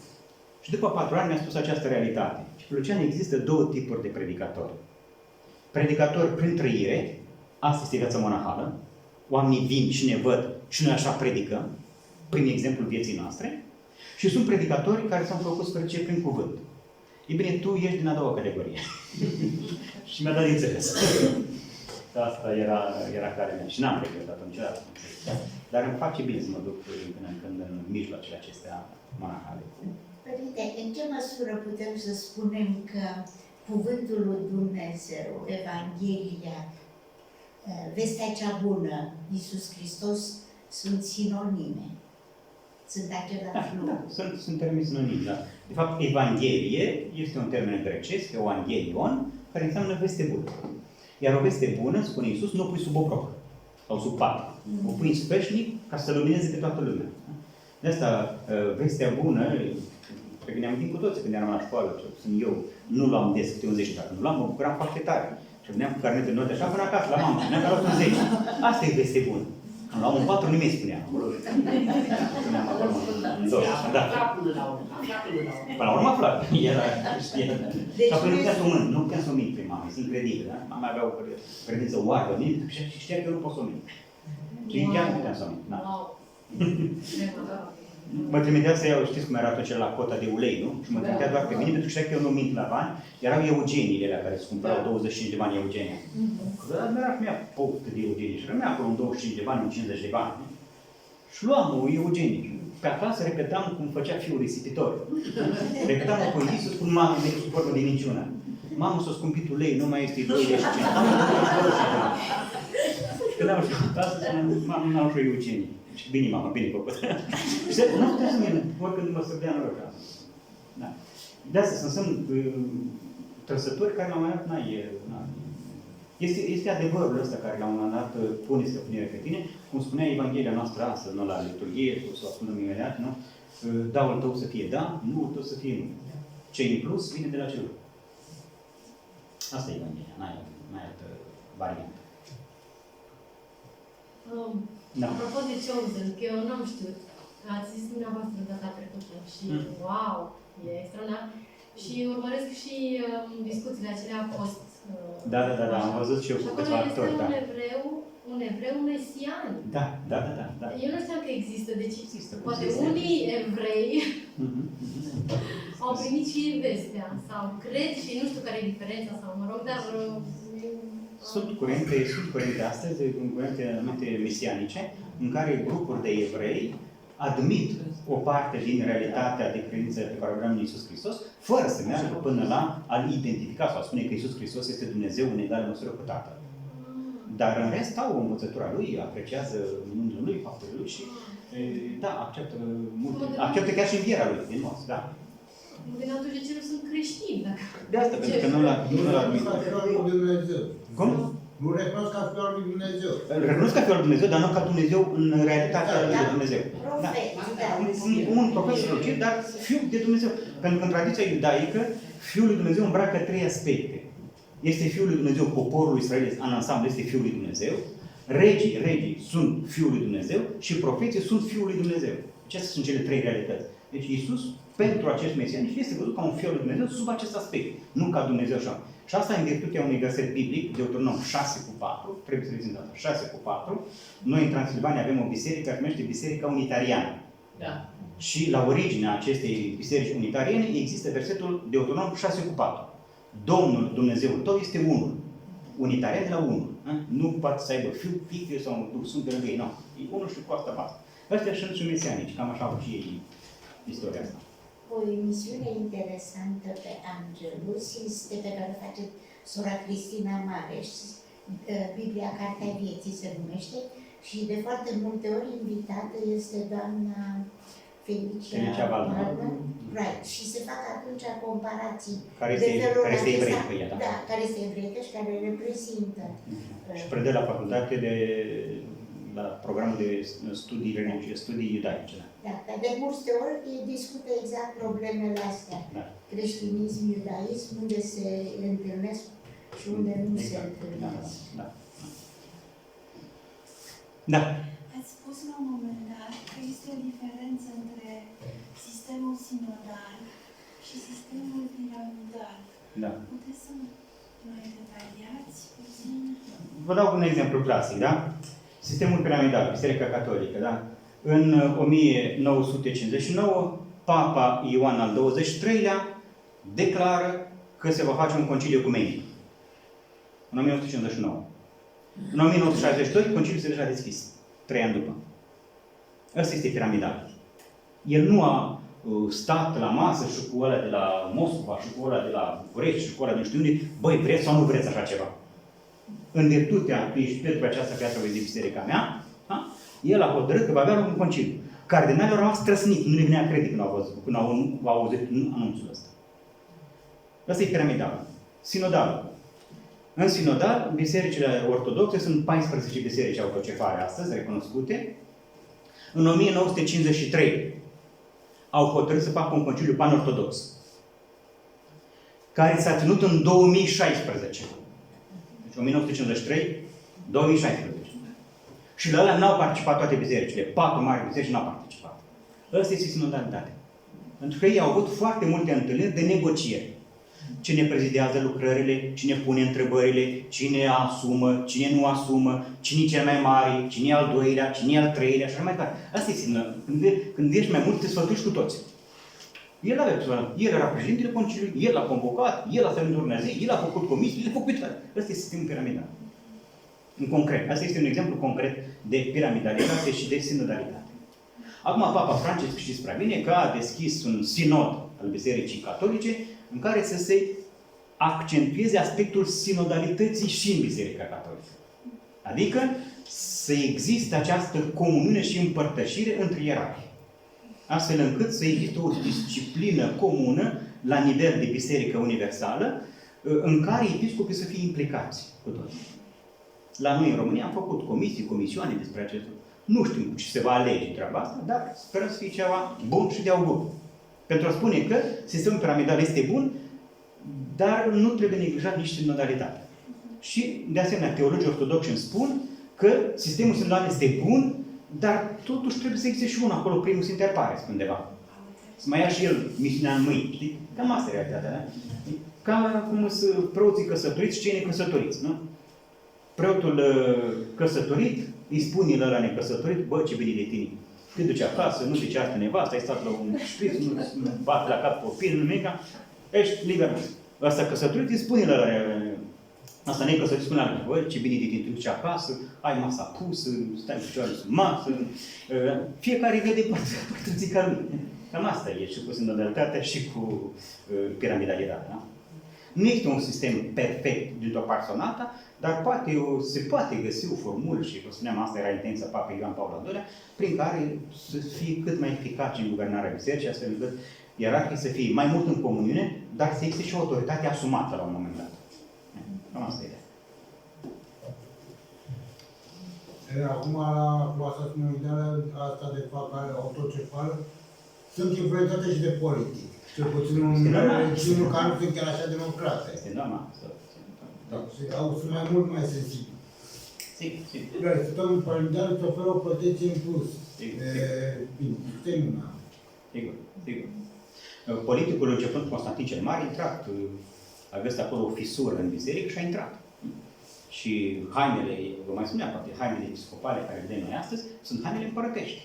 Și după 4 ani mi-a spus această realitate. Și pe Lucian există 2 tipuri de predicatori. Predicatori prin trăire, asta este viața monahală. Oamenii vin și ne văd și noi așa predicăm, prin exemplul vieții noastre. Și sunt predicatori care s-au făcut sfârșit prin cuvânt. E bine, tu ești din a doua categorie. Și mi-a dat de înțeles. Asta era calea mea. Și n-am regretat niciodată. Dar îmi face bine să mă duc din când în când în mijloacele acestea monahale. Părinte, în ce măsură putem să spunem că Cuvântul lui Dumnezeu, Evanghelia, vestea cea bună, Iisus Hristos, sunt sinonime? Sunt același lucru? Da, sunt termeni sinonimi, da. De fapt, Evanghelie este un termen grecesc, evangelion, care înseamnă veste bună. Iar o veste bună, spune Iisus, nu o pui sub obroc sau sub pat. O pui în sfeșnic ca să lumineze pe toată lumea. De asta, vestea bună, pe care ne-am gândit cu toții când eram la școală, sunt eu, nu luam des câte un 10, dacă nu luam, mă bucuram foarte tare. Și veneam cu carnete note așa până acasă, la mamă, spuneam că luat un 10. Asta e veste bună. Când luam un 4, nimeni spunea. Spuneam acolo, da. Până la urmă aflat. Era, știa. Și apoi nu puteam să o mint, nu puteam să o mint pe mama, este incredibil, da? Mama avea o credință oarbă în mine și știa că eu nu pot să o mint. Și chiar nu puteam să o mint, da. Mă trimitea să iau, știți cum era tot cel la cota de ulei, nu? Și mă trimitea doar pe mine, pentru că știa că eu nu mint la bani. Erau eugeniile alea care se cumpărau 25 de bani Eugenia. Dar nu era cum ea poftă de Eugenie și rămânea acolo un 25 de bani, un 50 de bani. Și luam o Eugenie. Pe acasă repetam cum făcea fiul risipitor. Repetam o condiție, spun mamă, de sub formă de minciună. Mamă, s-a scumpit ulei, nu mai este 25. Și când am știut asta, spuneam, mamă, n-am și o Eugenie. Și bine, mamă, bine făcut. Și nu putea să mână, oricând mă sărbea în roșa. Da. De asta sunt trăsături care la un moment dat este adevărul ăsta care la un moment dat pune stăpânire pe tine, cum spunea Evanghelia noastră astăzi, nu la liturghie, să o ascultăm imediat, nu? Daul tău să fie da, nu tău să fie nu. Ce în plus vine de la cerul. Asta e Evanghelia, n-ai altă variantă. Da. Apropo de Chosen, că eu n-am știut. Ați zis dumneavoastră data trecută și wow, e extraordinar. Și urmăresc și discuțiile acelea post. Da, am văzut și eu cu câțiva actori, da. Un evreu mesian. Da. Eu nu știam că există, deci Există, poate există. unii evrei au primit și vestea sau cred și nu știu care e diferența sau mă rog, dar Sunt curente astăzi, curente anumite mesianice, în care grupuri de evrei admit o parte din realitatea de credință pe care o avem în Iisus Hristos, fără să meargă până la a-L identifica sau a spune că Iisus Hristos este Dumnezeu în egală măsură cu Tatăl. Dar în rest au învățătura Lui, apreciază minunile Lui, faptele Lui și da, acceptă chiar și învierea Lui, din mod, da. mă gândeam atunci de ce nu sunt creștini, dacă... De asta, pentru că nu l-a admit. Ca fiul lui Dumnezeu. Cum? Nu recunosc ca fiul lui Dumnezeu. Îl recunosc ca fiul lui Dumnezeu, dar nu ca Dumnezeu în realitatea lui Dumnezeu. Da. Un profet strălucit, dar fiul de Dumnezeu. Pentru că în tradiția iudaică, fiul lui Dumnezeu îmbracă trei aspecte. Este fiul lui Dumnezeu, poporul israelesc în ansamblu este fiul lui Dumnezeu, regii sunt fiul lui Dumnezeu și profeții sunt fiul lui Dumnezeu. Acestea sunt cele trei realități. Deci Iisus, pentru acest mesianic, este văzut ca un fiul lui Dumnezeu sub acest aspect, nu ca Dumnezeu așa. Și asta în virtutea unui verset biblic, Deuteronom 6:4, trebuie să rețin data, 6:4. Noi în Transilvania avem o biserică care se numește Biserica Unitariană. Da. Și la originea acestei biserici unitariene există versetul Deuteronom 6:4. Domnul Dumnezeul tău este unul. Unitarian de la unul. Nu poate să aibă fiu sau un duh sunt pe lângă ei, nu. E unul și cu asta basta. Ăștia sunt și mesianici, cam așa au și ei istoria asta. O emisiune interesantă pe Angelus este pe care o face sora Cristina Mareș, Biblia Cartea Vieții se numește, și de foarte multe ori invitată este doamna Felicia Valdman. Right. Și se fac atunci comparații. Care este evreică ea, da? Da, care este evreică și care reprezintă. Și predă la facultate la programul de studii iudaice. Da, dar de multe ori discută exact problemele astea. Da. Creștinism, iudaism, unde se întâlnesc și unde nu se întâlnesc. Da. Ați spus la un moment dat că este o diferență între sistemul sinodal și sistemul piramidal. Da. Puteți să mai detaliați puțin? Vă dau un exemplu clasic, da? Sistemul piramidal, Biserica Catolică, da? În 1959, Papa Ioan al XXIII-lea declară că se va face un conciliu ecumenic. În 1959. În 1962, conciliul se deja deschis. 3 ani după. Ăsta este piramidal. El nu a stat la masă și cu ăla de la Moscova, și cu ăla de la București, și cu ăla de nu știu unde, băi, vreți sau nu vreți așa ceva? În virtutea că ești pe această piatră de biserica mea, da? El a hotărât că va avea un conciliu. Cardinalii au rămas trăsniți, nu le venea credit când au auzit anunțul ăsta. Ăsta e piramidal. Sinodal. În sinodal, bisericile ortodoxe sunt 14 biserici autocefare astăzi, recunoscute. În 1953 au hotărât să facă un conciliu pan-ortodox, care s-a ținut în 2016. Deci 1953, 2016. Și la ăla n-au participat toate bisericile. 4 mari biserici n-au participat. Ăsta este sinodalitatea. Pentru că ei au avut foarte multe întâlniri de negocieri. Cine prezidează lucrările, cine pune întrebările, cine asumă, cine nu asumă, cine e cel mai mare, cine e al doilea, cine e al treilea și așa mai departe. Asta este când ești mai mult, te sfătuiești cu toți. El era președintele conciliului, el a convocat, el a stabilit ordinea zi, el a făcut comisii, el a făcut toate. Asta este sistemul piramidal. În concret. Asta este un exemplu concret de piramidalitate și de sinodalitate. Acum Papa Francisc, știți prea bine, că a deschis un sinod al Bisericii Catolice în care să se accentueze aspectul sinodalității și în Biserica Catolică. Adică să existe această comuniune și împărtășire între ierarhi. Astfel încât să existe o disciplină comună la nivel de Biserică Universală în care episcopii să fie implicați cu toți. La noi în România am făcut comisioane despre acest lucru. Nu știu ce se va alege treaba asta, dar sperăm să fie ceva bun și de augur. Pentru a spune că sistemul piramidal este bun, dar nu trebuie neglijat nici sinodalitatea. Și, de asemenea, teologii ortodoxi îmi spun că sistemul sinodal este bun, dar totuși trebuie să existe și unul acolo, primul să interpare, undeva. Să mai ia și el misiunea în mâini, știi? Cam asta e realitatea, da? Ca cum sunt preoții căsătoriți și cei necăsătoriți, nu? Preotul căsătorit îi spune la ăla necăsătorit, bă, ce bine de tine. Te duci acasă, nu zice asta nevastă, ai stat la un șpriț, nu bate la cap copil, nu nimica, ești liber. Ăsta căsătorit îi spune la asta necăsătorit, spune la bă, ce bine de tine, te duci acasă, ai masa pusă, stai în picioare sub masă, fiecare vede pătrățica lui. Cam asta e și cu sinodalitatea și cu piramidalitatea. Da? Nu este un sistem perfect dintr-o parte sau alta, dar se poate găsi o formulă, și vă spuneam, asta era intenția Papei Ioan Paul al II-lea, prin care să fie cât mai eficace în guvernarea bisericii, astfel încât ierarhii să fie mai mult în comuniune, dar să existe și o autoritate asumată la un moment dat. Cam asta e. Acum, cu asta sinodală, asta de fapt are autocefală, sunt influențate și de politic. Cel puțin în unele regiuni care nu sunt chiar așa democrate. Este normal. Sunt mai mult mai sensibili. Sigur, sigur. Care sistemul piramidal îți oferă o protecție în plus. Sistemul. Sigur, sigur. Politicul, începând cu Constantin cel Mare, a intrat, a găsit acolo o fisură în biserică și a intrat. Și hainele, vă mai spunea, poate, hainele episcopale care vedem noi astăzi, sunt hainele împărătești.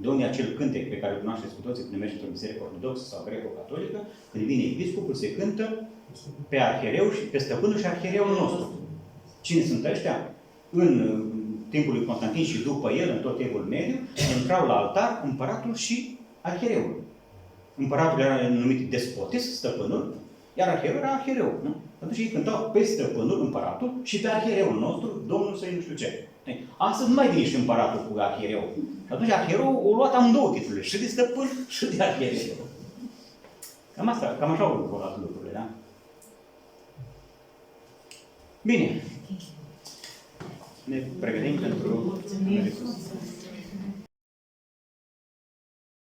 De unde acel cântec pe care îl cunoașteți cu toții când mergi într-o biserică ortodoxă sau greco-catolică, când vine episcopul, se cântă pe arhiereu și pe stăpânul și arhiereul nostru. Cine sunt ăștia? În timpul lui Constantin și după el, în tot evul mediu, intrau la altar împăratul și arhiereul. Împăratul era numit despotis, stăpânul, iar arhiereul era arhiereul. Nu? Atunci ei cântau pe stăpânul, împăratul, și pe arhiereul nostru, domnul să-i nu știu ce. Astăzi nu mai vine și împăratul cu arhiereu. Și atunci arhiereu o luat amândouă titlurile, și de stăpân și de arhiereu. Cam asta, cam așa au luat lucrurile, da? Bine. Ne pregătim pentru...